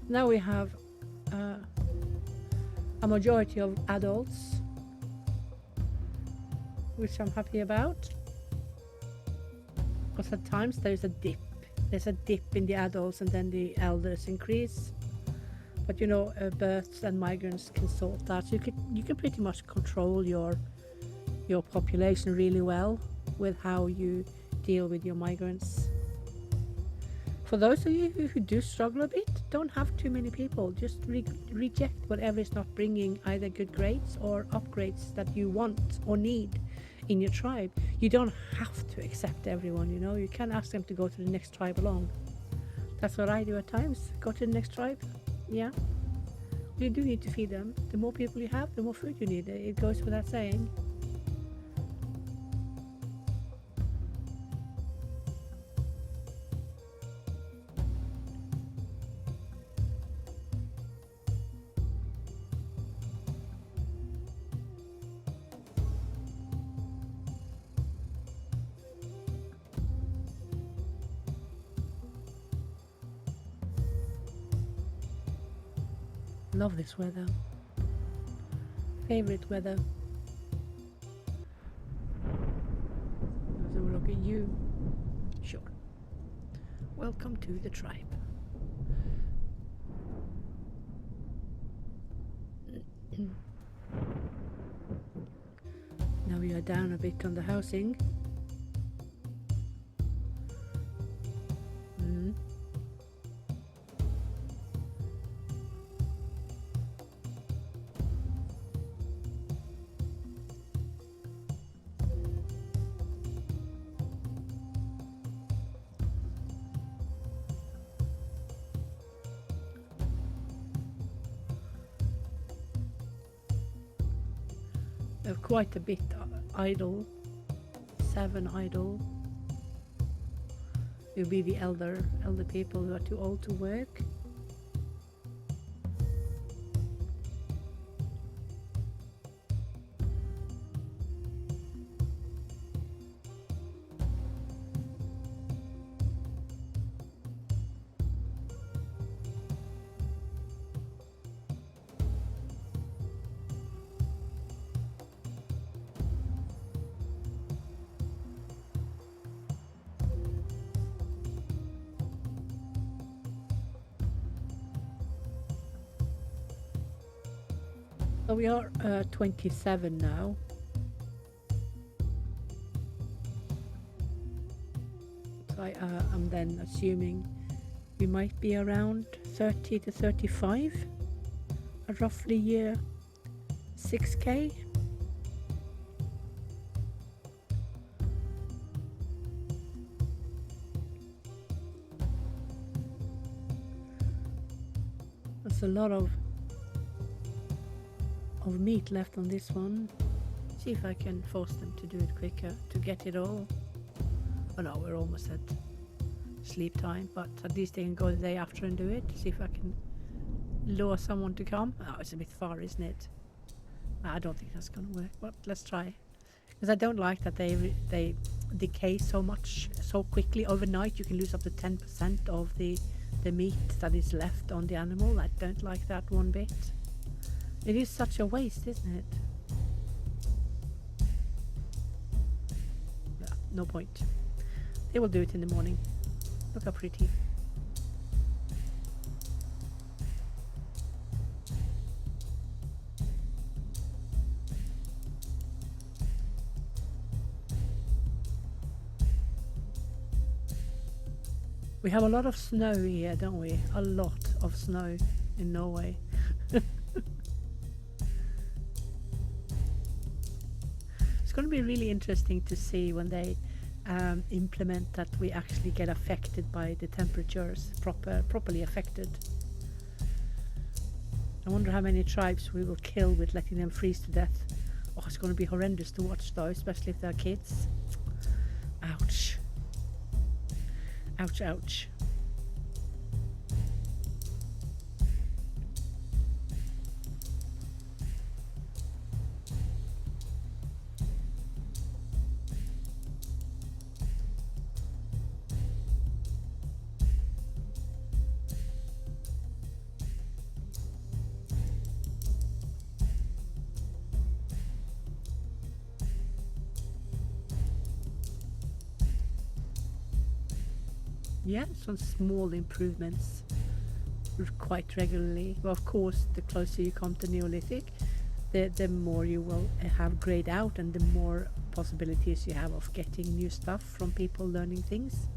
Now we have a majority of adults, which I'm happy about, because at times there's a dip. There's a dip in the adults and then the elders increase. But births and migrants can sort that. So you can pretty much control your population really well with how you deal with your migrants. For those of you who do struggle a bit, don't have too many people. Just reject whatever is not bringing either good grades or upgrades that you want or need in your tribe. You don't have to accept everyone, you know. You can ask them to go to the next tribe alone. That's what I do at times. Go to the next tribe. Yeah. You do need to feed them. The more people you have, the more food you need. It goes without saying. Love this weather. Favorite weather. So we'll look at you. Sure. Welcome to the tribe. Now we are down a bit on the housing. Quite a bit idle. 7 idle. Will be the elder people who are too old to work. So we are 27 now. So I'm then assuming we might be around 30 to 35, roughly 6K. That's a lot of meat left on this one. See if I can force them to do it quicker to get it all. Oh no, we're almost at sleep time, but at least they can go the day after and do it. See if I can lure someone to come. Oh, it's a bit far, isn't it? I don't think that's gonna work, but let's try. Because I don't like that they decay so much so quickly overnight. You can lose up to 10% of the meat that is left on the animal. I don't like that one bit. It is such a waste, isn't it? Yeah, no point. They will do it in the morning. Look how pretty. We have a lot of snow here, don't we? A lot of snow in Norway. It's going to be really interesting to see when they implement that we actually get affected by the temperatures, properly affected. I wonder how many tribes we will kill with letting them freeze to death. Oh, it's going to be horrendous to watch though, especially if they're kids. Ouch. Ouch, ouch. Yeah, some small improvements quite regularly. Well, of course, the closer you come to Neolithic, the more you will have grayed out and the more possibilities you have of getting new stuff from people learning things.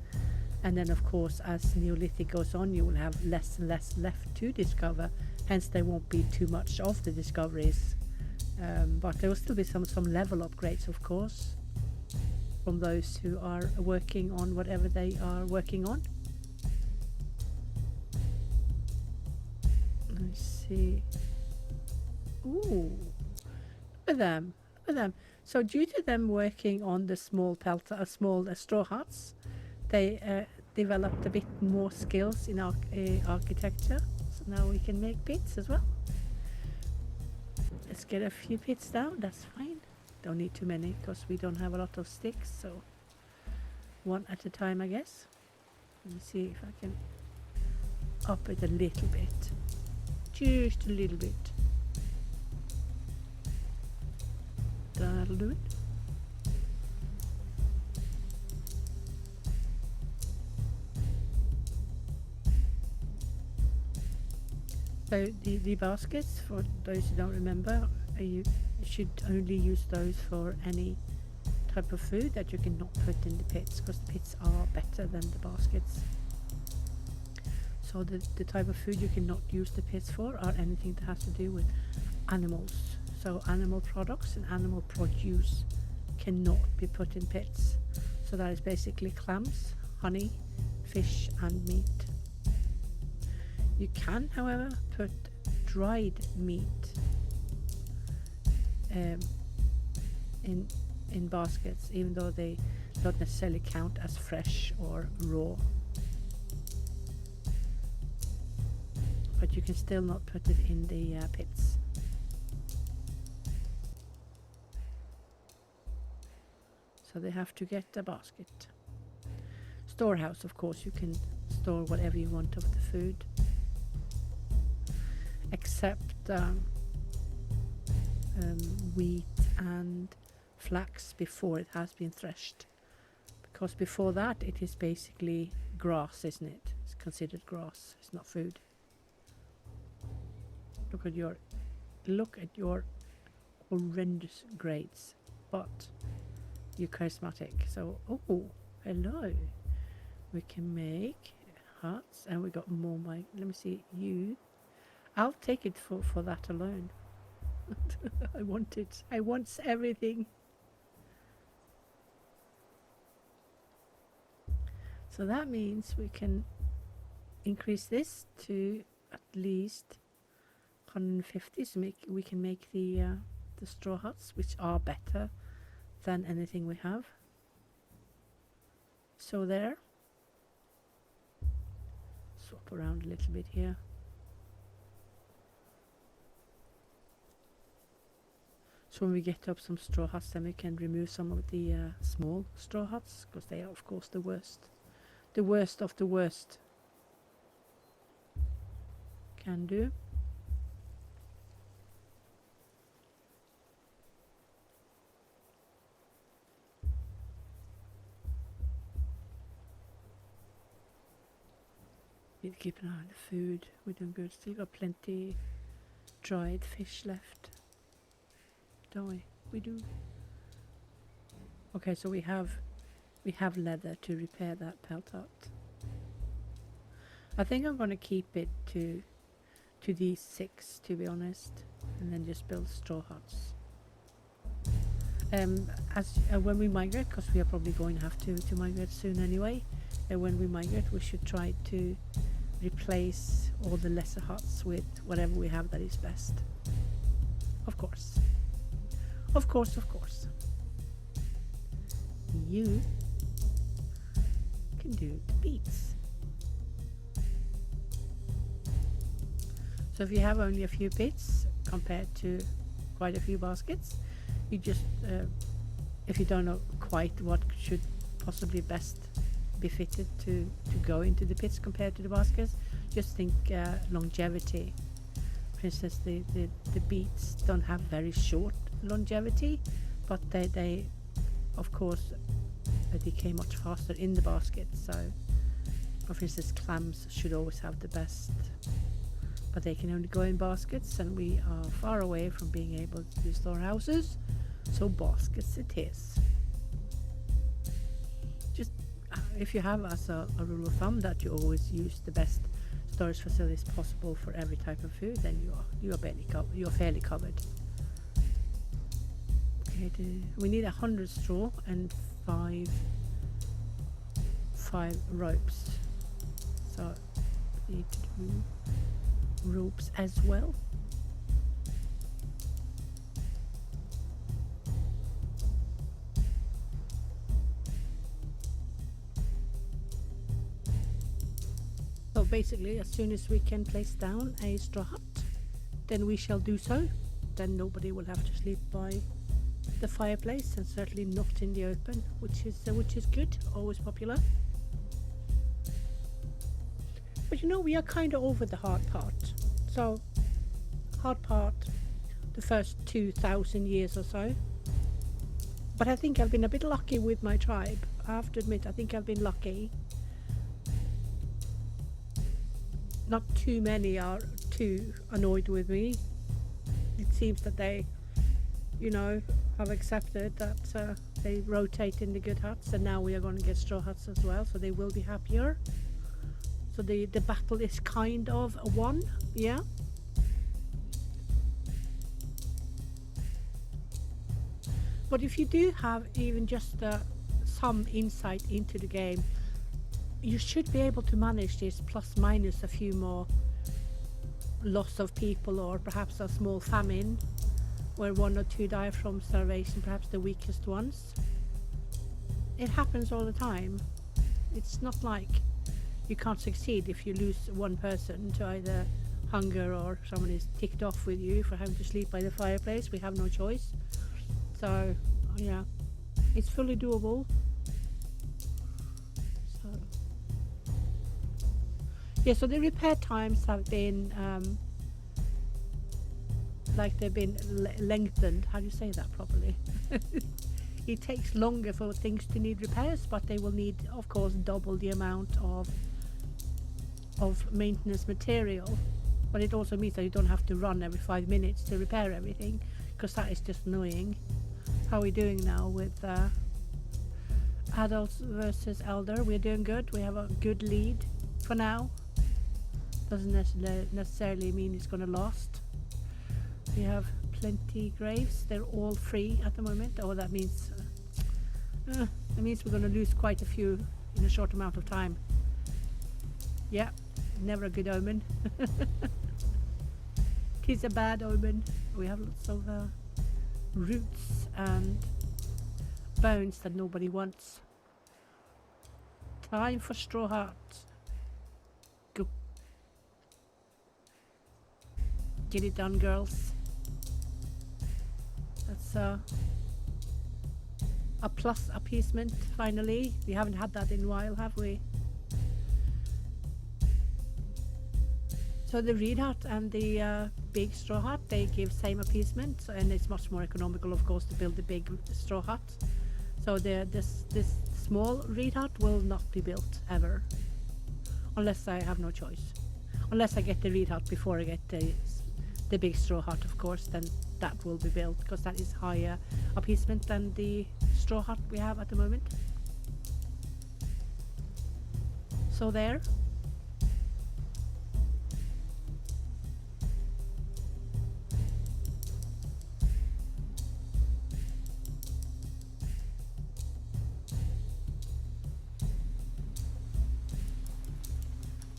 And then, of course, as Neolithic goes on, you will have less and less left to discover. Hence, there won't be too much of the discoveries. But there will still be some level upgrades, of course, from those who are working on whatever they are working on. Let's see. Ooh, look at them! Look at them! So, due to them working on the small straw huts, they developed a bit more skills in architecture. So now we can make pits as well. Let's get a few pits down. That's fine. Don't need too many because we don't have a lot of sticks. So one at a time, I guess. Let me see if I can up it a little bit. Just a little bit. That'll do it. So the baskets, for those who don't remember, you should only use those for any type of food that you cannot put in the pits, because the pits are better than the baskets. So the type of food you cannot use the pits for are anything that has to do with animals. So animal products and animal produce cannot be put in pits. So that is basically clams, honey, fish and meat. You can, however, put dried meat in baskets, even though they don't necessarily count as fresh or raw. But you can still not put it in the pits. So they have to get a basket. Storehouse, of course, you can store whatever you want of the food, except wheat and flax before it has been threshed, because before that it is basically grass, isn't it? It's considered grass, it's not food. Look at your horrendous grades, but you're charismatic. So, oh, hello. We can make huts, and we got more. Let me see you. I'll take it for that alone. I want it. I want everything. So that means we can increase this to at least 150. So we can make the straw huts, which are better than anything we have. So there. Swap around a little bit here. So when we get up some straw huts, then we can remove some of the small straw huts, because they are, of course, the worst. The worst of the worst. Can do. Need to keep an eye on the food. We're doing good. Still got plenty dried fish left. Don't we? We do. Okay, so we have leather to repair that pelt hut. I think I'm gonna keep it to these 6, to be honest, and then just build straw huts. When we migrate, because we are probably going to have to migrate soon anyway. When we migrate, we should try to replace all the lesser huts with whatever we have that is best. Of course. Of course, of course. You can do the beets. So if you have only a few pits compared to quite a few baskets, you just, if you don't know quite what should possibly best be fitted to go into the pits compared to the baskets, just think longevity. For instance, the beets don't have very short longevity, but they of course decay much faster in the basket. So for instance, clams should always have the best, but they can only go in baskets, and we are far away from being able to do storehouses, so baskets it is. Just if you have as a rule of thumb that you always use the best storage facilities possible for every type of food, then you're fairly covered. Okay, we need 100 straw and five ropes. So we need to do ropes as well. So basically, as soon as we can place down a straw hut, then we shall do so. Then nobody will have to sleep by the fireplace, and certainly not in the open, which is good. Always popular. But you know, we are kind of over the hard part. So, hard part, the first 2,000 years or so. But I think I've been a bit lucky with my tribe. I have to admit, I think I've been lucky. Not too many are too annoyed with me. It seems that they, you know, have accepted that they rotate in the good huts, and now we are going to get straw huts as well, so they will be happier. So the battle is kind of won, yeah. But if you do have even just some insight into the game, you should be able to manage this plus minus a few more loss of people, or perhaps a small famine where 1 or 2 die from starvation, perhaps the weakest ones. It happens all the time. It's not like you can't succeed if you lose one person to either hunger or someone is ticked off with you for having to sleep by the fireplace. We have no choice. So yeah, it's fully doable. So yeah, so the repair times have been like they've been lengthened. How do you say that properly? It takes longer for things to need repairs, but they will need, of course, double the amount of maintenance material. But it also means that you don't have to run every 5 minutes to repair everything, because that is just annoying. How are we doing now with adults versus elder? We're doing good. We have a good lead for now. Doesn't necessarily mean it's going to last. We have plenty graves. They're all free at the moment. Oh, that means we're going to lose quite a few in a short amount of time. Yeah, never a good omen. Tis a bad omen. We have lots of roots and bones that nobody wants. Time for straw hut. Go. Get it done, girls. That's a plus appeasement, finally. We haven't had that in a while, have we? So the reed hut and the big straw hut, they give same appeasement, and it's much more economical, of course, to build the big straw hut. So this small reed hut will not be built ever, unless I have no choice. Unless I get the reed hut before I get the big straw hut, of course, then that will be built, because that is higher appeasement than the straw hut we have at the moment. So there.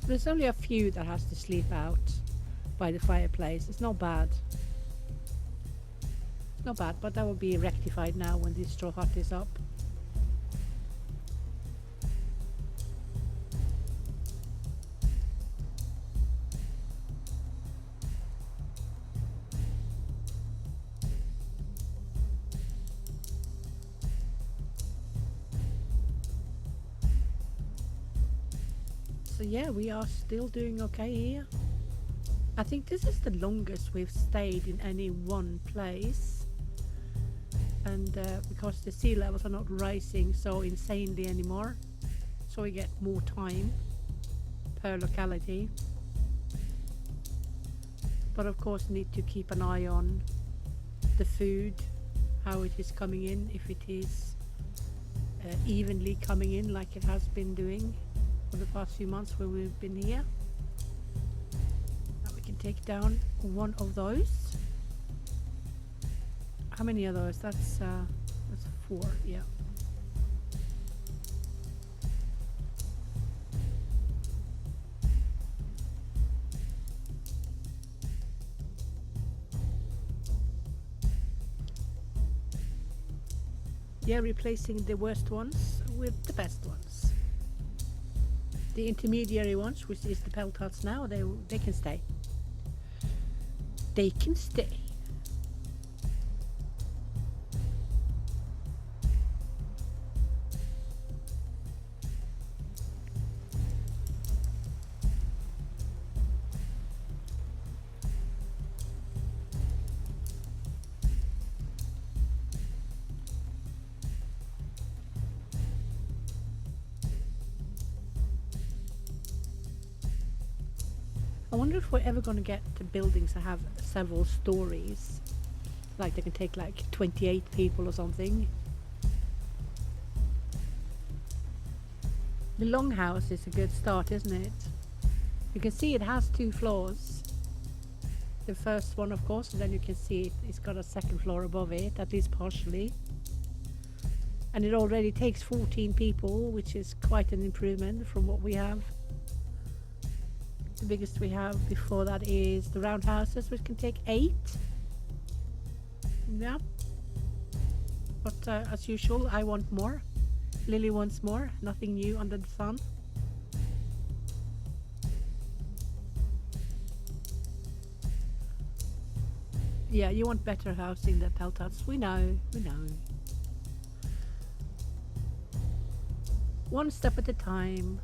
There's only a few that has to sleep out by the fireplace. It's not bad. Not bad, but that will be rectified now when this straw hut is up. So yeah, we are still doing okay here. I think this is the longest we've stayed in any one place. And because the sea levels are not rising so insanely anymore, so we get more time per locality. But of course need to keep an eye on the food, how it is coming in, if it is evenly coming in like it has been doing for the past few months where we've been here. Now we can take down one of those. How many are those? That's 4, yeah. Yeah, replacing the worst ones with the best ones. The intermediary ones, which is the pelt huts now, they can stay. They can stay. I wonder if we're ever going to get to buildings that have several stories. Like they can take like 28 people or something. The longhouse is a good start, isn't it? You can see it has 2 floors. The first one, of course, and then you can see it's got a second floor above it, at least partially. And it already takes 14 people, which is quite an improvement from what we have. The biggest we have before that is the roundhouses, which can take 8. Yeah. But as usual, I want more. Lily wants more. Nothing new under the sun. Yeah, you want better housing than pelt huts. We know, we know. One step at a time.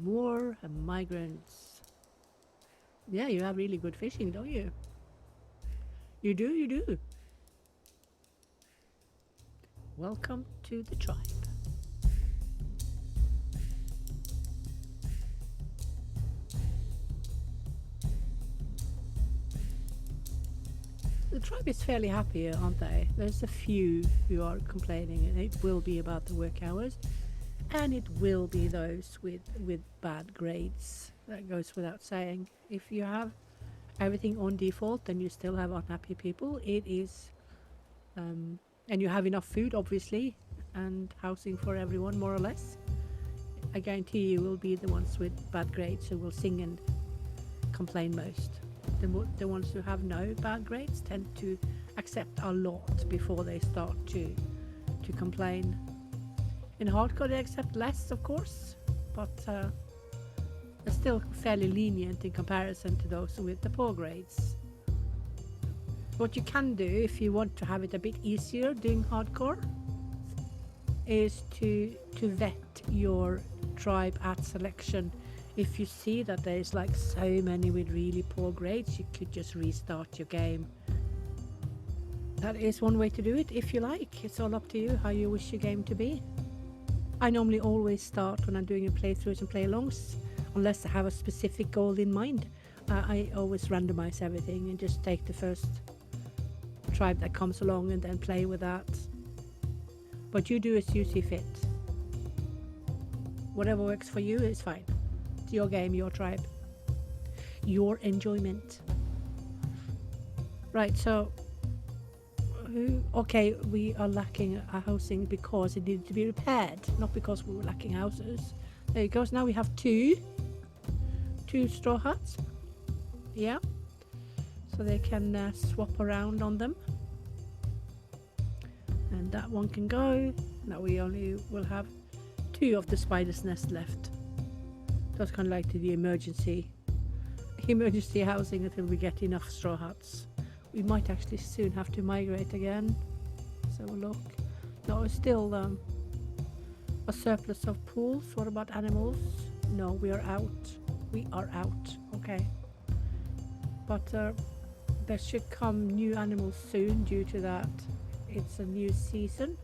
More migrants. Yeah, you have really good fishing, don't you? You do, you do. Welcome to the tribe. The tribe is fairly happy, aren't they? There's a few who are complaining, and it will be about the work hours. And it will be those with bad grades. That goes without saying. If you have everything on default, then you still have unhappy people. It is, and you have enough food, obviously, and housing for everyone, more or less. I guarantee you will be the ones with bad grades who will sing and complain most. The ones who have no bad grades tend to accept a lot before they start to complain. In hardcore they accept less, of course, but they're still fairly lenient in comparison to those with the poor grades. What you can do if you want to have it a bit easier doing hardcore is to vet your tribe at selection. If you see that there's like so many with really poor grades, you could just restart your game. That is one way to do it if you like. It's all up to you how you wish your game to be. I normally always start when I'm doing a playthroughs and play-alongs, unless I have a specific goal in mind. I always randomize everything and just take the first tribe that comes along and then play with that. But you do as you see fit. Whatever works for you is fine. It's your game, your tribe, your enjoyment. Right, so okay, we are lacking a housing because it needed to be repaired, not because we were lacking houses. There it goes. Now we have two straw huts. Yeah, so they can swap around on them, and that one can go. Now we only will have 2 of the spider's nest left. That's kind of like the emergency housing until we get enough straw huts. We might actually soon have to migrate again. So look. No, it's still a surplus of pools. What about animals? No, we are out. We are out. Okay. But there should come new animals soon due to that. It's a new season.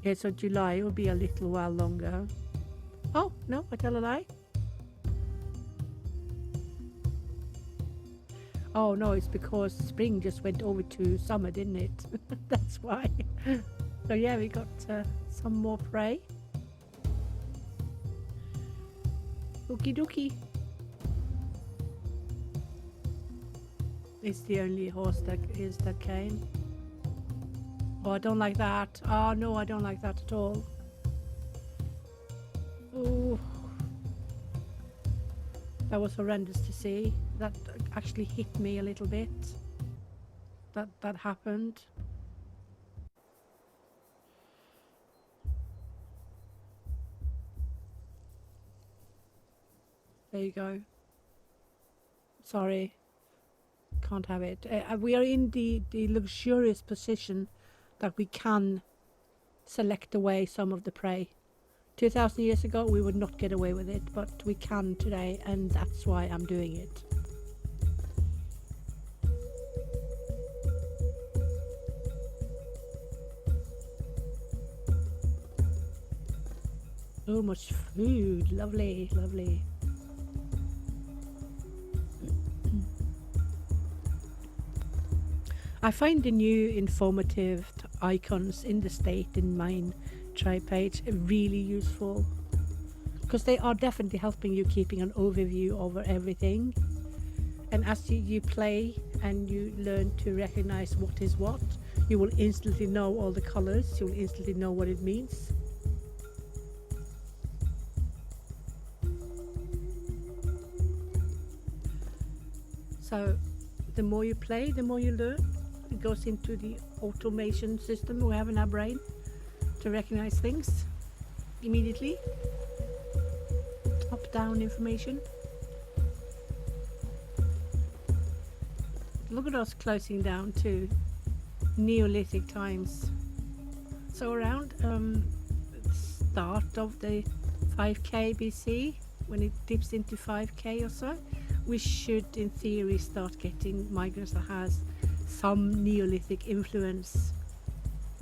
Okay, so July will be a little while longer. Oh, no, I tell a lie. Oh, no, it's because spring just went over to summer, didn't it? That's why. So, yeah, we got some more prey. Okie dokie. It's the only horse that is that cane. Oh, I don't like that. Oh, no, I don't like that at all. Oh, that was horrendous to see. That actually hit me a little bit. That happened. There you go. Sorry. Can't have it. We are in the luxurious position that we can select away some of the prey. 2,000 years ago we would not get away with it, but we can today, and that's why I'm doing it. So much food. Lovely, lovely. I find the new informative icons in the state in mine tribe page really useful, because they are definitely helping you keeping an overview over everything. And as you play and you learn to recognize what is what, you will instantly know all the colors, you will instantly know what it means. So the more you play, the more you learn. It goes into the automation system we have in our brain to recognize things immediately. Up down information. Look at us closing down to Neolithic times. So around start of the 5k BC, when it dips into 5k or so, we should in theory start getting migrants that has some Neolithic influence.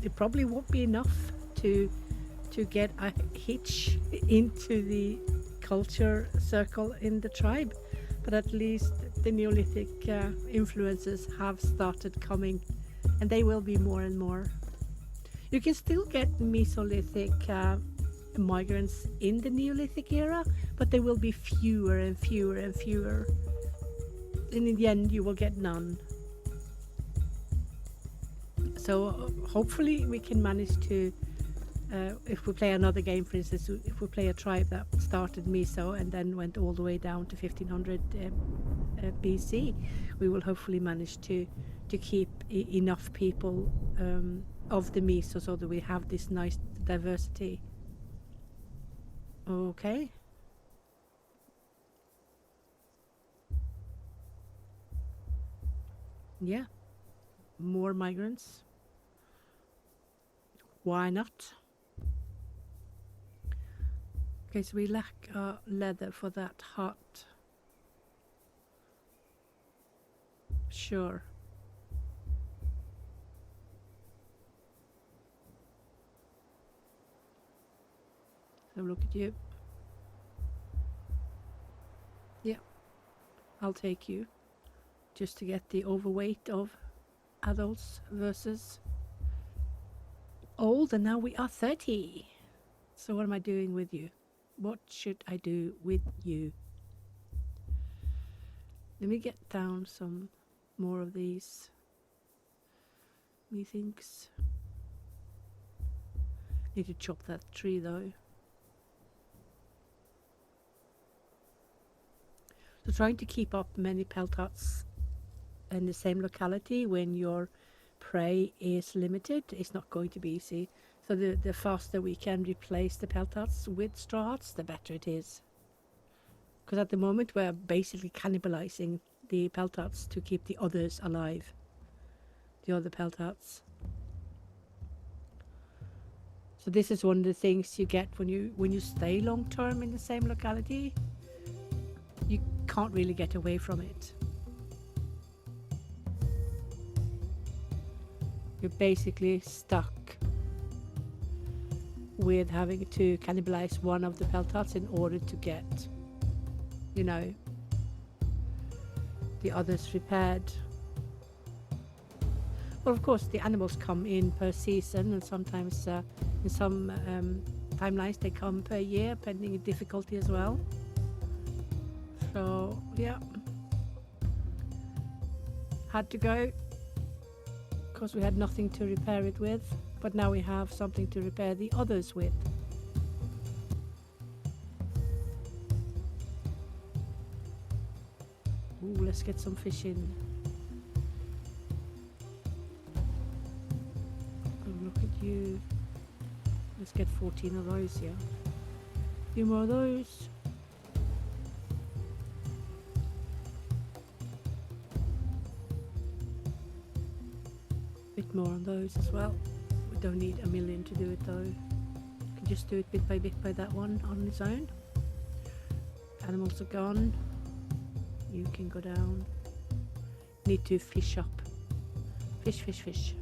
It probably won't be enough to get a hitch into the culture circle in the tribe, but at least the Neolithic influences have started coming, and they will be more and more. You can still get Mesolithic migrants in the Neolithic era, but they will be fewer and fewer and fewer. And in the end you will get none. So hopefully we can manage to, if we play another game, for instance, if we play a tribe that started Meso and then went all the way down to 1500 BC, we will hopefully manage to keep enough people of the Meso so that we have this nice diversity. Okay. Yeah. More migrants. Why not? Okay, so we lack leather for that hut. Sure. So look at you. Yeah, I'll take you. Just to get the overweight of adults versus old, and now we are 30. So what am I doing with you? What should I do with you? Let me get down some more of these methinks. Need to chop that tree though. So trying to keep up many pelt huts in the same locality when your prey is limited is not going to be easy. So the faster we can replace the pelt huts with straw huts, the better it is. Because at the moment we're basically cannibalizing the pelt huts to keep the others alive. The other pelt huts. So this is one of the things you get when you stay long term in the same locality. You can't really get away from it. You're basically stuck. with having to cannibalize one of the peltats in order to get, you know, the others repaired. Well, of course, the animals come in per season, and sometimes in some timelines they come per year, pending difficulty as well. So, yeah. Had to go, because we had nothing to repair it with, but now we have something to repair the others with. Ooh, let's get some fish in. Oh, look at you. Let's get 14 of those here. A few more of those. Bit more on those as well. We don't need a million to do it though. We can just do it bit by that one on its own. Animals are gone. You can go down. Need to fish up. Fish, fish, fish.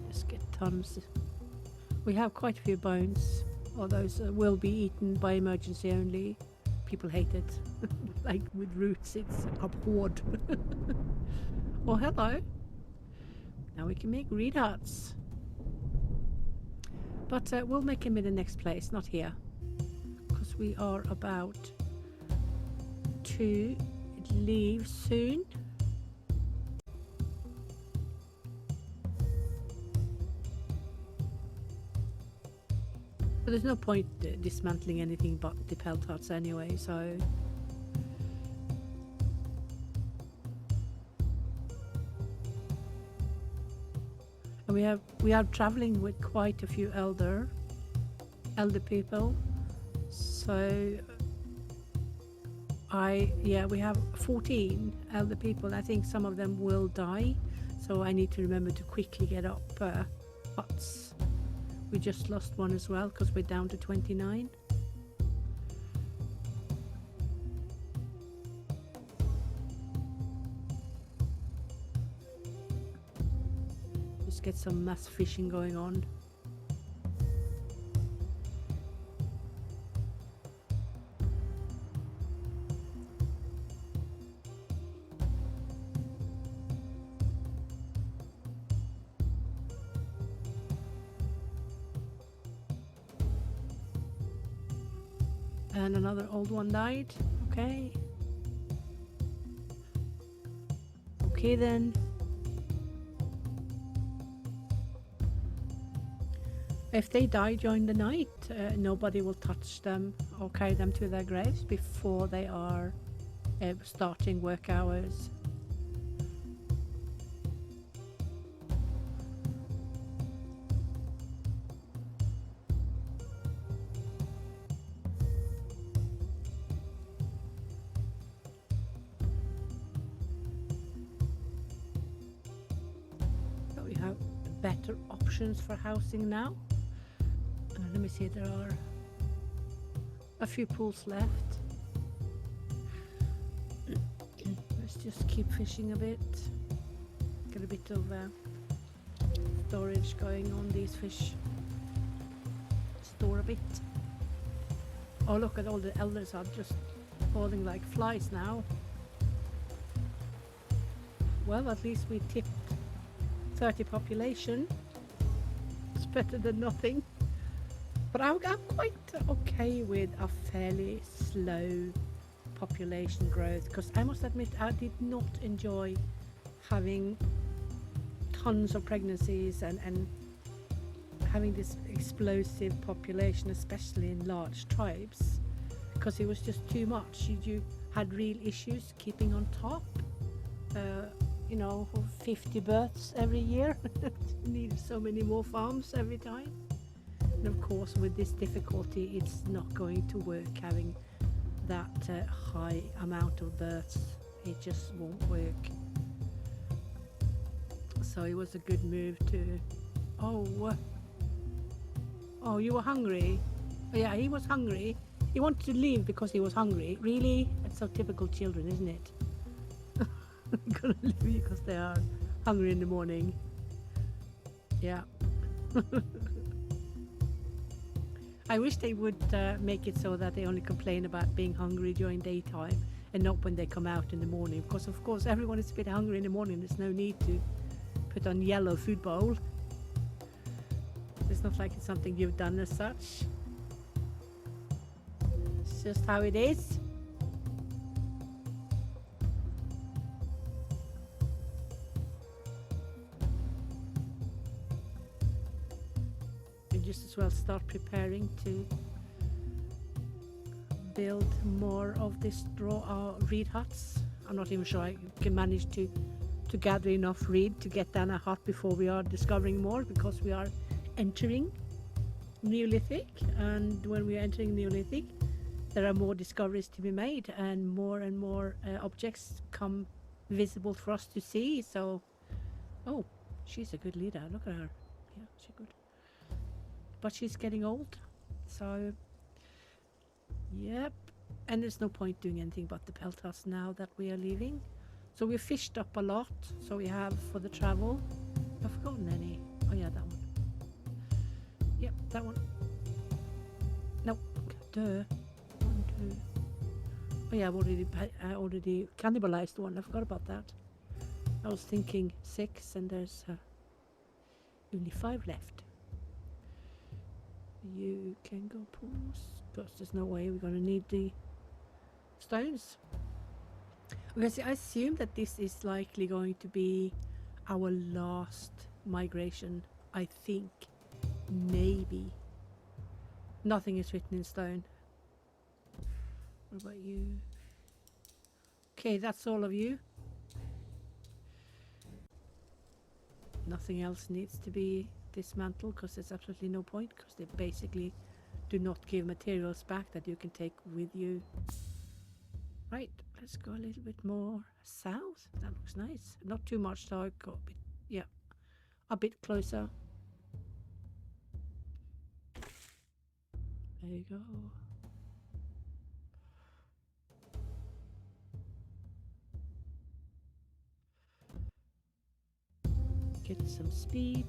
Just get tons. We have quite a few bones. All those will be eaten by emergency only. People hate it. Like with roots, it's abhorred. Oh, hello. Now we can make reed huts. But we'll make them in the next place, not here. Because we are about to leave soon. But there's no point dismantling anything but the peltats anyway, so... And we are traveling with quite a few elder people, so we have 14 elder people. I think some of them will die, so I need to remember to quickly get up huts. We just lost one as well because we're down to 29. Just get some mass fishing going on. And another old one died. Okay. Okay then. If they die during the night, nobody will touch them or carry them to their graves before they are starting work hours. So we have better options for housing now. Let me see, there are a few pools left. Let's just keep fishing a bit. Get a bit of storage going on these fish. Store a bit. Oh, look at all the elders are just falling like flies now. Well, at least we tipped 30 population. It's better than nothing. But I'm quite okay with a fairly slow population growth, because I must admit I did not enjoy having tons of pregnancies and having this explosive population, especially in large tribes, because it was just too much. You had real issues keeping on top. You know, 50 births every year. You needed so many more farms every time. And of course, with this difficulty, it's not going to work having that high amount of births. It just won't work. So it was a good move to... Oh, you were hungry? Oh, yeah, he was hungry. He wanted to leave because he was hungry. Really? That's so typical children, isn't it? Gonna leave because they are hungry in the morning. Yeah. I wish they would make it so that they only complain about being hungry during daytime and not when they come out in the morning. Because of course everyone is a bit hungry in the morning. There's no need to put on yellow food bowl. It's not like it's something you've done as such. It's just how it is. You just as well start preparing to build more of this straw reed huts. I'm not even sure I can manage to gather enough reed to get down a hut before we are discovering more, because we are entering Neolithic, and when we are entering Neolithic there are more discoveries to be made and more objects come visible for us to see. So oh, she's a good leader, look at her. Yeah, she's good, but she's getting old, so yep. And there's no point doing anything but the pelt huts now that we are leaving. So we fished up a lot, so we have for the travel. I've forgotten any. Oh yeah, that one. Yep, that one. No, duh. 1, 2. Oh yeah, I already cannibalized one. I forgot about that. I was thinking 6, and there's only 5 left. You can go pause, because there's no way we're gonna need the stones. Because I assume that this is likely going to be our last migration. I think. Maybe. Nothing is written in stone. What about you? Okay, that's all of you. Nothing else needs to be dismantled, because there's absolutely no point, because they basically do not give materials back that you can take with you. Right, let's go a little bit more south. That looks nice. Not too much dark, a bit, yeah, a bit closer. There you go. Get some speed.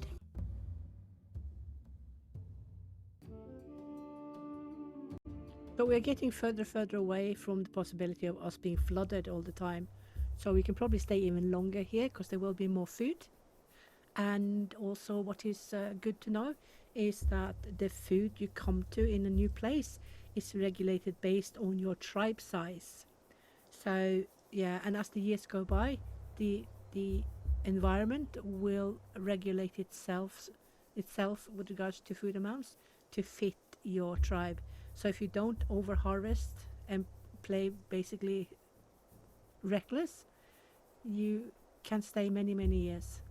But we're getting further away from the possibility of us being flooded all the time. So we can probably stay even longer here, because there will be more food. And also what is good to know is that the food you come to in a new place is regulated based on your tribe size. So yeah, and as the years go by, the environment will regulate itself with regards to food amounts to fit your tribe. So if you don't over harvest and play basically reckless, you can stay many years.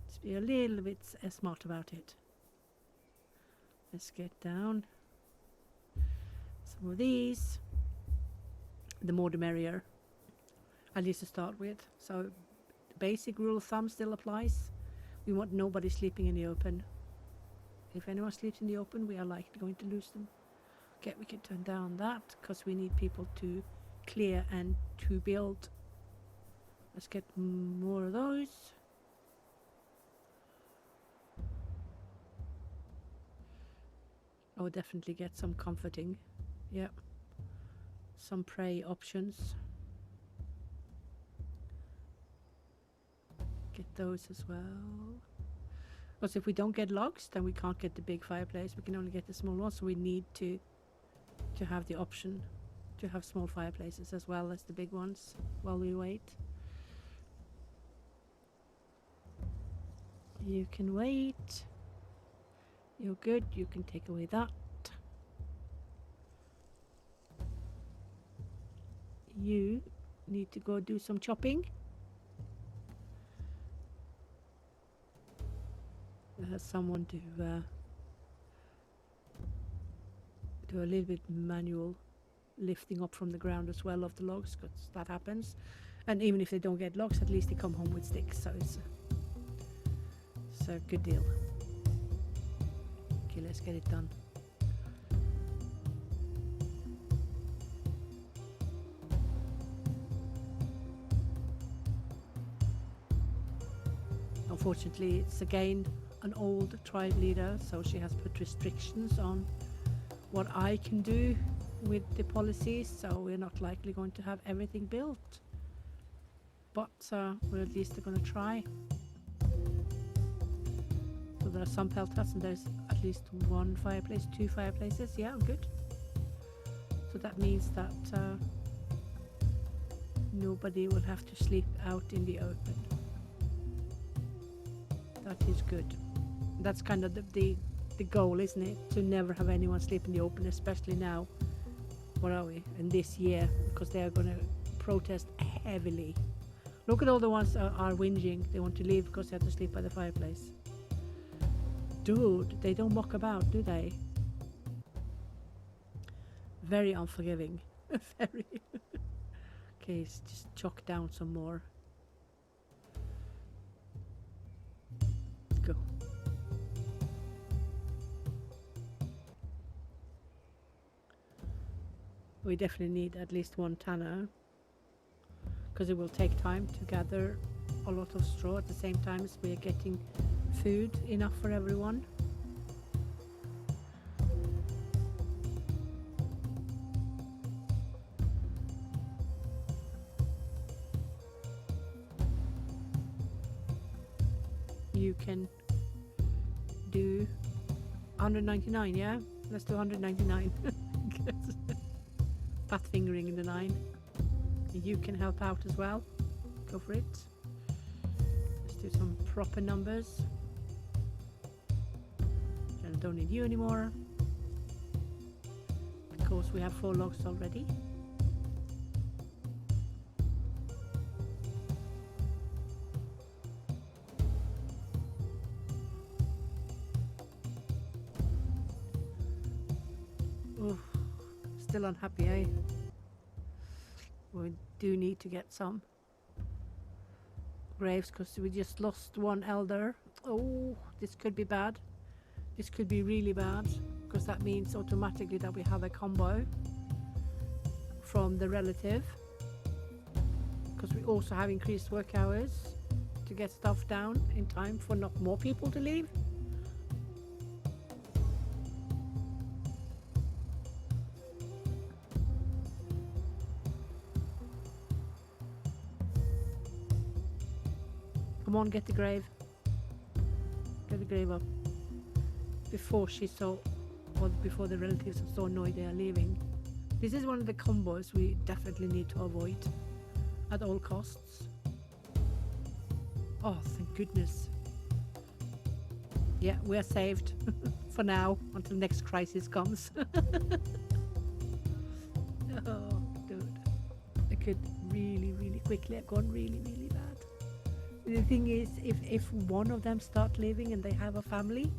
Just be a little bit smart about it. Let's get down some of these. The more the merrier, at least to start with. So the basic rule of thumb still applies. We want nobody sleeping in the open. If anyone sleeps in the open, we are likely going to lose them. Okay, we can turn down that, because we need people to clear and to build. Let's get more of those. I would definitely get some comforting. Yeah. Some prey options. Get those as well. Because if we don't get logs, then we can't get the big fireplace. We can only get the small ones, so we need to have the option to have small fireplaces as well as the big ones while we wait. You can wait. You're good. You can take away that. You need to go do some chopping. Someone to do a little bit manual lifting up from the ground as well of the logs, because that happens. And even if they don't get logs, at least they come home with sticks, so it's a good deal. Okay, let's get it done. unfortunately, it's again an old tribe leader, so she has put restrictions on what I can do with the policies, so we're not likely going to have everything built. But we're at least going to try. So there are some pelt huts and there's at least one fireplace, 2 fireplaces. Yeah, good. So that means that nobody will have to sleep out in the open. That is good. That's kind of the goal, isn't it? To never have anyone sleep in the open, especially now. What are we? In this year, because they are going to protest heavily. Look at all the ones that are whinging. They want to leave because they have to sleep by the fireplace. Dude, they don't muck about, do they? Very unforgiving. Very. Okay, let's just chalk down some more. Let's go. We definitely need at least one tanner, because it will take time to gather a lot of straw at the same time as we are getting food enough for everyone. You can do 199, yeah? Let's do 199. Fat fingering in the 9. You can help out as well. Go for it. Let's do some proper numbers. I don't need you anymore, because we have 4 logs already. Oh, still unhappy, eh? We do need to get some graves, because we just lost one elder. Oh, this could be bad. This could be really bad, because that means automatically that we have a combo from the relative, because we also have increased work hours to get stuff down in time for not more people to leave. Come on, get the grave. Get the grave up. Before she's so, or before the relatives are so annoyed they are leaving. This is one of the combos we definitely need to avoid at all costs. Oh, thank goodness. Yeah, we are saved for now until next crisis comes. Oh, dude. It could really quickly have gone really bad. The thing is, if one of them start leaving and they have a family,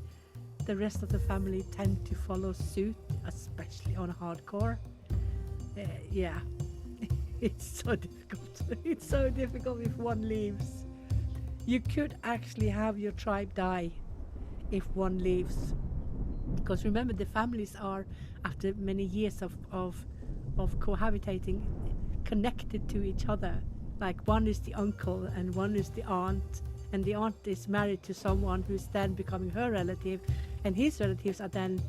the rest of the family tend to follow suit, especially on hardcore. Yeah, it's so difficult. It's so difficult if one leaves. You could actually have your tribe die if one leaves. Because remember, the families are, after many years of cohabitating, connected to each other. Like one is the uncle and one is the aunt, and the aunt is married to someone who's then becoming her relative, and his relatives are then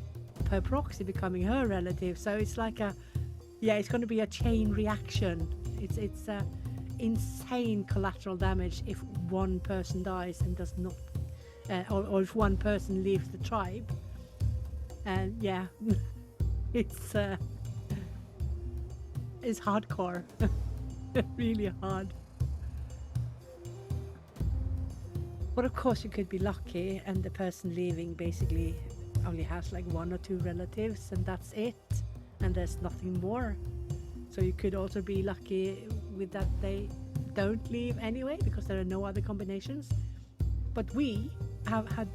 per proxy becoming her relative. So it's like it's going to be a chain reaction. It's insane collateral damage if one person dies and does not, or if one person leaves the tribe. And yeah, it's hardcore. Really hard. But of course you could be lucky and the person leaving basically only has like 1 or 2 relatives and that's it, and there's nothing more. So you could also be lucky with that they don't leave anyway because there are no other combinations. But we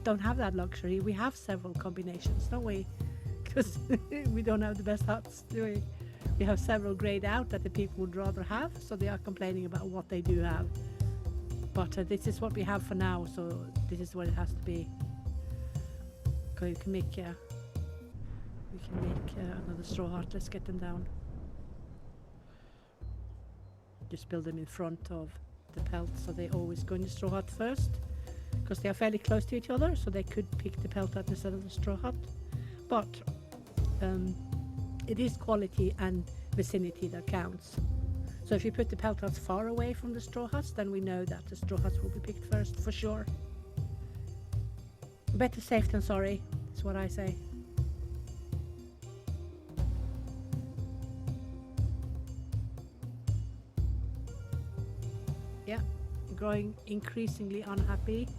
don't have that luxury. We have several combinations, don't we? Because we don't have the best huts, do we? We have several grayed out that the people would rather have, so they are complaining about what they do have. But this is what we have for now, so this is what it has to be. Okay, we can make another straw hut. Let's get them down. Just build them in front of the pelt, so they always go in the straw hut first. because they are fairly close to each other, so they could pick the pelt hut instead of the straw hut. But it is quality and vicinity that counts. So if you put the pelt huts far away from the straw huts, then we know that the straw huts will be picked first for sure. Better safe than sorry, is what I say. Yeah, growing increasingly unhappy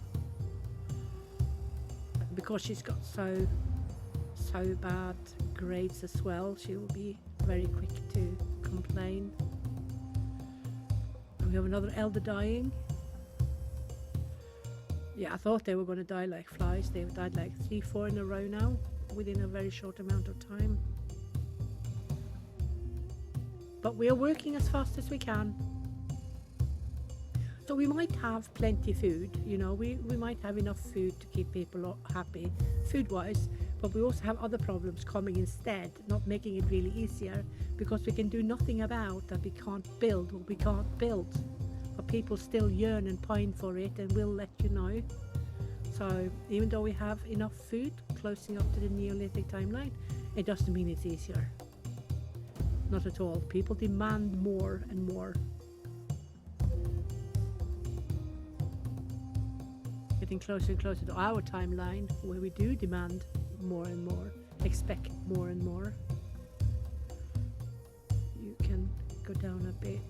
because she's got so bad grades as well. She will be very quick to complain. And we have another elder dying. Yeah, I thought they were going to die like flies. They've died like 3-4 in a row now within a very short amount of time. But we are working as fast as we can. So we might have plenty food, you know, we might have enough food to keep people happy food-wise, but we also have other problems coming instead, not making it really easier, because we can do nothing about that we can't build what we can't build. But people still yearn and pine for it, and we'll let you know. So even though we have enough food closing up to the Neolithic timeline, it doesn't mean it's easier. Not at all. People demand more and more. Getting closer and closer to our timeline, where we do demand more and more, expect more and more. You can go down a bit.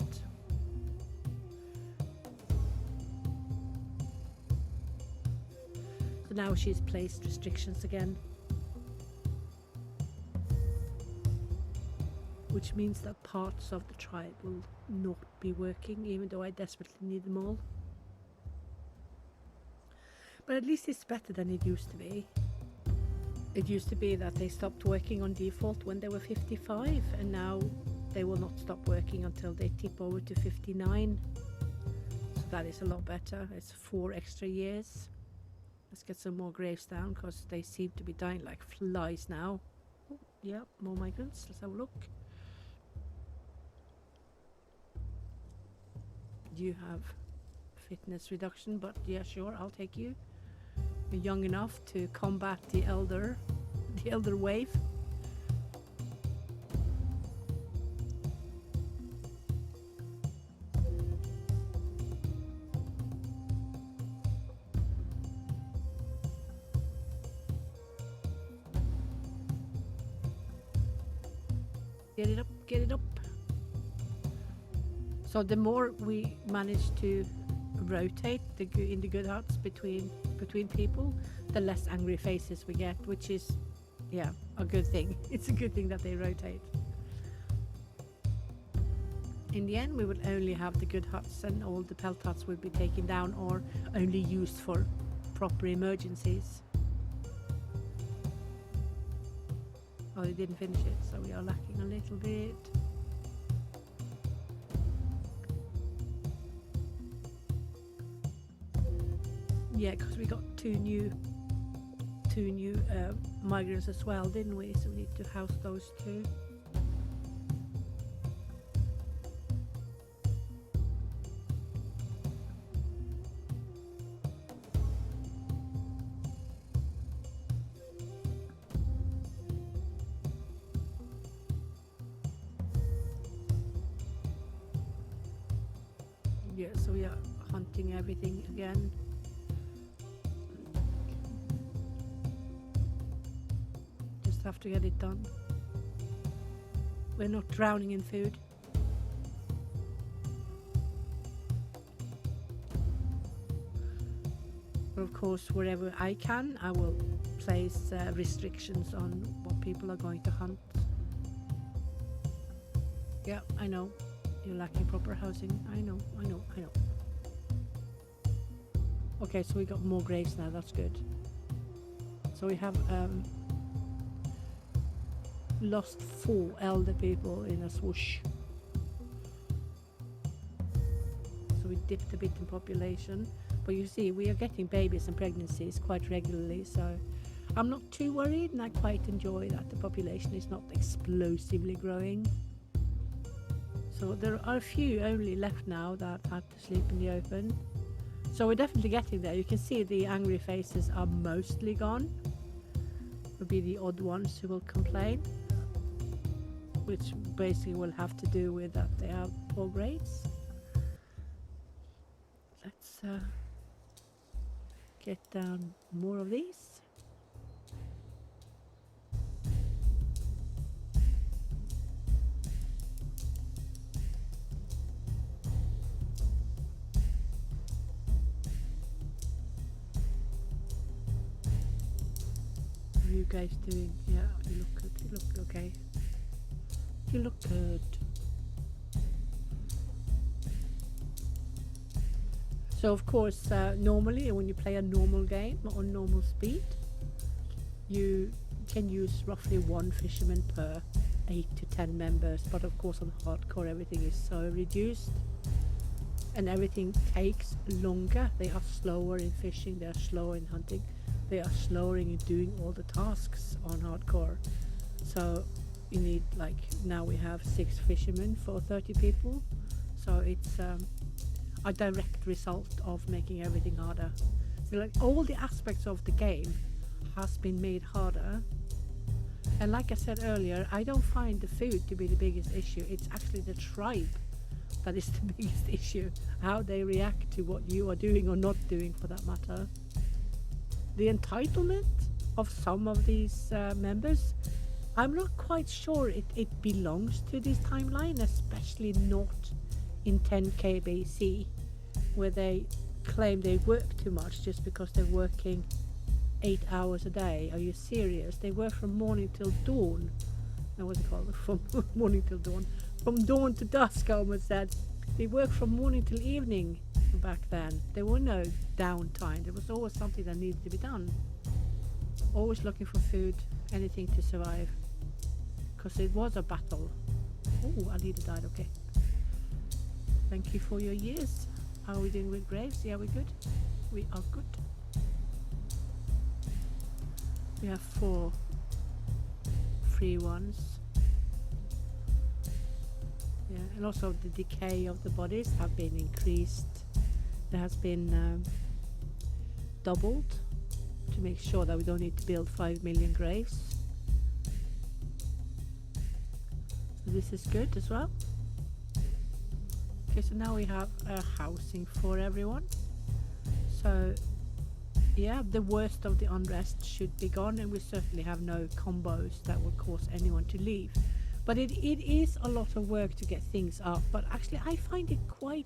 So now she's placed restrictions again, which means that parts of the tribe will not be working, even though I desperately need them all. But at least it's better than it used to be. It used to be that they stopped working on default when they were 55, and now they will not stop working until they tip over to 59. So that is a lot better. It's 4 extra years. Let's get some more graves down, because they seem to be dying like flies now. Oh, yeah, more migrants. Let's have a look. You have fitness reduction, but yeah, sure, I'll take you. You're young enough to combat the elder wave. Get it up, get it up. So the more we manage to rotate in the good huts between people, the less angry faces we get, which is, yeah, a good thing. It's a good thing that they rotate. In the end, we will only have the good huts, and all the pelt huts will be taken down or only used for proper emergencies. Oh, they didn't finish it, so we are lacking a little bit. Yeah, because we got two new migrants as well, didn't we? So we need to house those two. Yeah, so we are hunting everything again. Have to get it done. We're not drowning in food. But of course, wherever I can, I will place restrictions on what people are going to hunt. Yeah, I know. You're lacking proper housing. I know. Okay, so we got more graves now. That's good. So we have lost 4 elder people in a swoosh. So we dipped a bit in population, but you see we are getting babies and pregnancies quite regularly, so I'm not too worried, and I quite enjoy that the population is not explosively growing. So there are a few only left now that had to sleep in the open, So we're definitely getting there. You can see the angry faces are mostly gone. Will be the odd ones who will complain, which basically will have to do with that they have poor grades. Let's get down more of these. How are you guys doing? Yeah, you look good. You look okay. You look good. So of course, normally when you play a normal game on normal speed, you can use roughly 1 fisherman per 8 to 10 members. But of course on hardcore everything is so reduced and everything takes longer. They are slower in fishing, they are slower in hunting, they are slower in doing all the tasks on hardcore. So you need, like, now we have 6 fishermen for 30 people. So it's a direct result of making everything harder. So like all the aspects of the game has been made harder. And like I said earlier, I don't find the food to be the biggest issue. It's actually the tribe that is the biggest issue. How they react to what you are doing or not doing, for that matter. The entitlement of some of these members, I'm not quite sure it belongs to this timeline, especially not in 10k BC, where they claim they work too much just because they're working 8 hours a day. Are you serious? They work from morning till dawn. Now, what's it called? From morning till dawn. From dawn to dusk, I almost said. They work from morning till evening back then. There were no downtime. There was always something that needed to be done. Always looking for food, anything to survive. Because it was a battle. Oh, Alida died, okay. Thank you for your years. How are we doing with graves? Yeah, we're good. We are good. We have 4 free ones. Yeah, and also the decay of the bodies have been increased. There has been doubled to make sure that we don't need to build 5 million graves. So this is good as well. Okay, so now we have housing for everyone. So yeah, the worst of the unrest should be gone, and we certainly have no combos that will cause anyone to leave. But it is a lot of work to get things up, but actually I find it quite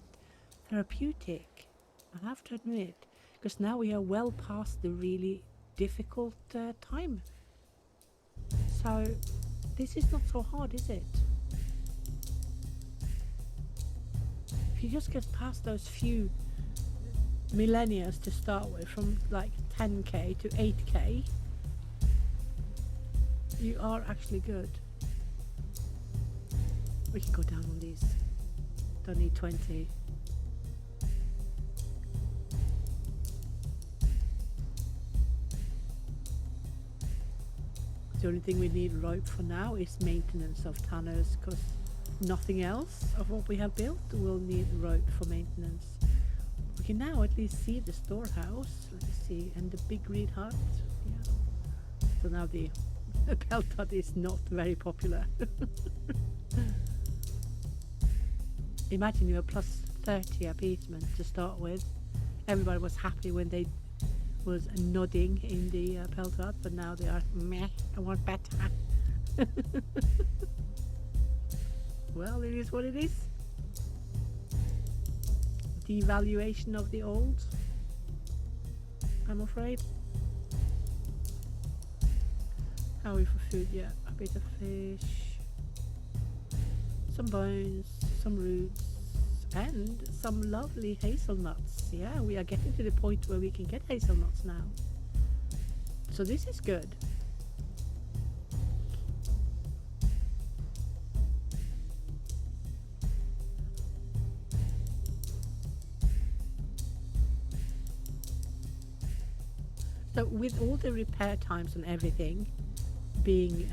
therapeutic, I have to admit, because now we are well past the really difficult time. So this is not so hard, is it? If you just get past those few millennia to start with, from like 10k to 8k, you are actually good. We can go down on these. Don't need 20. The only thing we need rope for now is maintenance of tanners, because nothing else of what we have built will need rope for maintenance. We can now at least see the storehouse. Let's see, and the big reed hut. Yeah. So now the pelt hut is not very popular. Imagine you were plus 30 appeasement to start with. Everybody was happy when they was nodding in the pelt hut, but now they are meh, I want better. Well, it is what it is. Devaluation of the old, I'm afraid. How are we for food? Yeah, a bit of fish, some bones, some roots, and some lovely hazelnuts. Yeah, we are getting to the point where we can get hazelnuts now. So this is good. So with all the repair times and everything being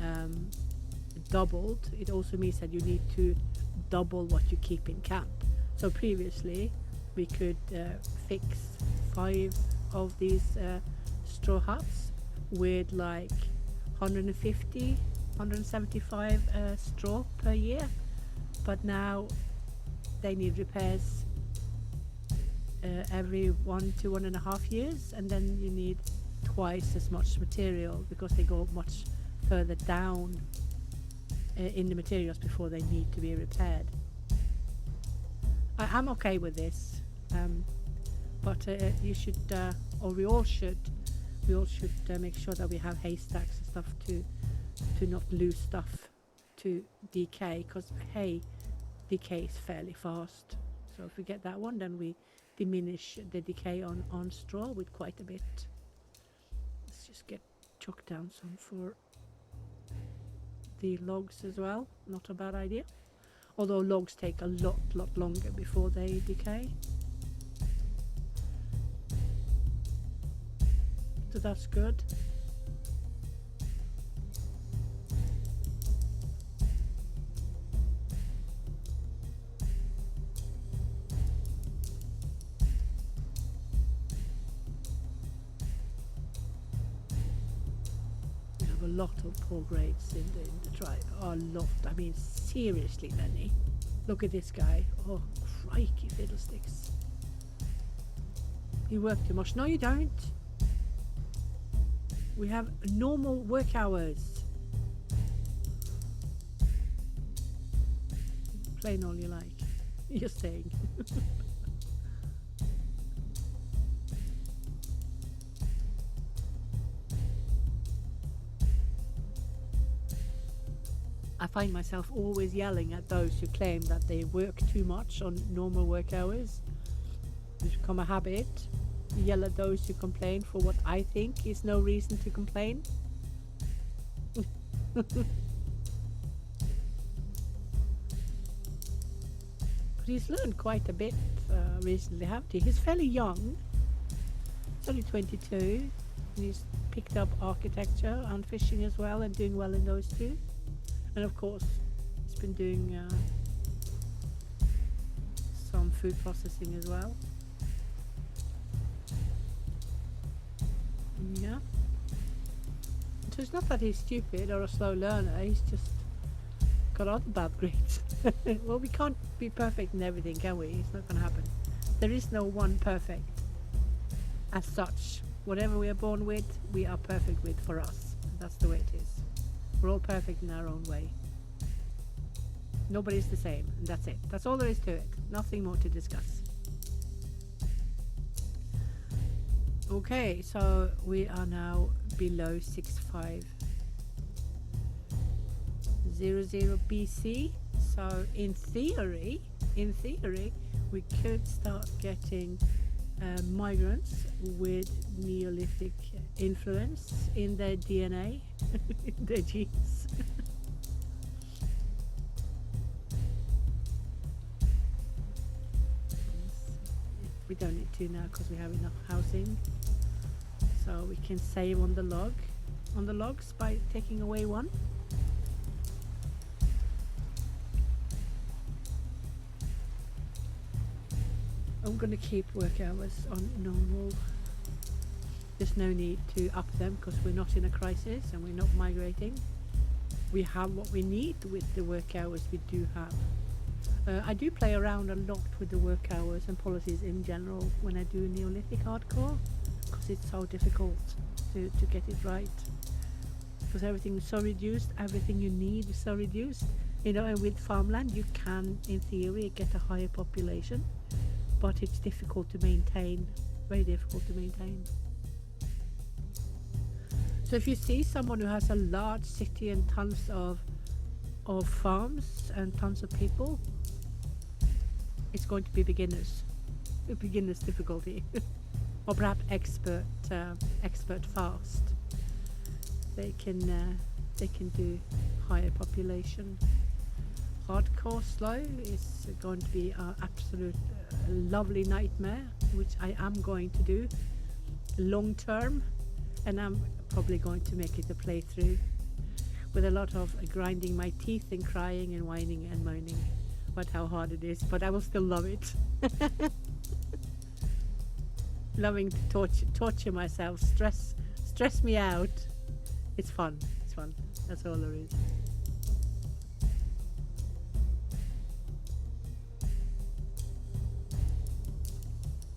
doubled, it also means that you need to double what you keep in camp. So previously we could fix 5 of these straw huts with like 150, 175 straw per year, but now they need repairs every 1 to 1.5 years, and then you need twice as much material because they go much further down in the materials before they need to be repaired. I'm okay with this, but you should, or we all should make sure that we have haystacks and stuff to not lose stuff to decay, because hay decays fairly fast. So if we get that one, then we diminish the decay on straw with quite a bit. Let's just chock down some for the logs as well. Not a bad idea, although logs take a lot longer before they decay, so that's good. A lot of poor grades in the tribe. Oh, a lot. I mean, seriously, Lenny. Look at this guy. Oh, crikey fiddlesticks. You work too much. No, you don't. We have normal work hours. Plain all you like. You're saying. I find myself always yelling at those who claim that they work too much on normal work hours. It's become a habit. Yell at those who complain for what I think is no reason to complain. But he's learned quite a bit recently, haven't he? He's fairly young. He's only 22. And he's picked up architecture and fishing as well, and doing well in those two. And of course, he's been doing some food processing as well. Yeah. So it's not that he's stupid or a slow learner, he's just got other bad grades. Well, we can't be perfect in everything, can we? It's not going to happen. There is no one perfect as such. Whatever we are born with, we are perfect with for us. That's the way it is. We're all perfect in our own way. Nobody's the same, and that's it. That's all there is to it. Nothing more to discuss. Okay, so we are now below 6500 BC. So in theory, we could start getting migrants with Neolithic influence in their DNA, in their genes. We don't need to now because we have enough housing, so we can save on the logs by taking away one. I'm going to keep work hours on normal. There's no need to up them because we're not in a crisis and we're not migrating. We have what we need with the work hours we do have. I do play around a lot with the work hours and policies in general when I do Neolithic hardcore, because it's so difficult to get it right. Because everything is so reduced, everything you need is so reduced. You know, and with farmland you can, in theory, get a higher population, but it's difficult to maintain, very difficult to maintain. So if you see someone who has a large city and tons of farms and tons of people, it's going to be beginners difficulty, or perhaps expert fast. They can do higher population. Hardcore slow is going to be an absolute lovely nightmare, which I am going to do long term, and I'm probably going to make it a playthrough with a lot of grinding my teeth and crying and whining and moaning about how hard it is, but I will still love it. loving to torture myself, stress me out. It's fun. It's fun. That's all there is.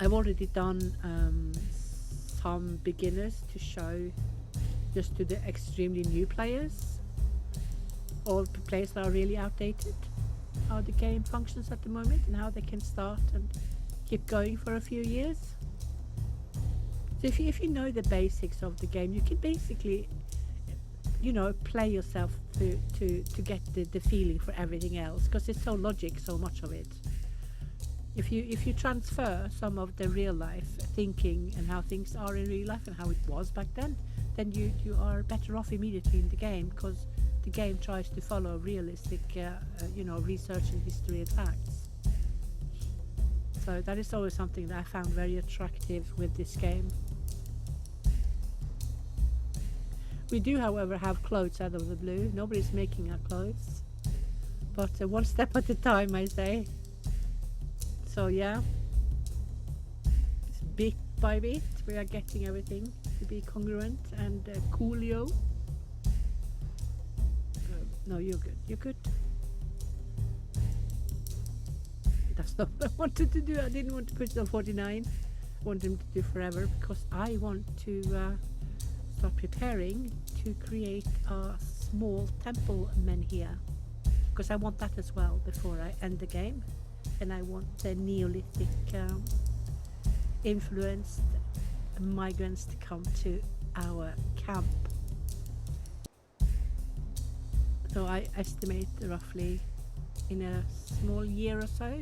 I've already done some beginners to show just to the extremely new players, or players that are really outdated, how the game functions at the moment and how they can start and keep going for a few years. So if you know the basics of the game, you can basically, you know, play yourself to get the feeling for everything else, because it's so logic, so much of it. If you transfer some of the real life thinking and how things are in real life and how it was back then you are better off immediately in the game, because the game tries to follow realistic, you know, research and history and facts. So that is always something that I found very attractive with this game. We do, however, have clothes out of the blue. Nobody's making our clothes, but one step at a time, I say. So yeah, bit by bit we are getting everything to be congruent and coolio. No, you're good. You're good. That's not what I wanted to do. I didn't want to put it on 49. I want him to do forever, because I want to start preparing to create a small temple menhir, because I want that as well before I end the game. And I want Neolithic influenced migrants to come to our camp. So I estimate roughly in a small year or so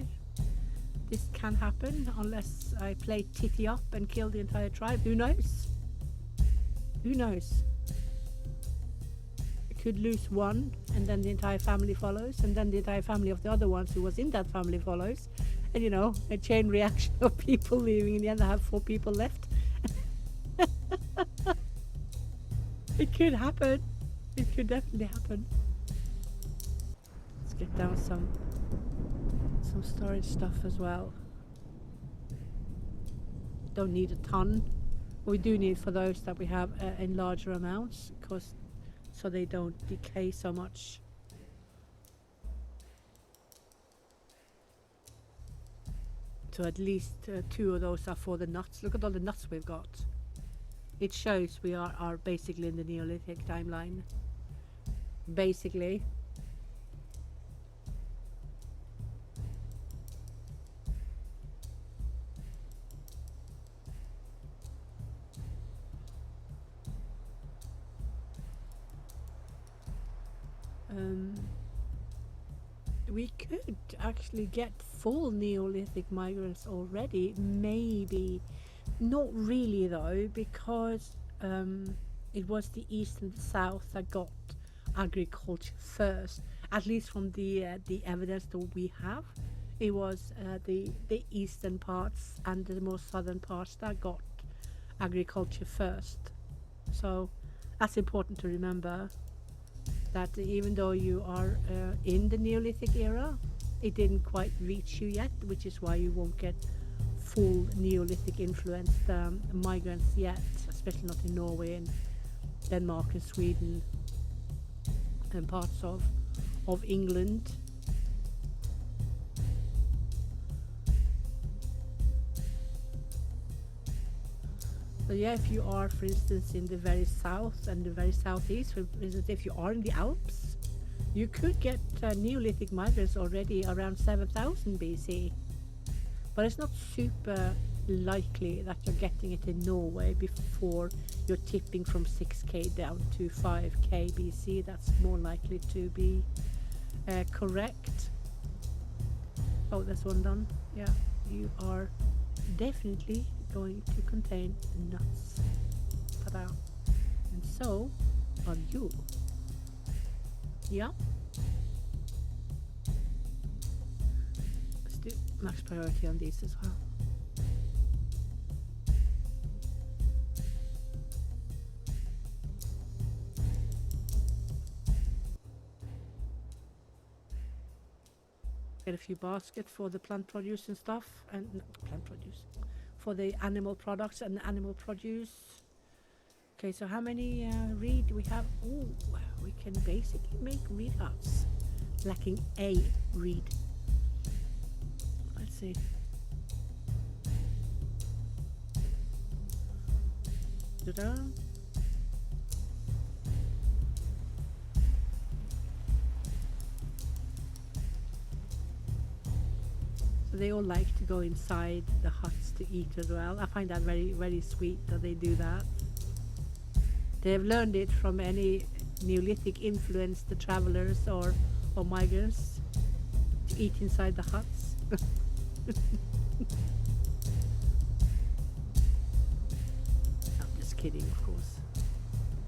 this can happen, unless I play titty up and kill the entire tribe. Who knows? Who knows? I could lose one and then the entire family follows, and then the entire family of the other ones who was in that family follows, and you know, a chain reaction of people leaving. In the end I have 4 people left. It could happen. It could definitely happen. Let's get down some storage stuff as well. Don't need a ton. We do need for those that we have in larger amounts, because so they don't decay so much. So at least 2 of those are for the nuts. Look at all the nuts we've got. It shows we are basically in the Neolithic timeline. Basically. We could actually get full Neolithic migrants already, maybe. Not really though, because it was the east and the south that got agriculture first. At least from the evidence that we have, it was the eastern parts and the more southern parts that got agriculture first. So that's important to remember, that even though you are in the Neolithic era, it didn't quite reach you yet, which is why you won't get full Neolithic influenced migrants yet, especially not in Norway and Denmark and Sweden and parts of England. So yeah, if you are, for instance, in the very south and the very southeast, for instance, if you are in the Alps, you could get Neolithic migrants already around 7000 BC. But it's not super likely that you're getting it in Norway before you're tipping from 6k down to 5k BC. That's more likely to be correct. Oh, that's one done. Yeah, you are definitely going to contain nuts. Ta-da. And so are you. Yeah. Let's do max priority on these as well. Get a few baskets for the plant produce and stuff, and plant produce for the animal products and the animal produce. Okay, so how many reed we have? Oh, we can basically make reed huts. Lacking a reed. Let's see. Ta-da. So they all like to go inside the huts to eat as well. I find that very, very sweet that they do that. They have learned it from any Neolithic influenced travelers or migrants to eat inside the huts. I'm just kidding, of course.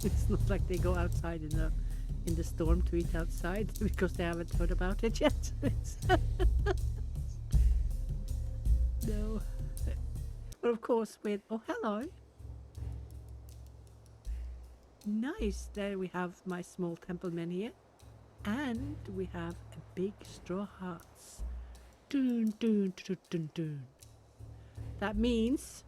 It's not like they go outside in the storm to eat outside because they haven't heard about it yet. No. But of course with... Oh, hello. Nice. There we have my small temple men here. And we have a big straw huts. Dun, dun, dun, dun, dun. That means...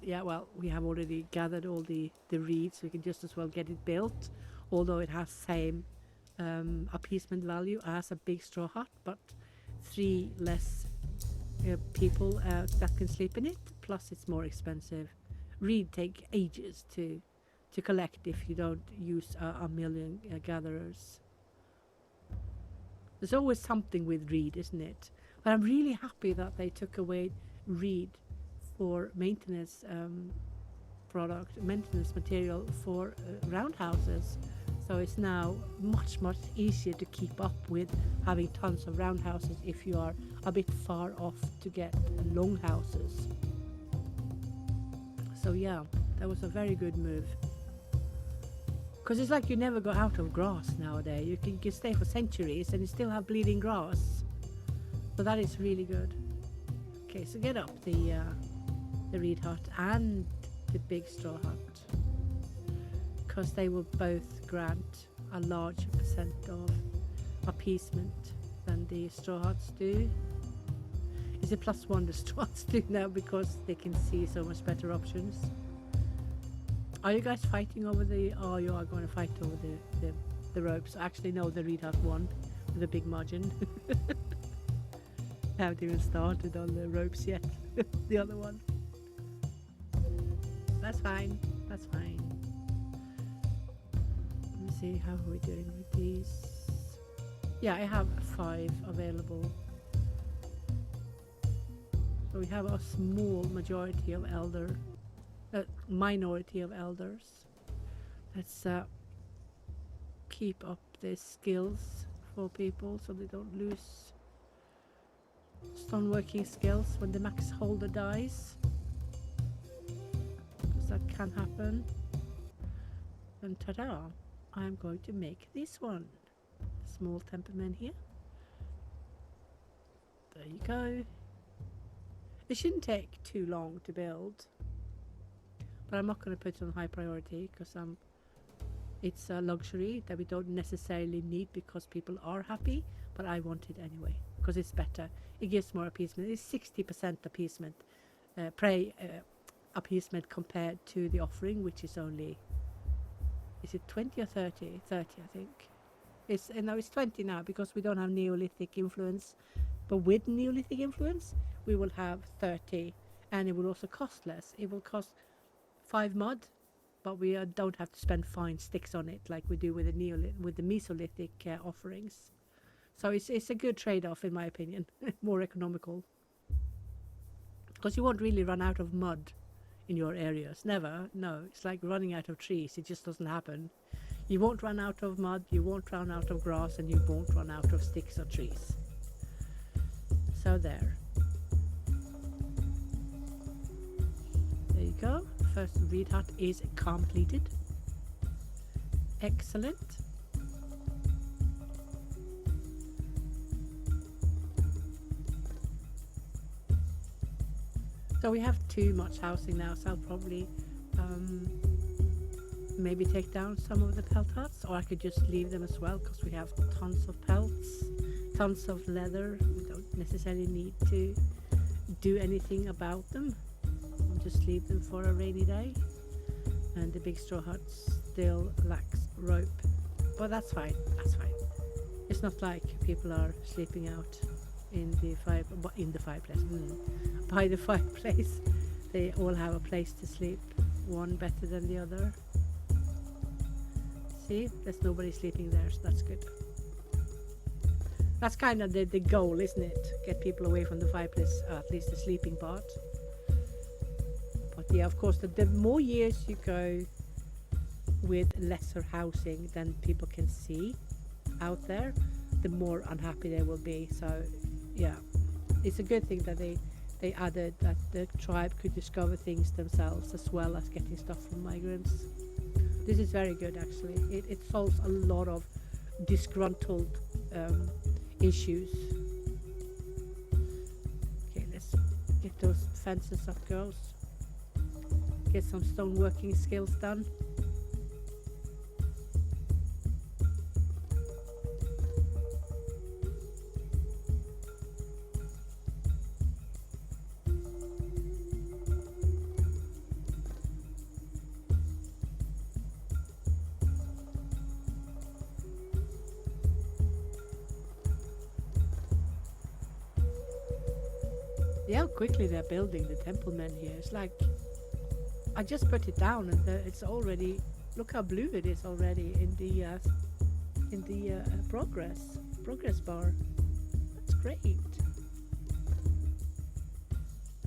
Yeah, well, we have already gathered all the reeds. We can just as well get it built. Although it has same appeasement value as a big straw hut. But 3 less people that can sleep in it. Plus it's more expensive. Reed take ages to collect if you don't use a million gatherers. There's always something with reed, isn't it? But I'm really happy that they took away reed for maintenance maintenance material for roundhouses. So it's now much easier to keep up with having tons of roundhouses if you are a bit far off to get longhouses. So yeah, that was a very good move. Because it's like you never go out of grass nowadays. You can stay for centuries and you still have bleeding grass. So that is really good. Okay, so get up the reed hut and the big straw hut. Because they will both grant a larger percent of appeasement than the straw huts do. Is it +1 the straw huts do now because they can see so much better options? Are you guys fighting over the... Oh, you are going to fight over the ropes. Actually, no, the reed hut won with a big margin. I haven't even started on the ropes yet. The other one. That's fine. That's fine. Let me see, how are we doing with these? Yeah, I have 5 available. So we have a small majority of minority of elders. Let's keep up the skills for people so they don't lose stoneworking skills when the max holder dies, because that can happen. And ta-da, I'm going to make this one. Small temperament here. There you go. It shouldn't take too long to build. But I'm not going to put it on high priority because it's a luxury that we don't necessarily need because people are happy, but I want it anyway because it's better. It gives more appeasement. It's 60% appeasement, prey appeasement compared to the offering, which is only, is it 20 or 30? 30, I think. No, it's 20 now because we don't have Neolithic influence. But with Neolithic influence, we will have 30, and it will also cost less. It will cost 5 mud, but we don't have to spend fine sticks on it like we do with the Mesolithic offerings. So it's a good trade-off in my opinion. More economical, because you won't really run out of mud in your areas. Never. No, it's like running out of trees. It just doesn't happen. You won't run out of mud, you won't run out of grass, and you won't run out of sticks or trees. So there you go. First reed hut is completed. Excellent. So we have too much housing now, so I'll probably maybe take down some of the pelt huts, or I could just leave them as well because we have tons of pelts, tons of leather. We don't necessarily need to do anything about them. to sleep them for a rainy day. And the big straw hut still lacks rope. But that's fine, that's fine. It's not like people are sleeping out in the fireplace. By the fireplace. They all have a place to sleep, one better than the other. See, there's nobody sleeping there, so that's good. That's kind of the goal, isn't it? Get people away from the fireplace, at least the sleeping part. But yeah, of course, the more years you go with lesser housing than people can see out there, the more unhappy they will be. So yeah, it's a good thing that they added that the tribe could discover things themselves as well as getting stuff from migrants. This is very good, actually. It solves a lot of disgruntled issues. Okay, let's get those fences up, girls. Get some stoneworking skills done. Yeah, how quickly they're building the temple men here. It's like, I just put it down and it's already, look how blue it is already in the progress bar. That's great.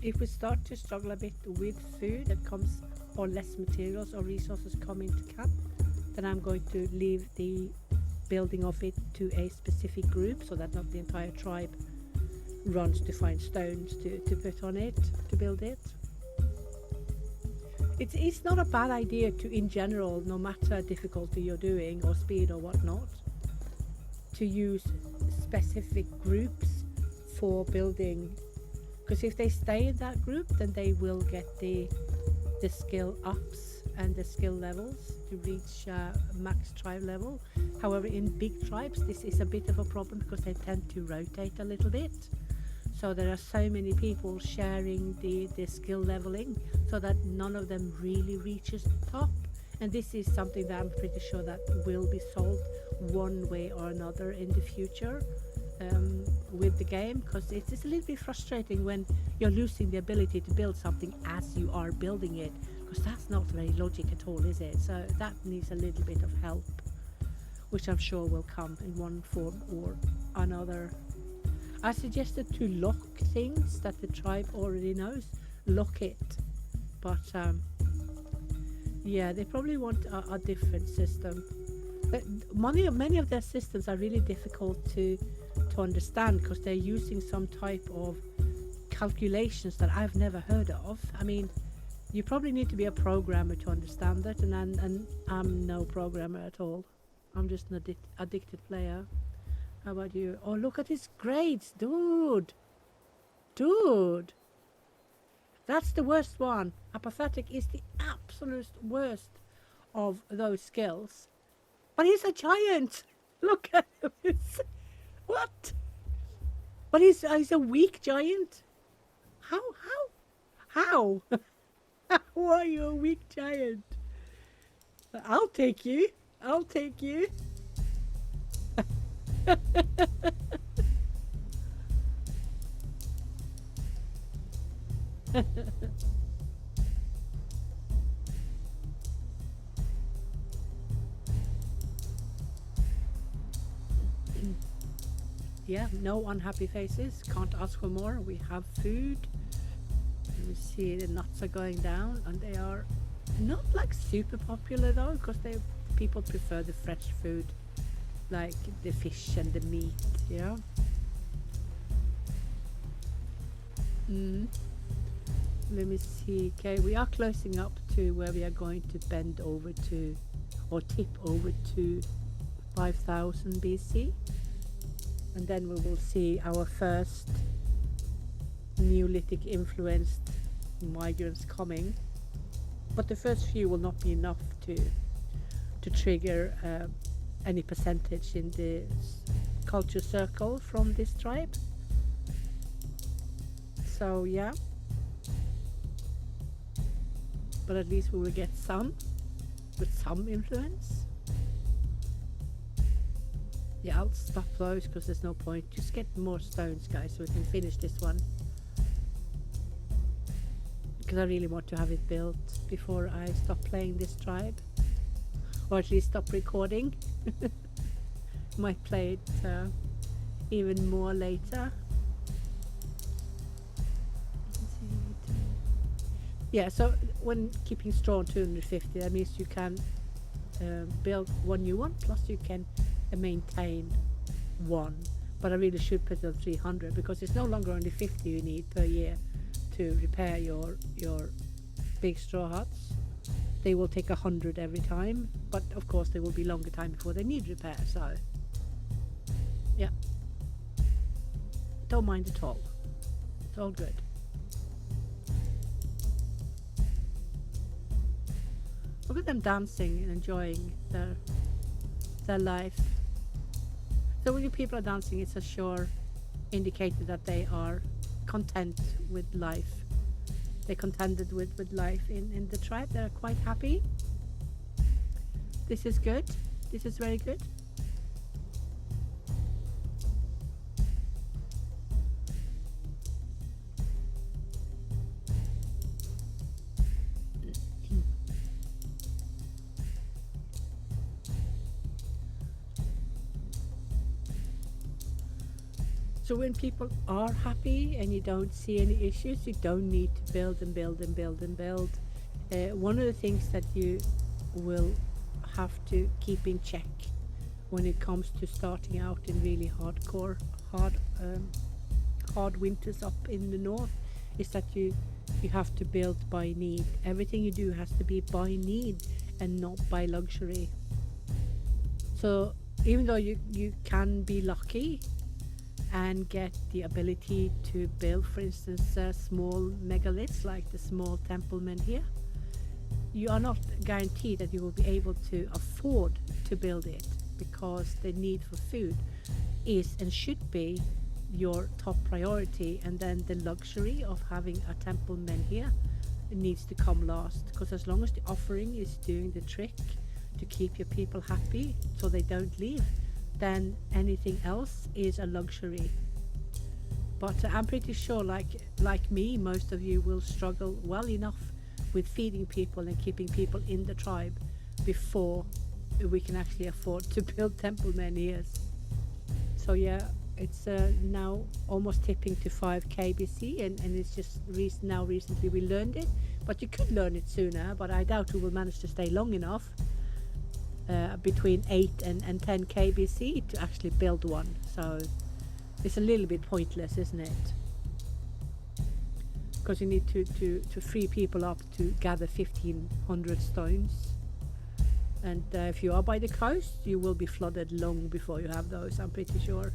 If we start to struggle a bit with food that comes, or less materials or resources come into camp, then I'm going to leave the building of it to a specific group so that not the entire tribe runs to find stones to put on it, to build it. It's not a bad idea to, in general, no matter difficulty you're doing or speed or whatnot, to use specific groups for building, because if they stay in that group, then they will get the skill ups and the skill levels to reach max tribe level. However, in big tribes, this is a bit of a problem because they tend to rotate a little bit. So there are so many people sharing the skill leveling so that none of them really reaches the top. And this is something that I'm pretty sure that will be solved one way or another in the future with the game, because it's a little bit frustrating when you're losing the ability to build something as you are building it, because that's not very logic at all, is it? So that needs a little bit of help, which I'm sure will come in one form or another. I suggested to lock things that the tribe already knows, lock it, but yeah, they probably want a different system. But many of their systems are really difficult to understand because they're using some type of calculations that I've never heard of. I mean, you probably need to be a programmer to understand it, and I'm no programmer at all. I'm just an addicted player. How about you? Oh, look at his grades, dude. Dude. That's the worst one. Apathetic is the absolute worst of those skills. But he's a giant. Look at him. What? But he's a weak giant. How? How are you a weak giant? I'll take you. I'll take you. Yeah, no unhappy faces. Can't ask for more. We have food. You see the nuts are going down, and they are not like super popular though, because people prefer the fresh food, like the fish and the meat. Yeah. Let me see. Okay, we are closing up to where we are going to bend over to, or tip over to 5000 BC. And then we will see our first Neolithic influenced migrants coming. But the first few will not be enough to trigger any percentage in the culture circle from this tribe. So yeah. but at least we will get some, with some influence. Yeah, I'll stop those because there's no point. Just get more stones, guys, so we can finish this one. Because I really want to have it built before I stop playing this tribe. Or at least stop recording. Might play it even more later. Yeah, so when keeping straw on 250, that means you can build one new one, plus you can maintain one. But I really should put it on 300 because it's no longer only 50 you need per year to repair your big straw huts. They will take 100 every time, but of course there will be longer time before they need repair, so yeah, don't mind at all. It's all good. Look at them dancing and enjoying their life. So when people are dancing, it's a sure indicator that they are content with life. They're contented with life in the tribe. They're quite happy. This is good. This is very good. So when people are happy and you don't see any issues, you don't need to build and build and build and build. One of the things that you will have to keep in check when it comes to starting out in really hard winters up in the north is that you have to build by need. Everything you do has to be by need and not by luxury. So even though you can be lucky and get the ability to build, for instance, small megaliths like the small temple men here, you are not guaranteed that you will be able to afford to build it, because the need for food is and should be your top priority, and then the luxury of having a temple men here needs to come last, because as long as the offering is doing the trick to keep your people happy so they don't leave, then anything else is a luxury. But I'm pretty sure, like me, most of you will struggle well enough with feeding people and keeping people in the tribe before we can actually afford to build temple menhirs. So yeah, it's now almost tipping to 5 KBC, and it's just recently we learned it. But you could learn it sooner, but I doubt we will manage to stay long enough between 8 and 10 KBC to actually build one. So it's a little bit pointless, isn't it? Because you need to free people up to gather 1,500 stones. And if you are by the coast, you will be flooded long before you have those, I'm pretty sure.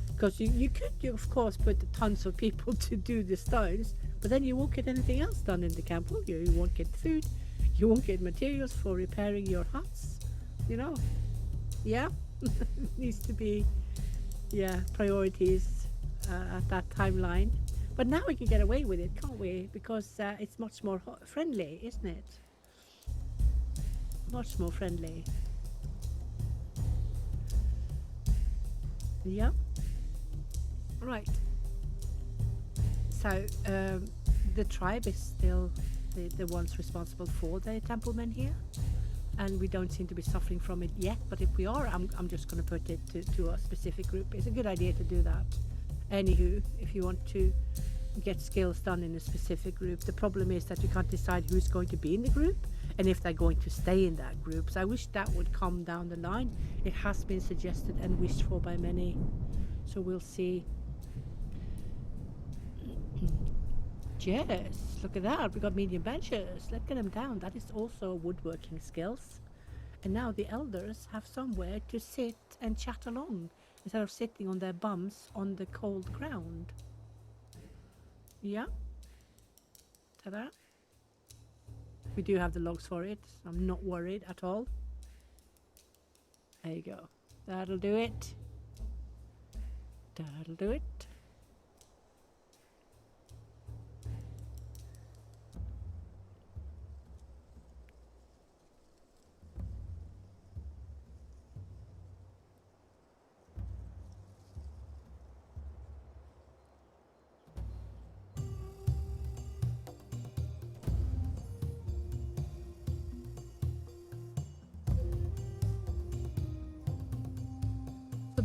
Because you could, of course, put tons of people to do the stones, but then you won't get anything else done in the camp, will you? You won't get food, you won't get materials for repairing your huts. You know, yeah, needs to be, yeah, priorities at that timeline. But now we can get away with it, can't we? Because it's much more friendly, isn't it? Much more friendly. Yeah. Right. So the tribe is still the ones responsible for the temple men here. And we don't seem to be suffering from it yet, but if we are, I'm just going to put it to a specific group. It's a good idea to do that. Anywho, if you want to get skills done in a specific group, the problem is that you can't decide who's going to be in the group and if they're going to stay in that group. So I wish that would come down the line. It has been suggested and wished for by many, so we'll see. Yes, look at that, we got medium benches. Let's get them down. That is also woodworking skills. And now the elders have somewhere to sit and chat along instead of sitting on their bums on the cold ground. Yeah. Ta-da. We do have the logs for it. So I'm not worried at all. There you go. That'll do it. That'll do it.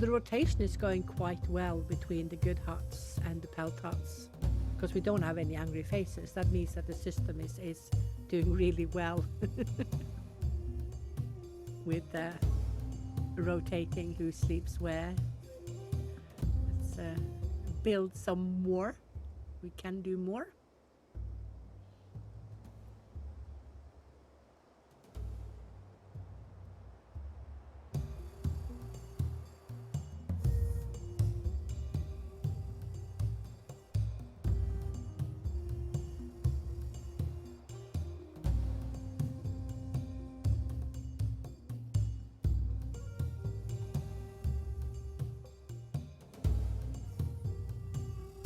the rotation is going quite well between the good huts and the pelt huts, because we don't have any angry faces. That means that the system is doing really well with rotating who sleeps where. Let's build some more. We can do more.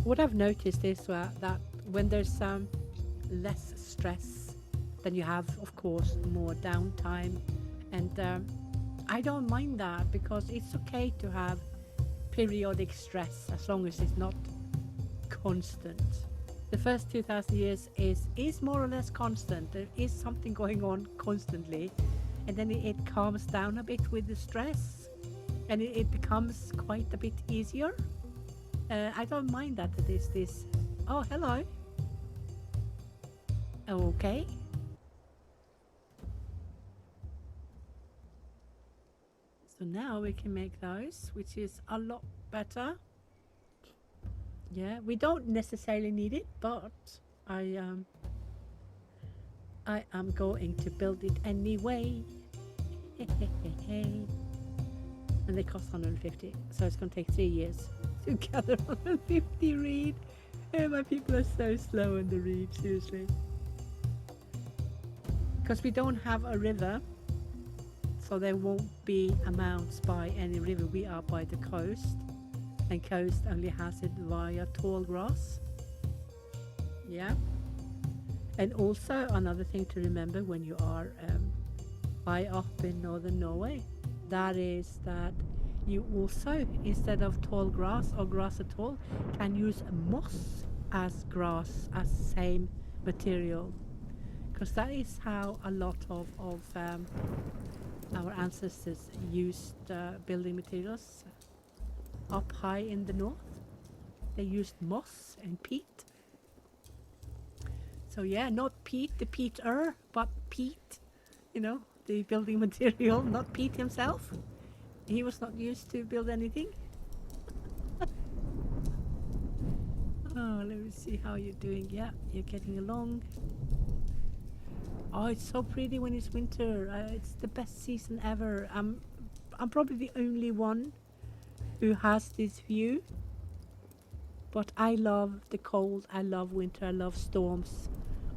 What I've noticed is that when there's less stress, then you have, of course, more downtime. And I don't mind that, because it's okay to have periodic stress as long as it's not constant. The first 2,000 years is more or less constant. There is something going on constantly, and then it calms down a bit with the stress, and it becomes quite a bit easier. I don't mind that it is this. Oh, hello. Okay. So now we can make those, which is a lot better. Yeah, we don't necessarily need it, but I am going to build it anyway. And they cost 150, so it's going to take 3 years to gather 150 reed. And my people are so slow on the reed, seriously. Because we don't have a river, so there won't be amounts by any river. We are by the coast, and coast only has it via tall grass. Yeah. And also another thing to remember when you are high up in northern Norway, that is that you also, instead of tall grass or grass at all, can use moss as grass, as same material, because that is how a lot of our ancestors used building materials up high in the north. They used moss and peat. So yeah, not peat, the peater, but peat, you know, the building material, not Pete himself. He was not used to build anything. Oh, let me see how you're doing. Yeah, you're getting along. Oh, it's so pretty when it's winter. It's the best season ever. I'm probably the only one who has this view. But I love the cold. I love winter. I love storms.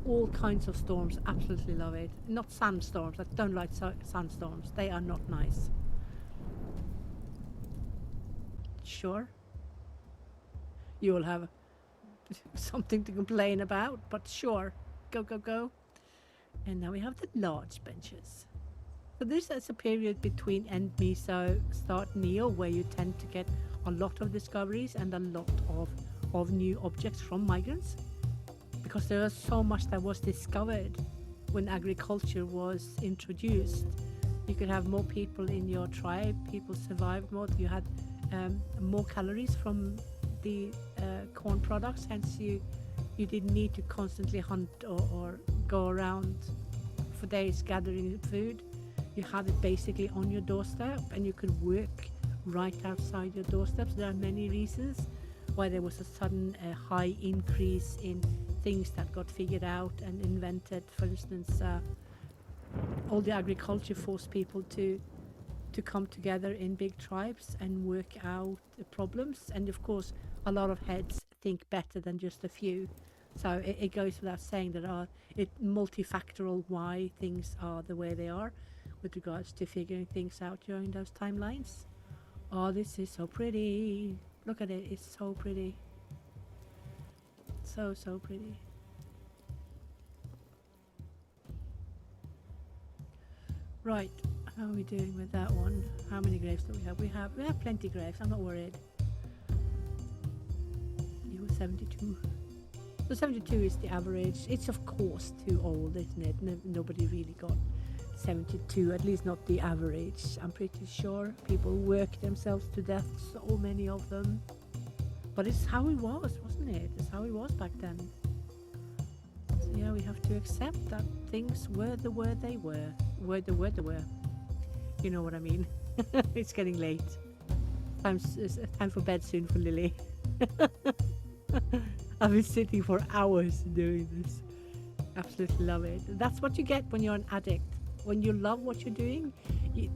All kinds of storms. Absolutely love it. Not sandstorms. I don't like sandstorms. They are not nice. Sure. You will have something to complain about, but sure. Go, go, go. And now we have the large benches. So this is a period between end Meso, start Neo, where you tend to get a lot of discoveries and a lot of new objects from migrants. Because there was so much that was discovered when agriculture was introduced. You could have more people in your tribe, people survived more, you had more calories from the corn products, hence you didn't need to constantly hunt or go around for days gathering food. You had it basically on your doorstep, and you could work right outside your doorstep. So there are many reasons why there was a sudden high increase in things that got figured out and invented. For instance, all the agriculture forced people to come together in big tribes and work out the problems. And of course, a lot of heads think better than just a few. So it goes without saying that it's multifactorial why things are the way they are with regards to figuring things out during those timelines. Oh, this is so pretty. Look at it, it's so pretty. So, so pretty. Right, how are we doing with that one? How many graves do we have? We have plenty of graves, I'm not worried. You were 72. So 72 is the average. It's of course too old, isn't it? Nobody really got 72, at least not the average. I'm pretty sure people work themselves to death, so many of them. But it's how it was, wasn't it? It's how it was back then. So yeah, we have to accept that things were the way they were. They were. You know what I mean? It's getting late. It's time for bed soon for Lily. I've been sitting for hours doing this. Absolutely love it. That's what you get when you're an addict. When you love what you're doing,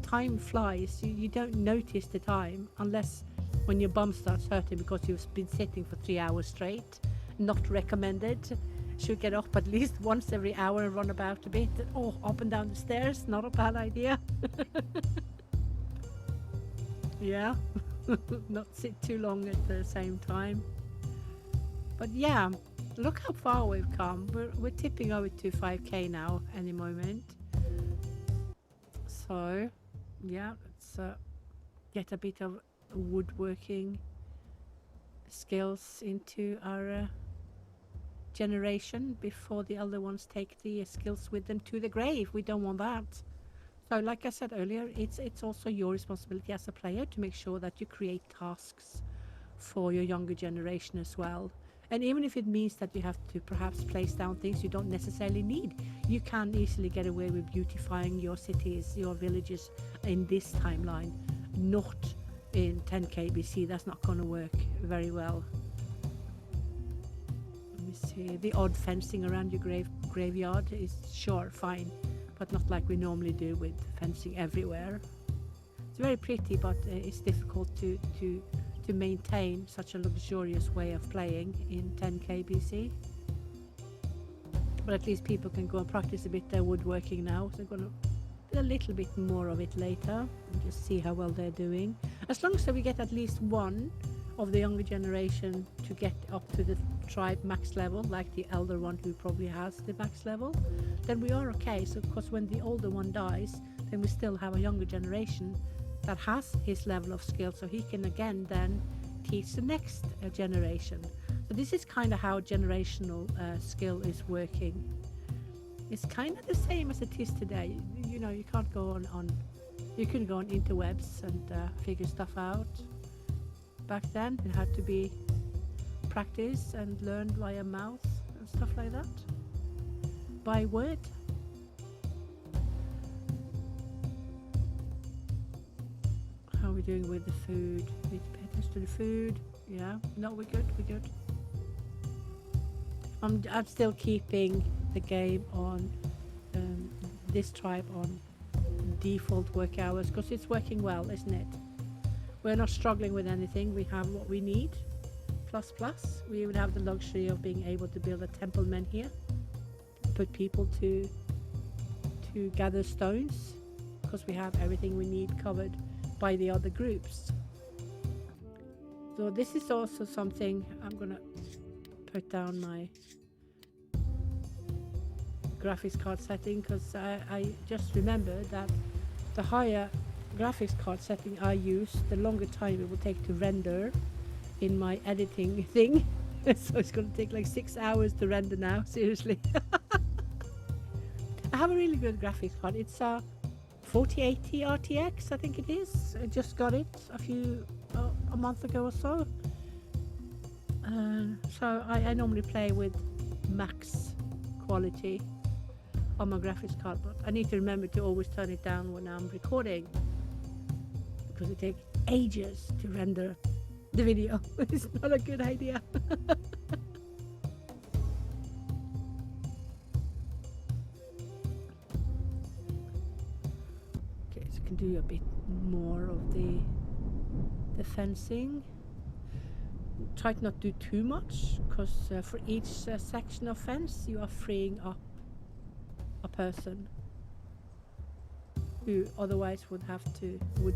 time flies. You don't notice the time unless when your bum starts hurting because you've been sitting for 3 hours straight. Not recommended. Should get up at least once every hour and run about a bit. Oh, up and down the stairs, not a bad idea. Yeah, not sit too long at the same time. But yeah, look how far we've come. We're tipping over to 5k now any moment. So yeah, let's get a bit of woodworking skills into our generation before the elder ones take the skills with them to the grave. We don't want that. So like I said earlier, it's also your responsibility as a player to make sure that you create tasks for your younger generation as well. And even if it means that you have to perhaps place down things you don't necessarily need, you can easily get away with beautifying your cities, your villages in this timeline, not in 10k BC. That's not going to work very well. Let me see. The odd fencing around your graveyard is sure fine, but not like we normally do with fencing everywhere. It's very pretty, but it's difficult to maintain such a luxurious way of playing in 10k BC. But at least people can go and practice a bit their woodworking now, so I'm going to do a little bit more of it later and just see how well they're doing. As long as we get at least one of the younger generation to get up to the tribe max level, like the elder one who probably has the max level, then we are okay. So because when the older one dies, then we still have a younger generation that has his level of skill, so he can again then teach the next generation. So this is kind of how generational skill is working. It's kind of the same as it is today. You know, you can't go on you couldn't go on interwebs and figure stuff out. Back then it had to be practice and learned via mouth and stuff like that, by word. How are we doing with the food? Need to pay attention to the food. Yeah, no, we're good, we're good. I'm still keeping the game on this tribe on default work hours because it's working well, isn't it? We're not struggling with anything. We have what we need. Plus, we would have the luxury of being able to build a temple men here, put people to gather stones, because we have everything we need covered by the other groups. So this is also something I'm gonna put down my graphics card setting, because I just remember that the higher graphics card setting I use, the longer time it will take to render in my editing thing. So it's gonna take like 6 hours to render now, seriously. I have a really good graphics card. It's a 4080 RTX, I think it is. I just got it a month ago or so. So I normally play with max quality on my graphics card, but I need to remember to always turn it down when I'm recording, because it takes ages to render the video. It's not a good idea. Okay, so I can do a bit more of the fencing. Try to not do too much, because for each section of fence you are freeing up a person who otherwise would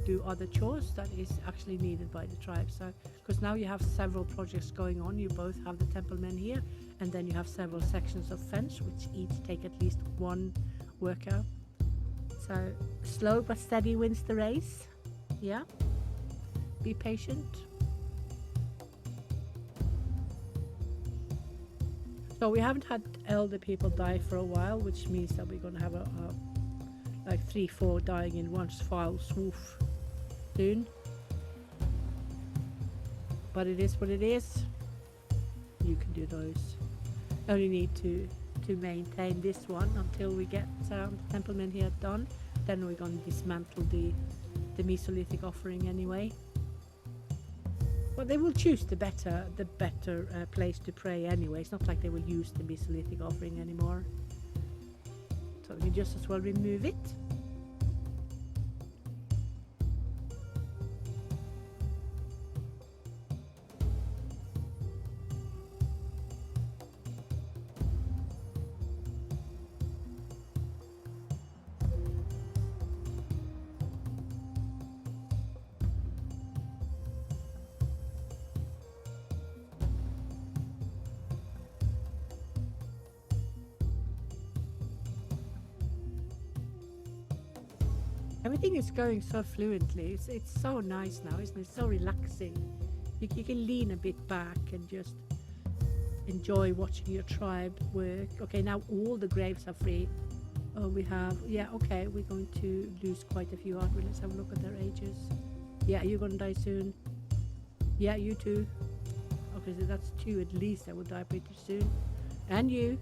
do other chores that is actually needed by the tribe. So because now you have several projects going on, you both have the temple men here, and then you have several sections of fence which each take at least one worker. So slow but steady wins the race. Yeah, be patient. So we haven't had elder people die for a while, which means that we're going to have like 3-4 dying in one foul swoop soon. But it is what it is. You can do those. Only need to maintain this one until we get the templeman here done. Then we're going to dismantle the Mesolithic offering anyway. But they will choose the better place to pray anyway. It's not like they will use the Mesolithic offering anymore. So we just as well remove it. Everything is going so fluently. It's so nice now, isn't it? So relaxing. You can lean a bit back and just enjoy watching your tribe work. Okay, now all the graves are free. Oh, we have... Yeah, okay, we're going to lose quite a few, aren't we? Let's have a look at their ages. Yeah, you're going to die soon. Yeah, you too. Okay, so that's 2 at least that will die pretty soon. And you.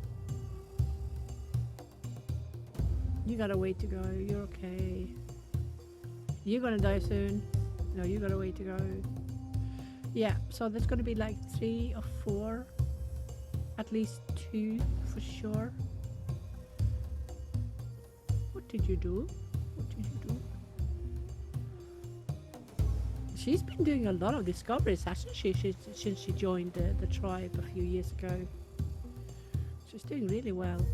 You got a way to go. You're okay. You're gonna die soon. No, you got a way to go. Yeah, so there's gonna be like 3 or 4. At least 2 for sure. What did you do? What did you do? She's been doing a lot of discoveries, hasn't she, since she joined the tribe a few years ago. She's doing really well.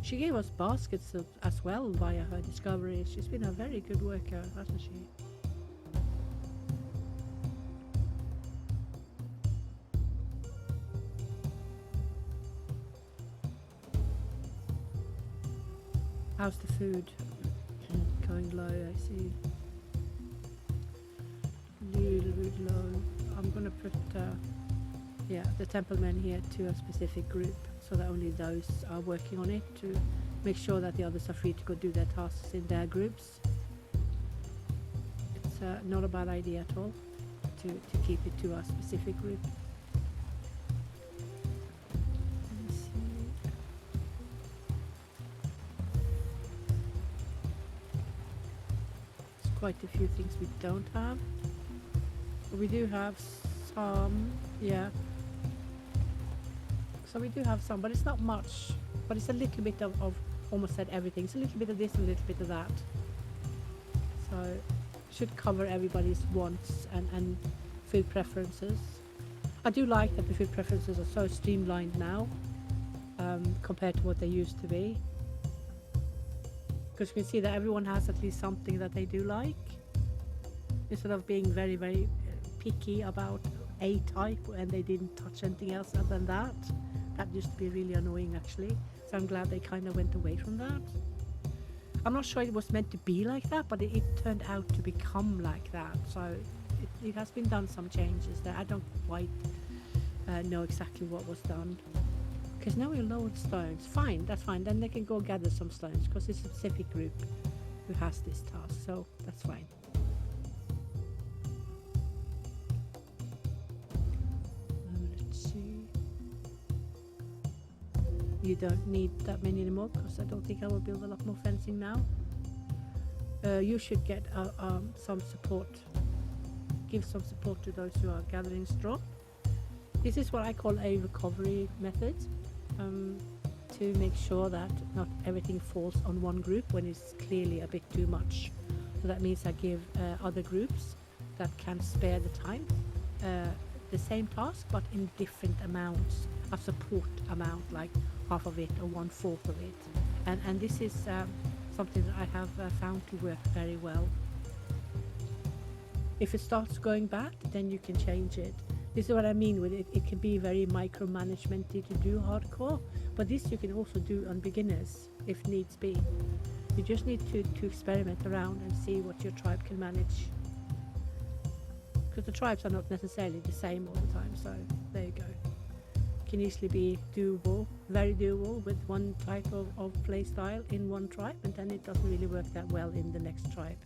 She gave us baskets as well via her discoveries. She's been a very good worker, hasn't she? How's the food? Going low, I see. Little bit low. I'm gonna put the templemen here to a specific group, so that only those are working on it, to make sure that the others are free to go do their tasks in their groups. It's not a bad idea at all to keep it to a specific group. Let me see. There's quite a few things we don't have. But we do have some, yeah. So we do have some, but it's not much. But it's a little bit of almost said everything. It's a little bit of this and a little bit of that. So it should cover everybody's wants and food preferences. I do like that the food preferences are so streamlined now compared to what they used to be. Because you can see that everyone has at least something that they do like. Instead of being very, very picky about a type and they didn't touch anything else other than that. That used to be really annoying actually, so I'm glad they kind of went away from that. I'm not sure it was meant to be like that, but it turned out to become like that, so it has been done some changes there. I don't quite know exactly what was done. Because now we're low on stones. Fine, that's fine, then they can go gather some stones, because it's a specific group who has this task, so that's fine. You don't need that many anymore, because I don't think I will build a lot more fencing now. You should get some support. Give some support to those who are gathering straw. This is what I call a recovery method, to make sure that not everything falls on one group when it's clearly a bit too much. So that means I give other groups that can spare the time the same task, but in different amounts, a support amount, like half of it or 1/4 of it. And this is something that I have found to work very well. If it starts going bad, then you can change it. This is what I mean with it. It can be very micro-managementy to do hardcore, but this you can also do on beginners if needs be. You just need to experiment around and see what your tribe can manage. Because the tribes are not necessarily the same all the time, so there you go. can easily be doable, very doable with one type of play style in one tribe, and then it doesn't really work that well in the next tribe.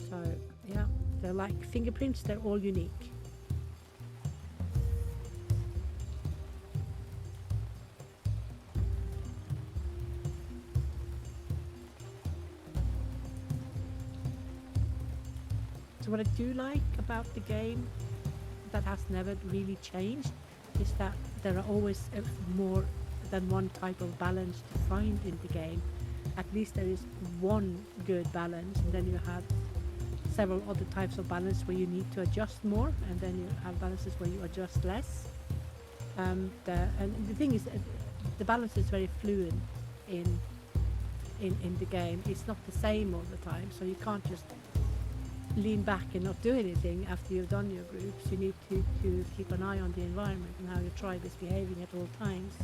So yeah, they're like fingerprints, they're all unique. So what I do like about the game that has never really changed is that there are always more than one type of balance to find in the game. At least there is one good balance, and then you have several other types of balance where you need to adjust more, and then you have balances where you adjust less. And the thing is, the balance is very fluid in the game. It's not the same all the time, so you can't just lean back and not do anything after you've done your groups. You need to keep an eye on the environment and how your tribe is behaving at all times.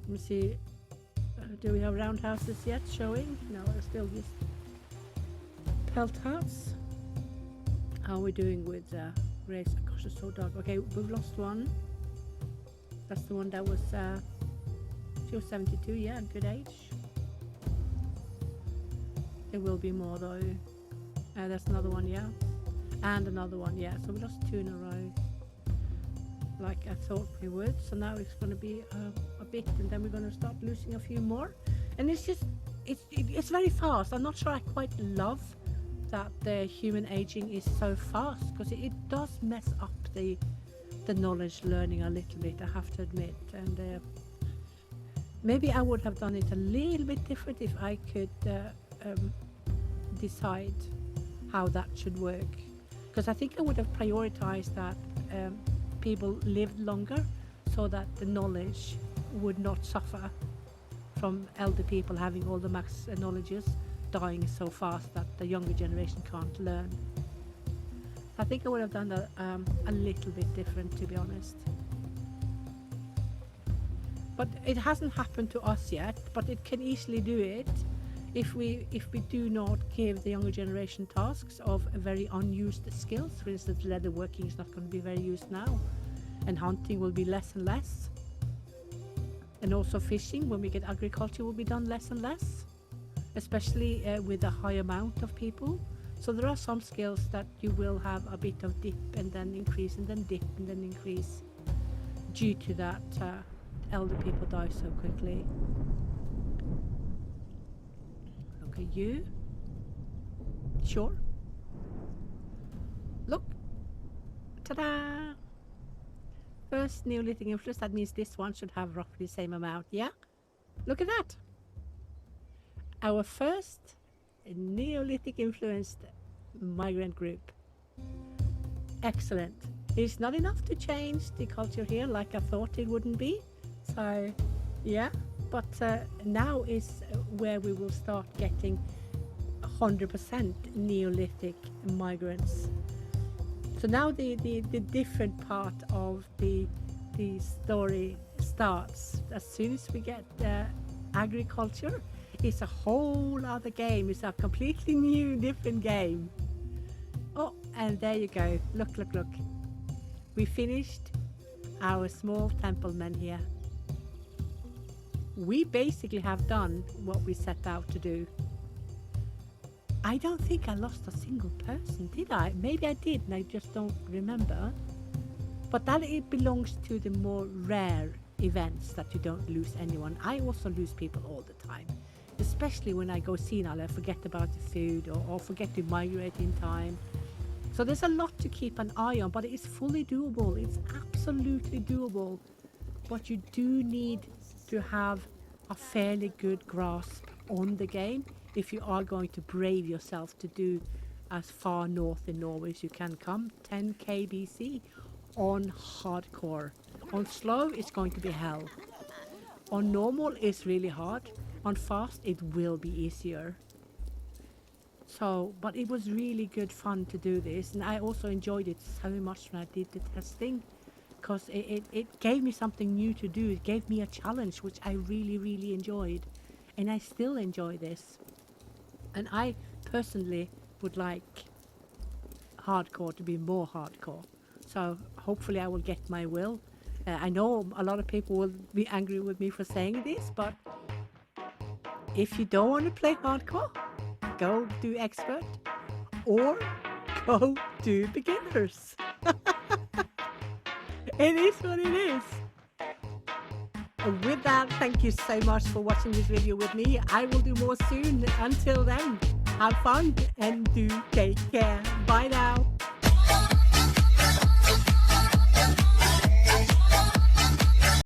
Let me see, do we have roundhouses yet showing? No, they're still just pelt huts. How are we doing with race? Gosh, it's so dark. Okay, we've lost one. That's the one that was, she was 72, yeah, good age. There will be more though. There's another one, yeah. And another one, yeah. So we lost 2 in a row. Like I thought we would. So now it's going to be a bit, and then we're going to start losing a few more. And it's just, it's very fast. I'm not sure I quite love that the human aging is so fast, because it does mess up the knowledge learning a little bit, I have to admit. And maybe I would have done it a little bit different if I could decide how that should work, because I think I would have prioritized that people lived longer so that the knowledge would not suffer from elder people having all the max knowledges dying so fast that the younger generation can't learn. I think I would have done that a little bit different, to be honest. But it hasn't happened to us yet, but it can easily do it if we do not give the younger generation tasks of very unused skills. For instance, leather working is not going to be very used now, and hunting will be less and less, and also fishing, when we get agriculture, will be done less and less, especially with a high amount of people. So there are some skills that you will have a bit of dip and then increase and then dip and then increase, due to that elder people die so quickly. Okay, you? Sure. Look. Ta-da! First Neolithic influence, that means this one should have roughly the same amount, yeah? Look at that! Our first Neolithic influenced migrant group. Excellent. It's not enough to change the culture here like I thought it wouldn't be. So, yeah. But now is where we will start getting 100% Neolithic migrants. So now the different part of the story starts. As soon as we get agriculture, it's a whole other game. It's a completely new, different game. Oh, and there you go. Look, look, look. We finished our small temple men here. We basically have done what we set out to do. I don't think I lost a single person, did I? Maybe I did, and I just don't remember. But that it belongs to the more rare events that you don't lose anyone. I also lose people all the time, especially when I go senile. I forget about the food or forget to migrate in time. So there's a lot to keep an eye on, but it's fully doable. It's absolutely doable. But you do need to have a fairly good grasp on the game if you are going to brave yourself to do as far north in Norway as you can come. 10 kbc on hardcore. On slow, it's going to be hell. On normal, it's really hard. On fast, it will be easier. So, but it was really good fun to do this, and I also enjoyed it so much when I did the testing, because it gave me something new to do. It gave me a challenge, which I really, really enjoyed, and I still enjoy this. And I personally would like hardcore to be more hardcore. So hopefully I will get my will. I know a lot of people will be angry with me for saying this, but if you don't want to play hardcore, go do expert or go do beginners. It is what it is. And with that, thank you so much for watching this video with me. I will do more soon. Until then, have fun and do take care. Bye now.